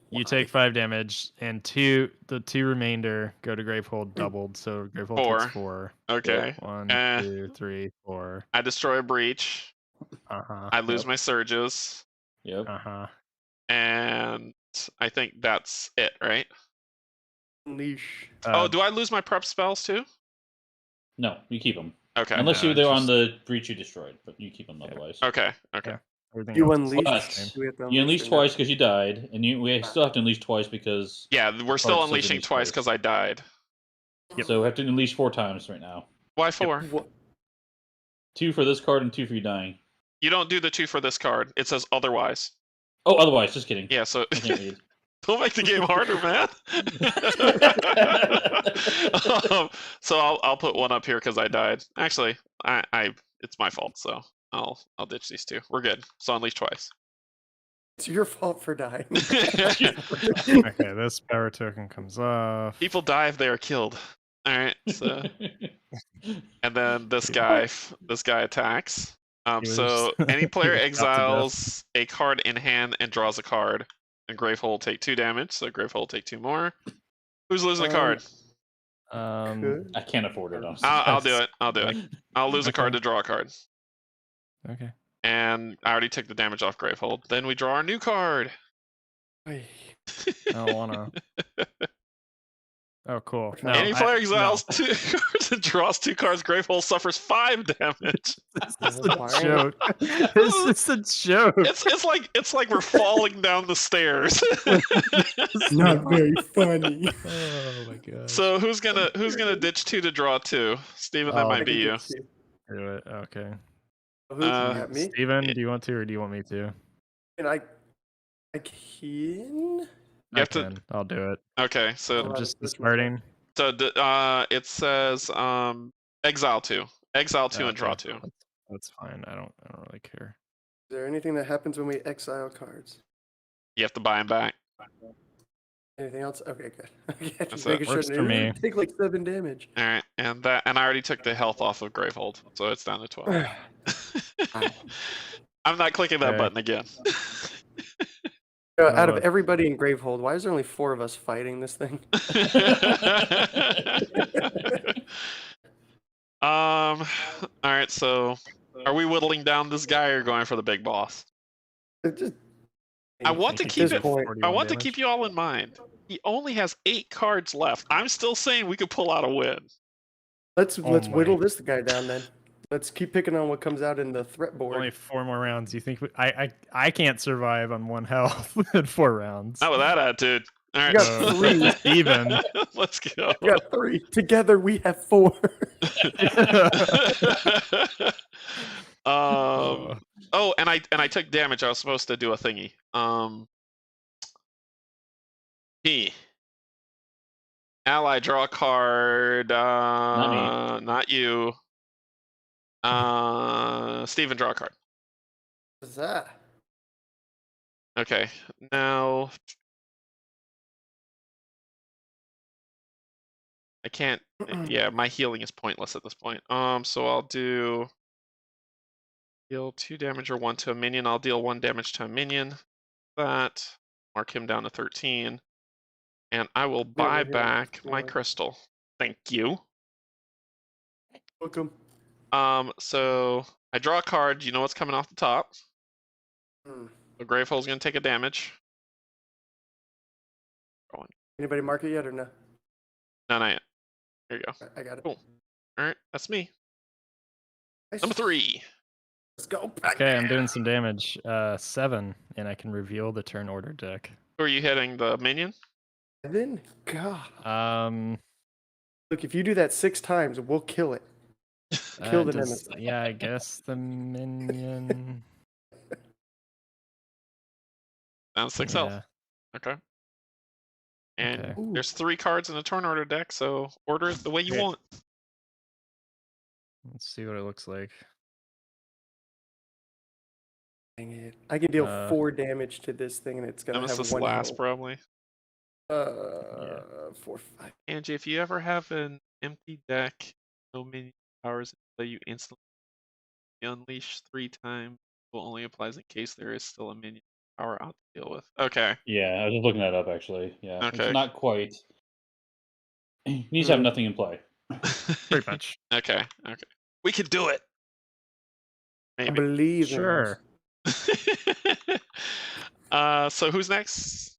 You take 5 damage, and the 2 remainder go to Gravehold doubled, so Gravehold 4. takes 4. Okay. 1, 2, 3, 4. I destroy a breach. Uh-huh. I lose my surges. Yep. Uh-huh. And I think that's it, right? Unleash. Oh, do I lose my prep spells too? No, you keep them. Okay. Unless no, they're on just- the breach you destroyed, but you keep them otherwise. Okay. Yeah. Everything You else is the unleash. same. We have to You unleash or twice not? because you died, and we still have to unleash twice because. Yeah, we're still Oh, so unleashing unleash twice twice. because I died. So we have to unleash 4 times right now. Why 4? What? 2 for this card and 2 for you dying. You don't do the 2 for this card. It says otherwise. Oh, otherwise, just kidding. Yeah, so I can't read. don't make the game harder, man. So I'll put 1 up here because I died. Actually, I it's my fault, so I'll ditch these 2. We're good. So unleash twice. It's your fault for dying. Okay, this power token comes off. People die if they are killed. All right. So and then this guy attacks. So any player Out to death. exiles a card in hand and draws a card, and Gravehold take 2 damage. So Gravehold take 2 more. Who's losing a card? Good. I can't afford it. Honestly. I'll do it. I'll lose a card to draw a card. Okay. And I already took the damage off Gravehold. Then we draw our new card. Ay. I don't wanna. Oh, cool. No, Any I- player no. exiles 2 cards and draws 2 cards. Gravehold suffers 5 damage. This is a Fine. joke. This is a joke. It's like we're falling down the stairs. Not very funny. Oh my god. So who's gonna ditch 2 to draw 2? Steven, that Oh, might be you. Do it. Okay. Who's got me? Steven, do you want to or do you want me to? And I can. You I have to. can. I'll do it. Okay, so I'm Alright, just this is discarding. so it says exile 2, exile 2, and draw Okay, 2. That's fine. I don't really care. Is there anything that happens when we exile cards? You have to buy them back. Anything else? Okay, good. Okay, just That's it. making sure Works it for me. take like 7 damage. All right, and I already took the health off of Gravehold, so it's down to 12. Ow. I'm not clicking that Okay. button again. Out of Oh. everybody in Gravehold, why is there only 4 of us fighting this thing? All right, so are we whittling down this guy or going for the big boss? It just, I want to at keep this it. point, I want to keep you all in mind. He only has 8 cards left. I'm still saying we could pull out a win. let's Oh whittle my. this guy down then. Let's keep picking on what comes out in the threat board. Only 4 more rounds. You think I can't survive on 1 health in 4 rounds? Not with that attitude. All right, You got 3. Even. let's go. We got 3. Together we have 4. Oh, and I took damage. I was supposed to do a thingy. Ally, draw a card. Not you. Steven, draw a card. What's that? Okay, now I can't. Yeah, my healing is pointless at this point. So I'll do deal 2 damage or 1 to a minion. I'll deal 1 damage to a minion. That mark him down to 13, and I will buy back my crystal. Thank you. Welcome. So I draw a card. You know what's coming off the top. Hmm. The Gravehold's gonna take a damage. Anybody mark it yet or no? No, not yet. There you go. I got it. Cool. All right, that's me. Nice. Number 3. Let's go. Back Okay, I'm doing some damage. 7, and I can reveal the turn order deck. Who are you hitting? The minion? Then, God. Look, Look, if you do that 6 times, we'll kill it. Kill the Nemesis. Yeah, I guess the minion. Down 6 health. Yeah. Okay. And Okay. there's 3 cards in the turn order deck, so order it the way you Okay. want. Let's see what it looks like. Dang it. I can deal Uh, 4 damage to this thing, and it's gonna Nemesis have 1 last, health. probably. 4, 5. Canje, if you ever have an empty deck, no minion powers until you instantly unleash 3 times. Will only applies in case there is still a minion power out to deal with. Okay. Yeah, I was just looking that up actually. Yeah, Okay. it's not quite. He needs to have nothing in play. Pretty much. Okay. Okay. We could do it. I Maybe. believe in Sure. So who's next?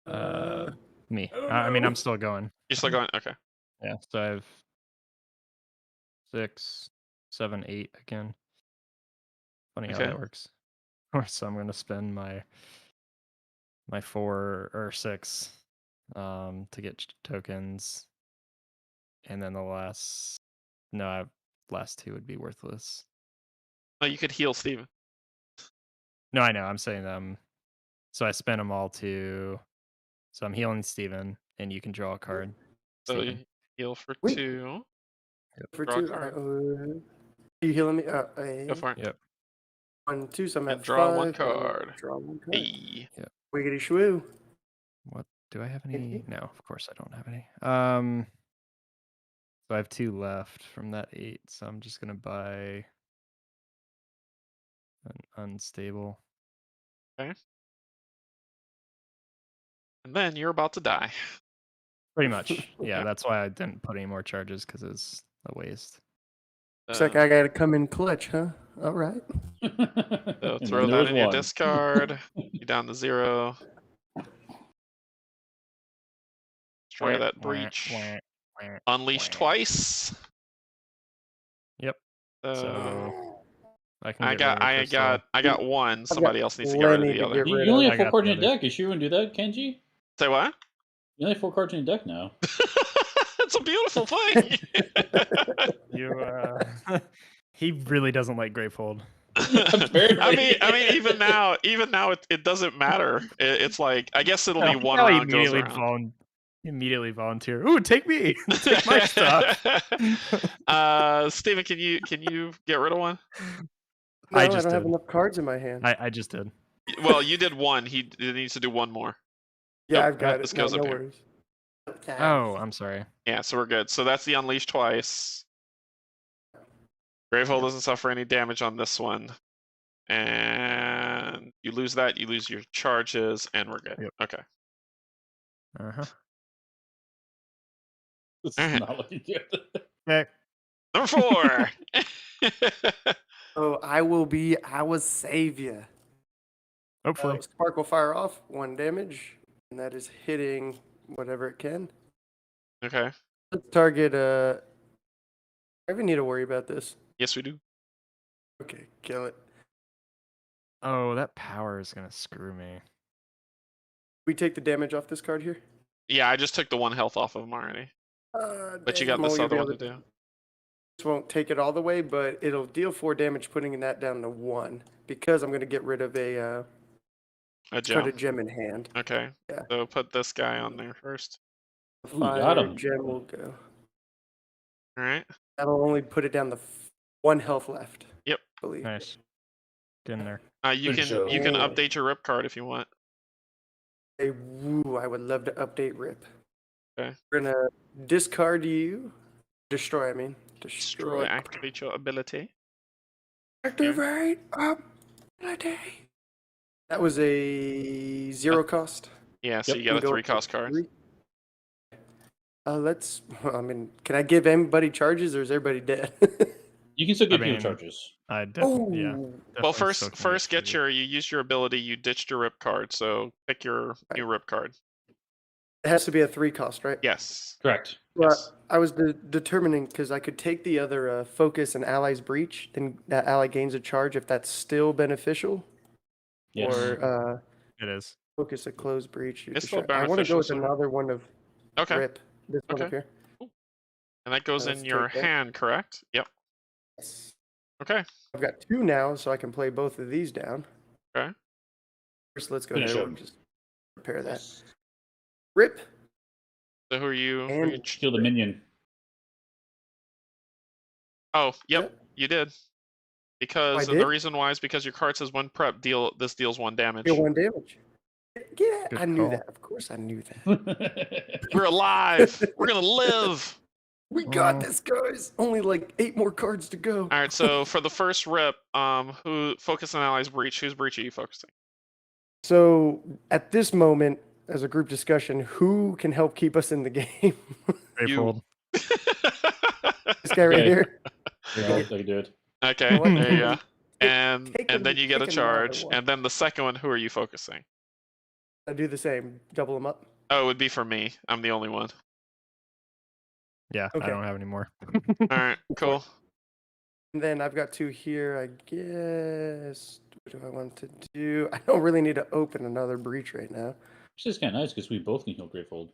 us. Me. I don't I mean, know. I'm still going. You're still going? Okay. Yeah. So I have 6, 7, 8 again. Funny how Okay. that works. So I'm gonna spend my 4 or 6 to get tokens, and then the last 2 would be worthless. Oh, you could heal Steven. No, I know. I'm saying so I spent them all so I'm healing Steven, and you can draw a card. So Steven. you heal for Wait. 2. For Draw a 2. card. Are you healing me? Go for it. Yep. 1, 2, so I'm And at draw 5. 1 card. Draw 1 card. Hey. Wiggity shwoo. What do I have any? Mhm. No, of course I don't have any. So I have 2 left from that 8, so I'm just gonna buy an unstable. Okay. And then you're about to die. Pretty much. Yeah, Yeah. that's why I didn't put any more charges, because it's a waste. Looks like I gotta come in clutch, huh? All right. So And throw then that there's in your one. discard. You're down to 0. Destroy that breach. Unleash twice. Yep. So So I can. I get rid of got crystal. I got 1. Somebody else needs to get rid of plenty the to other. get rid You only I have 4 got cards the in your other. deck. You sure you want to do that, Kenji? Say what? You only have 4 cards in your deck now. It's a beautiful thing. You. He really doesn't like Gravehold. Apparently. I mean, even now, it doesn't matter. It's like I guess it'll be one Now he round goes around. immediately volunteer. Ooh, take me! Take my stuff. Steven, can you get rid of one? No, I I just don't have did. enough cards in my hand. I just did. Well, you did one. He needs to do one more. Yeah, Nope, I've got this it. goes No up here. worries. Oh, I'm sorry. Yeah, so we're good. So that's the unleash twice. Gravehold doesn't suffer any damage on this one. And you lose that, you lose your charges, and we're good. Yep. Okay. Uh-huh. This is Alright. not looking good. Okay. Number 4. Oh, I will be our savior. Hopefully. Sparkle fire off, 1 damage, and that is hitting whatever it can. Okay. Let's target. I even need to worry about this. Yes, we do. Okay, kill it. Oh, that power is gonna screw me. We take the damage off this card here. Yeah, I just took the 1 health off of him already. But you got Dang, this you'll other be one able to do. This won't take it all the way, but it'll deal 4 damage, putting that down to 1 because I'm going to get rid of a A card of gem. gem in hand. Okay. Yeah. So put this guy on there first. Ooh, got Fire him. gem will go. Alright. That'll only put it down to 1 health left. Yep. I believe. Nice. Get in there. You Good can show. update your rip card if you want. Hey, woo, I would love to update Rip. Okay. We're going to discard you. Destroy, I mean. Destroy, activate your ability. Activate ability. That was a 0 cost. Yeah, so Yep. you got a We go 3 up to cost card. 3. I mean, can I give everybody charges or is everybody dead? You can still give people mean, charges. I definitely, yeah. Oh, Well, definitely still first can get you. you used your ability, you ditched your rip card, so pick your new rip card. it has to be a 3 cost, right? Yes. Correct. Well, Yes. I was determining because I could take the other focus and allies breach, then that ally gains a charge if that's still beneficial. Yes. Or It is. focus a closed breach. It's still I want to go beneficial, with so- another one of Okay. Rip. This one up Okay. here. And that goes Let's in your take that. hand, correct? Yep. Yes. Okay. I've got 2 now, so I can play both of these down. Okay. First, let's go Finish ahead up. and just prepare that. Yes. Rip. So who are you? And Kill the minion. Oh, yep, Yep. you did. Because I the did? reason why is because your card says 1 prep. This deals 1 damage. deal 1 damage. Yeah, Good I knew call. that. Of course, I knew that. We're alive. We're gonna live. We got Oh. this, guys. Only like 8 more cards to go. All right. So for the first rip, who focus on allies breach? Whose breach are you focusing? So at this moment, as a group discussion, who can help keep us in the game? Gravehold. This guy right Okay. here. Yeah, I can do it. Okay. What? There you go. And Take and then you get a take another charge. one. And then the second one, who are you focusing? I do the same. Double them up. Oh, it would be for me. I'm the only one. Yeah, Okay. I don't have any more. All right. Cool. And then I've got 2 here, I guess. What do I want to do? I don't really need to open another breach right now. Which is kind of nice because we both can heal Gravehold.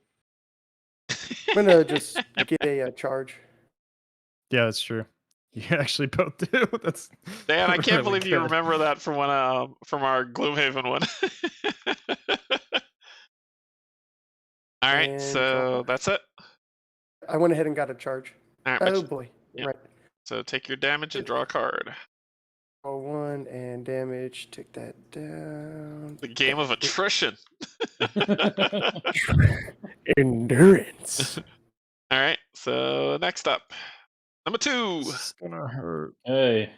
I'm gonna just get a charge. Yeah, that's true. You actually both do. That's Dan, I can't really believe you good. remember that from from our Gloomhaven one. All right, And so that's it. I went ahead and got a charge. All right, Oh Mitch, boy. yeah. Right. so take your damage and draw a card. Roll 1 and damage. Take that down. The game of attrition. Endurance. All right, so next up, number 2. It's gonna hurt. Hey.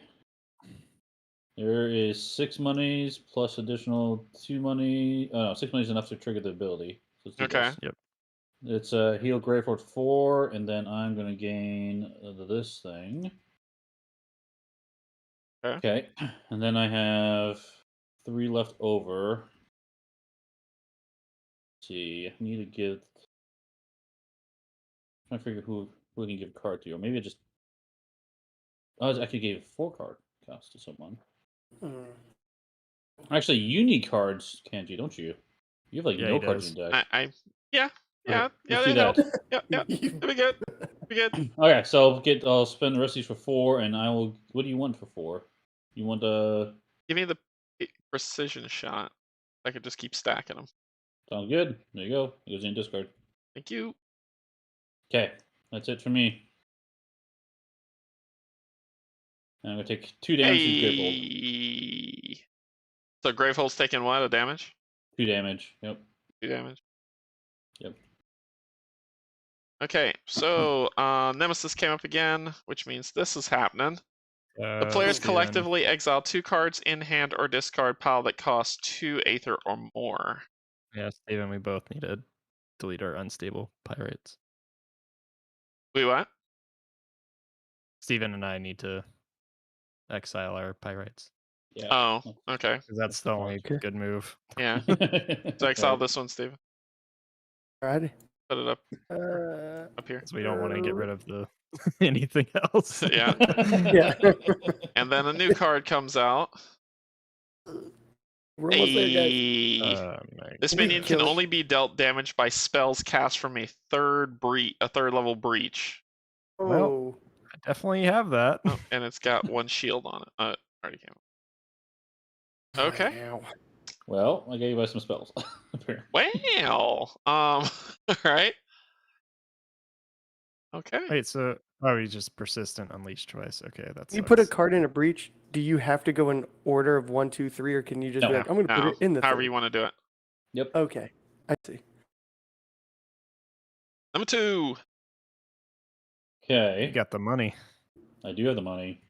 There is 6 monies plus additional 2 money. Oh, no, 6 money is enough to trigger the ability. So let's do Okay. this. Yep. It's heal Gravehold 4, and then I'm going to gain this thing. Okay. And then I have 3 left over. Let's see, I need to give. I'm trying to figure who I can give a card to, or maybe I just. Oh, I actually gave 4 card cost to someone. Actually, you need cards, Canje, don't you? You have like Yeah, no he cards does. in deck. Yeah, Let's they do help. that. Yeah, it'll be good. It'll be good. Okay, so I'll spend the rest of these for 4, and I will. What do you want for 4? You want to? Give me the precision shot. I could just keep stacking them. Sounds good. There you go. It goes in discard. Thank you. Okay, that's it for me. And I'm gonna take 2 damage from Gravehold. Hey. So Gravehold's taking what? A damage? 2 damage. Yep. 2 damage. Yep. Okay, so Nemesis came up again, which means this is happening. The players Steven. collectively exile 2 cards in hand or discard pile that cost 2 Aether or more. Yeah, Steven, we both need to delete our unstable pirates. Wait, what? Steven and I need to exile our pirates. Yeah. Oh, okay. Because that's the only Okay. good move. Yeah. So exile this one, Steven. Alrighty. Put it up Uh, here. Because we don't want to get rid of the anything else. Yeah. yeah. And then a new card comes out. We're almost there, guys. Hey. This Can we minion can kill it? only be dealt damage by spells cast from a third level breach. Well, Oh, I definitely have that. Oh, and it's got 1 shield on it. Already came up. Okay. wow. Well, I gave you guys some spells. Wow. All right. Okay. Wait, so he's just persistent unleash twice. Okay, that's You put a card in a breach. Do you have to go in order of 1, 2, 3, or can you just be No. like, I'm going to put No, it in the however third? you want to do it. Yep. Okay, I see. Number 2. You Okay. got the money. I do have the money.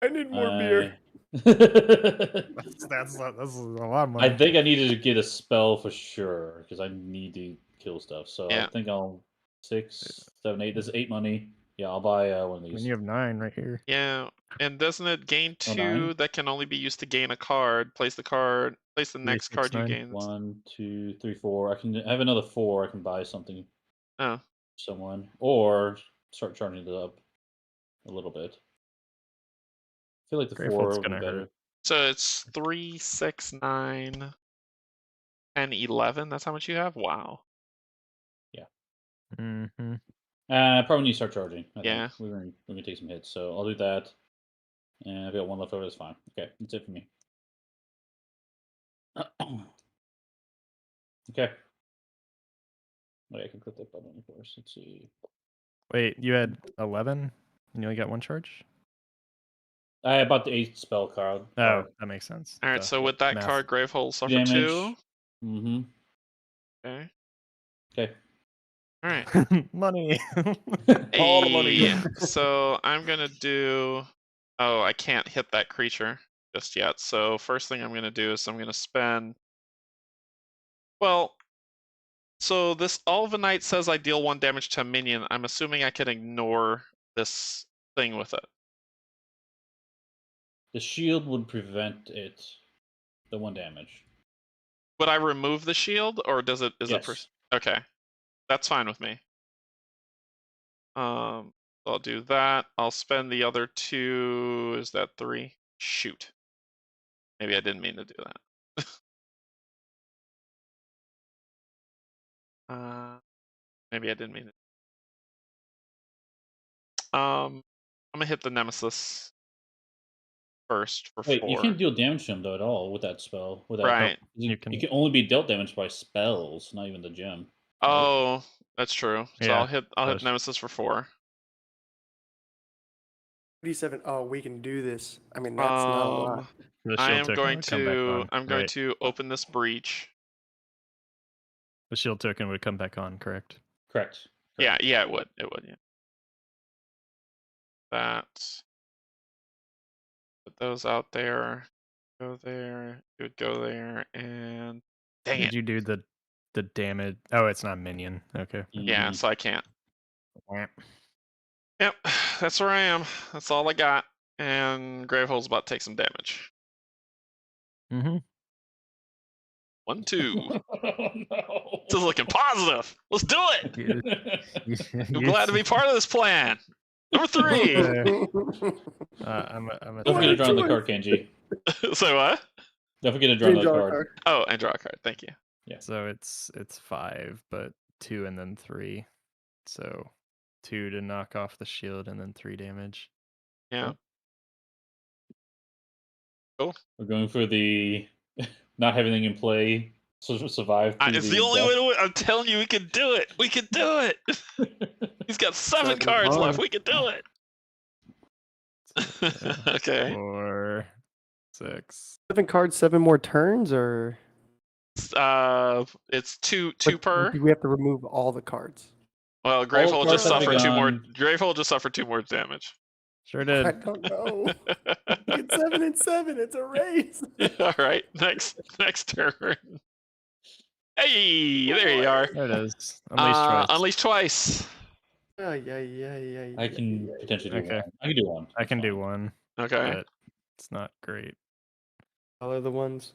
I need more beer. That's a lot of money. I think I needed to get a spell for sure because I need to kill stuff. So Yeah. I think I'll 6, 7, 8. This is 8 money. Yeah, I'll buy one of I mean, these. you have 9 right here. Yeah. And doesn't it gain 2 9? that can only be used to gain a card? Place the next 3, card 6, you 9. gain. 1, 2, 3, 4. I have another 4. I can buy something. Oh. Someone or start charging it up a little bit. I feel like the Gravehold's 4 would be gonna better. hurt. So it's 3, 6, 9, 10, 11. That's how much you have? Wow. Mm-hmm. Probably need to start charging. I Yeah. think. We're gonna take some hits, so I'll do that. And I've got 1 left over. That's fine. Okay, that's it for me. Okay. Wait, I can click that button first. Let's see. Wait, you had 11 and you only got 1 charge? I bought the 8 spell card. Oh, that makes sense. All right. Duh. So with that Math. card, Gravehold suffer Damage. 2. Mm-hmm. Okay. Okay. All right. Money. All the money. Hey, so I'm gonna do. Oh, I can't hit that creature just yet. So first thing I'm gonna do is I'm gonna spend. Well, so this All of a Night says I deal 1 damage to a minion. I'm assuming I can ignore this thing with it. The shield would prevent it. The 1 damage. Would I remove the shield, or does it? Yes. Okay, that's fine with me. I'll do that. I'll spend the other 2. Is that 3? Shoot. Maybe I didn't mean to do that. Maybe I didn't mean it. I'm gonna hit the Nemesis first for Wait, 4. you can't deal damage to him though at all with that spell. With that, Right. You can only be dealt damage by spells, not even the gem. Oh, that's true. So Yeah, I'll hit that's- Nemesis for 4. 37. Oh, we can do this. I mean, that's not a lot. The I shield am token going would come back to on, I'm going right? to open this breach. The shield token would come back on, correct? Correct. Yeah, it would. It would, yeah. That. Put those out there. Go there. It would go there, and dang Did it. you do the damage? Oh, it's not minion. Okay. Yeah, Mhm. so I can't. Wah. Yep, that's where I am. That's all I got. And Gravehold's about to take some damage. Mm-hmm. 1, 2. Oh, no. This is looking positive. Let's do it. I'm I'm glad to be part of this plan. Number 3. I'm Don't forget to draw the card, Canje. Say what? Don't forget to draw Draw that a card. card. Oh, and draw a card. Thank you. So it's 5, but 2 and then 3. So 2 to knock off the shield and then 3 damage. Yeah. Okay. We're going for the not having anything in play, so survive. It's the only way to win. I'm telling you, we can do it. We can do it. He's got 7 cards left. We can do it. Okay. 4, 6. 7 cards, 7 more turns, or It's two But per. do we have to remove all the cards? Well, Gravehold just cards have suffered 2 more. gone. Gravehold just suffered 2 more damage. Sure I did. don't know. It's 7 and 7. It's a race. All right, next turn. Hey, there you are. There it is. Unleash twice. Unleash twice. I can potentially do Okay. one. I can do one. I can do one, Okay. but it's not great. All are the ones.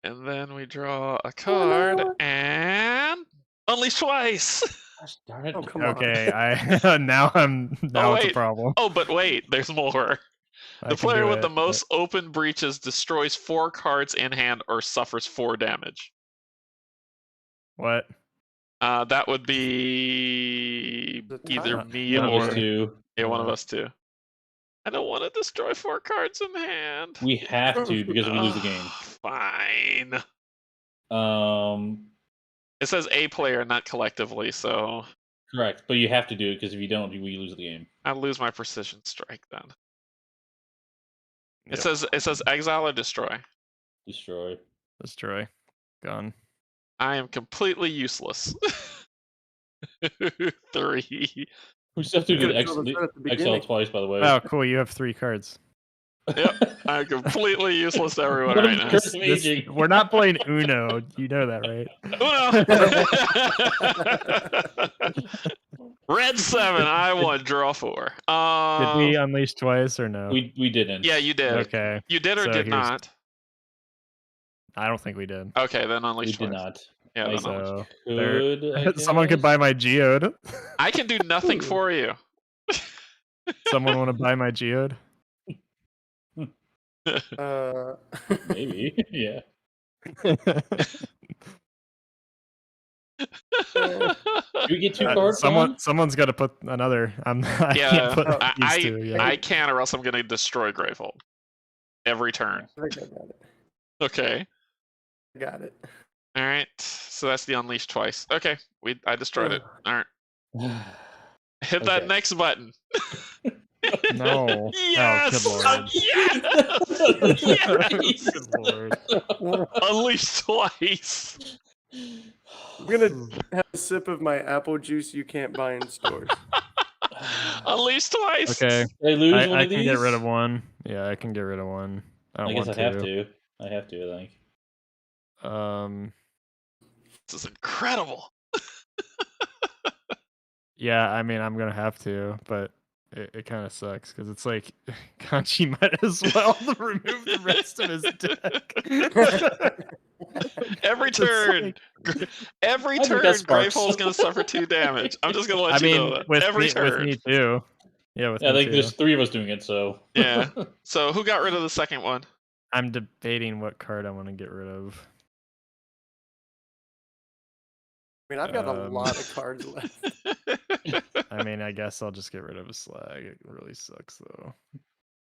And then we draw a card and unleash twice. Gosh darn it. Oh, come Okay, I now it's a wait. problem. Oh, but wait, there's more. I The can player do with it, the but- most open breaches destroys 4 cards in hand or suffers 4 damage. What? That would be The either top. me One of or us two. one of us two. I don't want to destroy 4 cards in hand. We have to because we lose the game. Fine. Um, It says a player, not collectively, so correct. But you have to do it because if you don't, we lose the game. I lose my precision strike then. Yep. It says exile or destroy. Destroy. Destroy. Gone. I am completely useless. 3. We still have to do Could've the told us that at the exile beginning. twice, by the way. Oh, cool. You have 3 cards. Yep, I'm completely useless to everyone What right a now. curse of aging. We're not playing Uno. You know that, right? Uno. Red 7. I won. Draw 4. Did we unleash twice or no? We didn't. Yeah, you did. Okay. You did or So did here's- not? I don't think we did. Okay, then We unleash did twice. not. Yeah, I then unleash. So Could, I someone could guess? buy my geode. I can do nothing for you. Someone want to buy my geode? Maybe. Yeah. Do we get 2 cards? Someone's got to put another. I Yeah, can't put I these 2. Yeah. I can, or else I'm gonna destroy Gravehold every turn. I think I got it. Okay. I got it. All right. So that's the unleash twice. Okay. I destroyed it. All right. Hit that Okay. next button. No. Yes. Oh, Yes. Yes. Good lord. Unleash twice. I'm gonna have a sip of my apple juice you can't buy in stores. Unleash twice. Okay. Did I lose one I of can these? get rid of one. Yeah, I can get rid of one. I don't I guess want I have to. I have to, I think. This is incredible. Yeah, I mean, I'm gonna have to, but it kind of sucks because it's like Canje might as well remove the rest of his deck. Every It's turn. like- Every I think turn, that sparks. Gravehold's gonna suffer 2 damage. I'm just gonna let I you know mean, that. with Every me, turn. with me too. Yeah, with Yeah, I me think too. there's 3 of us doing it, so. Yeah. So who got rid of the second one? I'm debating what card I want to get rid of. I mean, I've got a lot of cards left. I mean, I guess I'll just get rid of a slag. It really sucks though.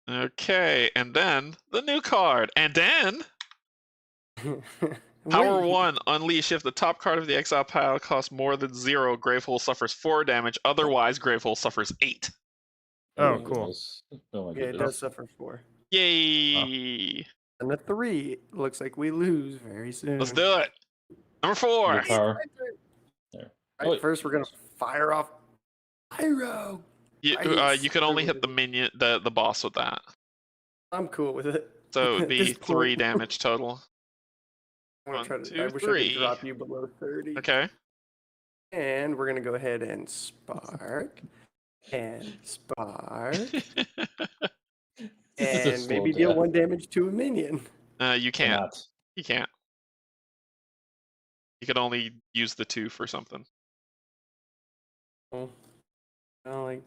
Okay, and then the new card. And then Power Wait, 1, unleash. If the top card of the exile pile costs more than 0, Gravehold suffers 4 damage. Otherwise, Gravehold suffers 8. Oh, cool. Goodness. Oh my Yeah, it goodness. does suffer 4. Yay! And a 3 looks like we lose very soon. Let's do it. Number 4. Good power. Right, Oh, wait. first we're gonna fire off pyro. You Nice. can only hit the minion, the boss with that. I'm cool with it. So it would At be this 3 point. damage total. I'm gonna 1, try to, 2, I wish I 3. could drop you below 30. Okay. And we're gonna go ahead and spark. And spark. This is a And slow maybe deal death. 1 damage to a minion. You can't. Not. You can't. You could only use the 2 for something. Well, I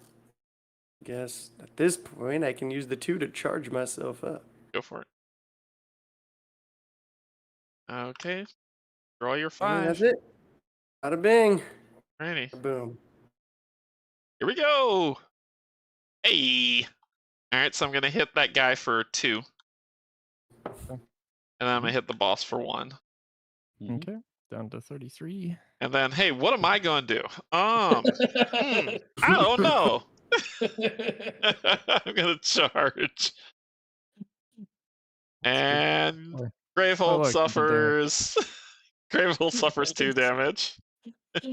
guess at this point I can use the 2 to charge myself up. Go for it. Okay. Draw your And 5. that's it. Bada bing. Righty. Boom. Here we go. Hey. All right, so I'm gonna hit that guy for 2. And then I'm going to hit the boss for 1. Okay, down to 33. And then, hey, what am I going to do? I don't know. I'm going to charge. And Gravehold look, you did damage. suffers. Gravehold suffers 2 damage.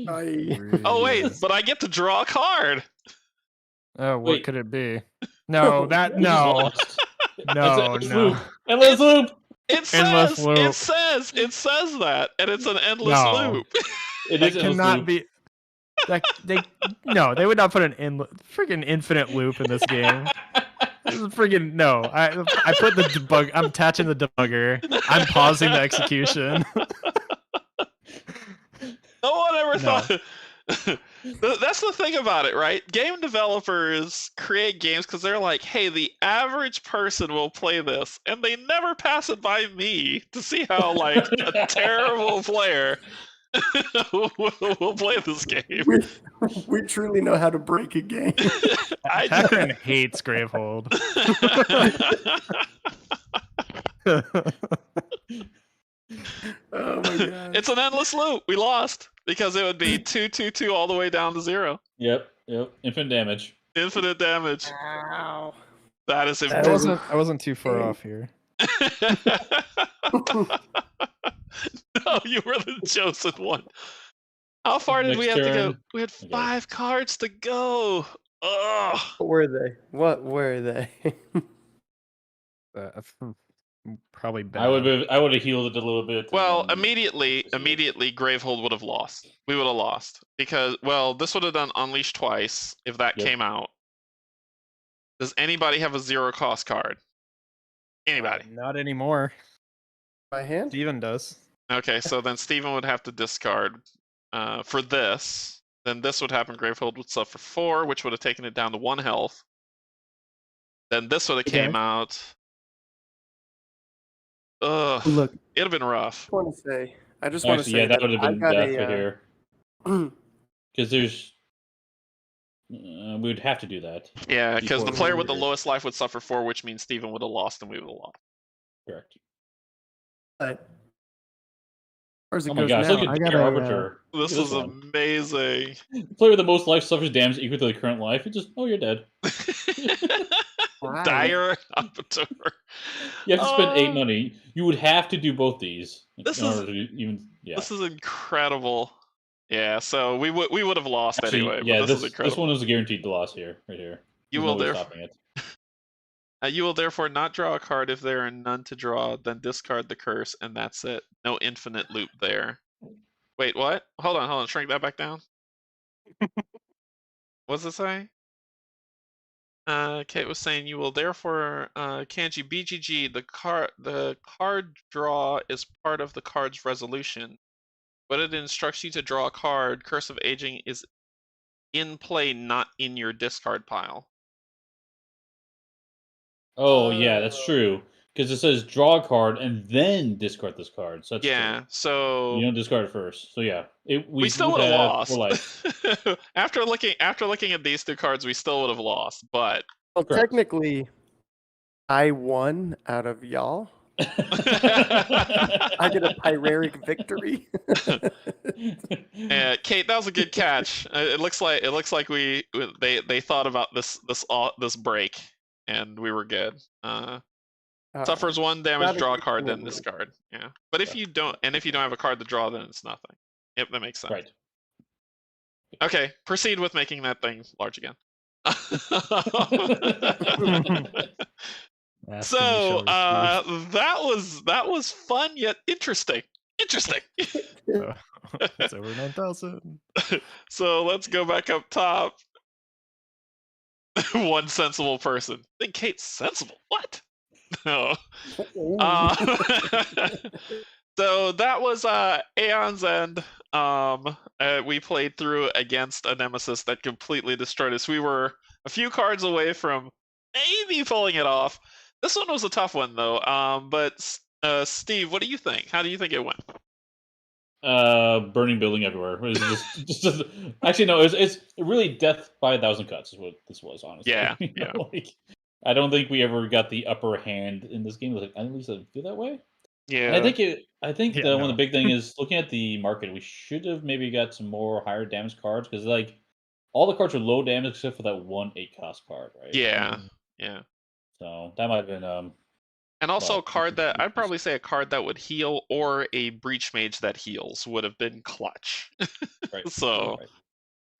I... Oh, wait, but I get to draw a card. Oh, what Wait. could it be? No, that We just no, lost. no, It's no. loop. Endless loop. It Endless says, loop. it says that, and it's an endless No. loop. It That is endless cannot loop. be. That they would not put an freaking infinite loop in this game. This is freaking no. I put the debug. I'm attaching the debugger. I'm pausing the execution. No one ever No. thought. That's the thing about it, right? Game developers create games because they're like, hey, the average person will play this, and they never pass it by me to see how, like, a terrible player will play this game. We truly know how to break a game. Heckran hates Gravehold. Oh my god. It's an endless loop. We lost because it would be 2-2-2 all the way down to 0. Yep. Infinite damage. Infinite damage. Ow. That is I impressive. wasn't too far off here. No, you were the chosen one. How far did we have to go? turn. We had Okay. 5 cards to go. Ugh. What were they? What were they? Probably bad. I would have healed it a little bit. Well, and then- immediately, Gravehold would have lost. We would have lost because, well, this would have done Unleash twice if that Yep. came out. Does anybody have a 0 cost card? Anybody? Not anymore. My hand? Steven does. Okay, so then Steven would have to discard for this. Then this would happen. Gravehold would suffer 4, which would have taken it down to 1 health. Then this would have Okay. came out. Ugh, Look, it'd have been rough. I just want to Actually, say yeah, that would have been I got death right here. a Because there's, we would have to do that. Yeah, because the Before player with the we- lowest life would suffer 4, which means Steven would have lost and we would have lost. Correct. Where's it Oh my goes gosh! now? Look I at got the a, arbiter. This Look at is one. amazing. The player with the most life suffers damage equal to the current life. It just, oh, you're dead. Wow. Dire Arbiter. You have to spend 8 Oh. money. You would have to do both these This in is- order to even. Yeah. This is incredible. Yeah, so we would have lost Actually, anyway. yeah, but this is this incredible. one was a guaranteed loss here, right here. You There's will no way therefore stopping it. you will therefore not draw a card if there are none to draw. Then discard the curse, and that's it. No infinite loop there. Wait, what? Hold on. Shrink that back down. What's it say? Kate was saying you will therefore Canje BGG the card draw is part of the card's resolution, but it instructs you to draw a card. Curse of Aging is in play, not in your discard pile. Oh yeah, that's true. Because it says draw a card and then discard this card. So that's Yeah, true. so You don't discard it first. So yeah, we still would would have have 4 lost. life. after looking at these 2 cards, we still would have lost. But Well, Correct. technically, I won out of y'all. I get a pyrrhic victory. Kate, that was a good catch. It looks like they thought about this break, and we were good. Suffers 1 damage, Not a draw a good card, then commitment. discard. Yeah, but if you don't have a card to draw, then it's nothing. Yep, that makes sense. Right. Okay, proceed with making that thing large again. So that was fun yet interesting. Interesting. It's over 9,000. So let's go back up top. One sensible person. I think Kate's sensible. What? No. So that was Aeon's End. We played through against a Nemesis that completely destroyed us. We were a few cards away from maybe pulling it off. This one was a tough one though. But Steve, what do you think? How do you think it went? Burning building everywhere. It was just actually no. It's really death by 1,000 cuts is what this was, honestly. Yeah, You know, yeah. like, I don't think we ever got the upper hand in this game. Like, at least I feel that way. Yeah. I think Yeah, one of the no. big thing is looking at the market. We should have maybe got some more higher damage cards because like all the cards are low damage except for that one 8 cost card, right? Yeah. Mhm. Yeah. So that might have been And also a well, card that I'd probably say a card that would heal or a breach mage that heals would have been clutch. right. So Right.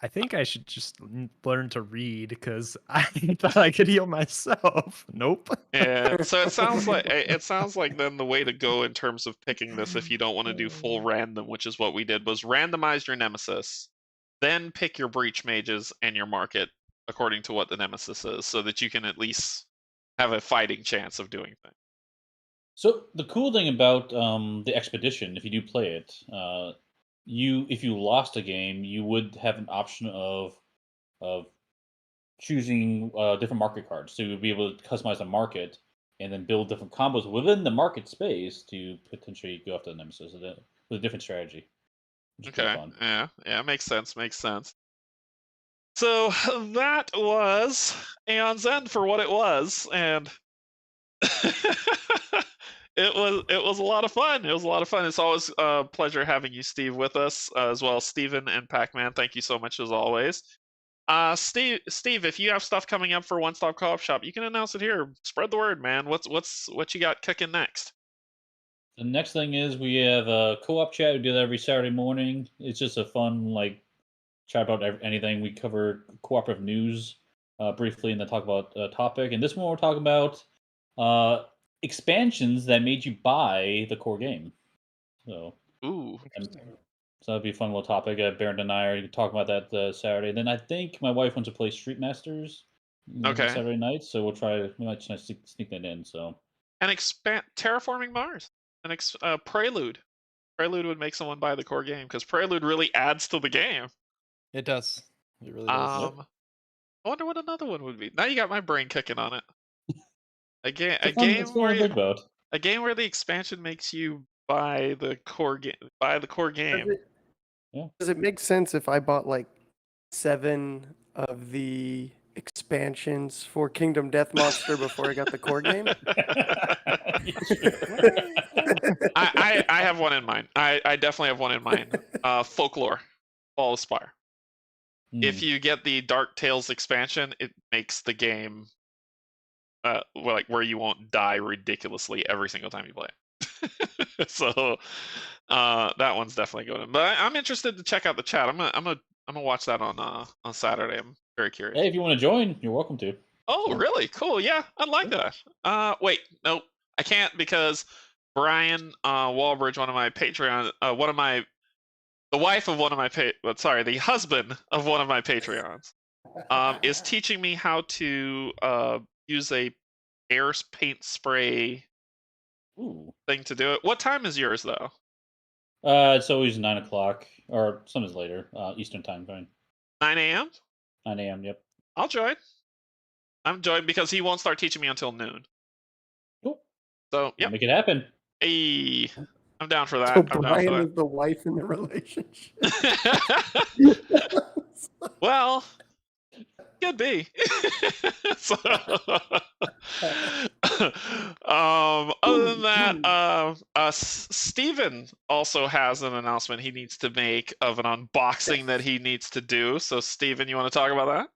I think I should just learn to read because I thought I could heal myself. Nope. yeah, so it sounds like then the way to go in terms of picking this if you don't want to do full random, which is what we did, was randomize your nemesis, then pick your breach mages and your market according to what the nemesis is, so that you can at least have a fighting chance of doing things. So the cool thing about the expedition, if you do play it, if you lost a game, you would have an option of choosing different market cards to be able to customize the market and then build different combos within the market space to potentially go after the nemesis with a different strategy, which is pretty Okay, fun. yeah, makes sense, makes sense. So that was Aeon's End for what it was, and it was a lot of fun. It was a lot of fun. It's always a pleasure having you, Steve, with us, as well as Steven and Pac-Man. Thank you so much as always. Steve, if you have stuff coming up for One Stop Co-op Shop, you can announce it here. Spread the word, man. What you got cooking next? The next thing is we have a co-op chat. We do that every Saturday morning. It's just a fun chat about anything. We cover cooperative news briefly and then talk about a topic. And this one we're talking about expansions that made you buy the core game. So, Ooh, so that'd be a fun little topic. Barron and I are talking about that Saturday. Then I think my wife wants to play Street Masters okay. Saturday night, so we might try to sneak that in. So, And expand Terraforming Mars. And Prelude. Prelude would make someone buy the core game because Prelude really adds to the game. It does. It really does. I wonder what another one would be. Now you got my brain kicking on it. it's fun to think about. A game where the expansion makes you buy the core game. Does it make sense if I bought like 7 of the expansions for Kingdom Death Monster before I got the core game? I have one in mind. I definitely have one in mind. Folklore, Fall of Spire. If you get the Dark Tales expansion, it makes the game where you won't die ridiculously every single time you play it. So that one's definitely going. But I'm interested to check out the chat. I'm gonna watch that on Saturday. I'm very curious. Hey, if you want to join, you're welcome to. Oh, really? Cool. Yeah, I'd like that. Wait, nope, I can't because Brian Walbridge, one of my Patreon, the wife of one of my the husband of one of my Patreons, is teaching me how to use a air paint spray thing to do it. What time is yours though? It's always 9 o'clock or sometimes later, Eastern time. Fine. 9 a.m. 9 a.m. Yep. I'll join. I'm joined because he won't start teaching me until noon. Cool. So yeah, make it happen. Hey, I'm down for that. So I'm down for Brian that. is the wife in the relationship. Well, could be. So, other than that, Steven also has an announcement he needs to make of an unboxing that he needs to do. So, Steven, you want to talk about that?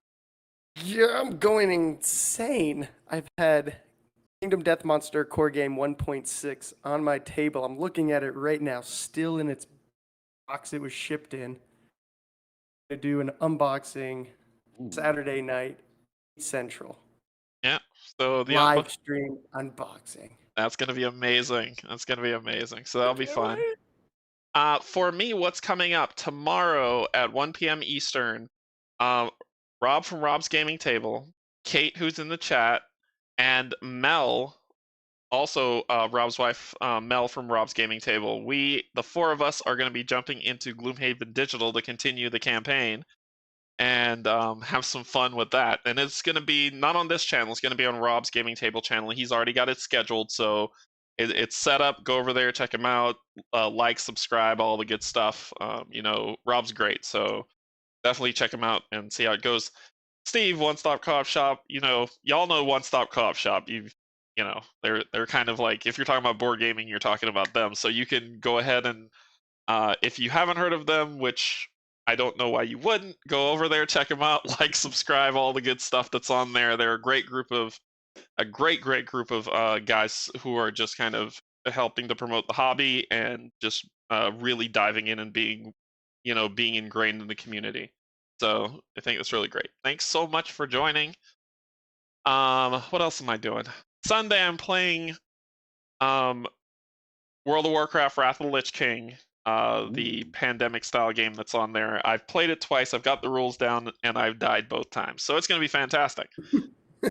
Yeah, I'm going insane. I've had Kingdom Death Monster Core Game 1.6 on my table. I'm looking at it right now, still in its box it was shipped in. I'm going to do an unboxing Saturday night, Central. Yeah, so the live stream unboxing. That's going to be amazing. That's going to be amazing. So that'll be fun. For me, what's coming up tomorrow at 1 p.m. Eastern, Rob from Rob's Gaming Table, Kate, who's in the chat, and Mel, also Rob's wife, Mel from Rob's Gaming Table. The 4 of us are going to be jumping into Gloomhaven Digital to continue the campaign and have some fun with that. And it's going to be not on this channel. It's going to be on Rob's Gaming Table channel. He's already got it scheduled, so it's set up. Go over there, check him out, like, subscribe, all the good stuff. Rob's great, so definitely check him out and see how it goes. Steve, One Stop Co-op Shop. Y'all know One Stop Co-op Shop. they're kind of like, if you're talking about board gaming, you're talking about them. So you can go ahead and if you haven't heard of them, which I don't know why you wouldn't, go over there, check them out, like, subscribe, all the good stuff that's on there. They're a great group of guys who are just kind of helping to promote the hobby and just really diving in and being ingrained in the community. So I think that's really great. Thanks so much for joining. What else am I doing? Sunday I'm playing World of Warcraft Wrath of the Lich King, the pandemic style game that's on there. I've played it twice, I've got the rules down, and I've died both times. So it's going to be fantastic.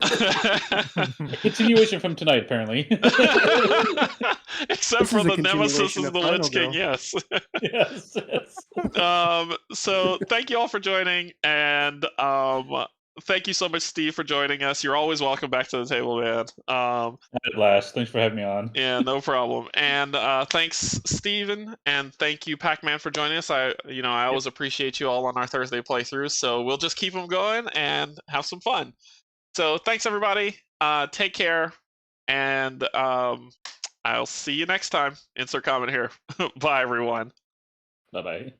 A continuation from tonight, apparently. Except This for is a the Nemesis continuation is of the Final Lich King, Girl. yes. Yes. So thank you all for joining, and thank you so much, Steve, for joining us. You're always welcome back to the table, man. At last, thanks for having me on. Yeah, no problem. And thanks, Steven, and thank you, Pac-Man, for joining us. I always appreciate you all on our Thursday playthroughs, so we'll just keep them going and have some fun. So thanks, everybody. Take care, and I'll see you next time. Insert comment here. Bye, everyone. Bye-bye.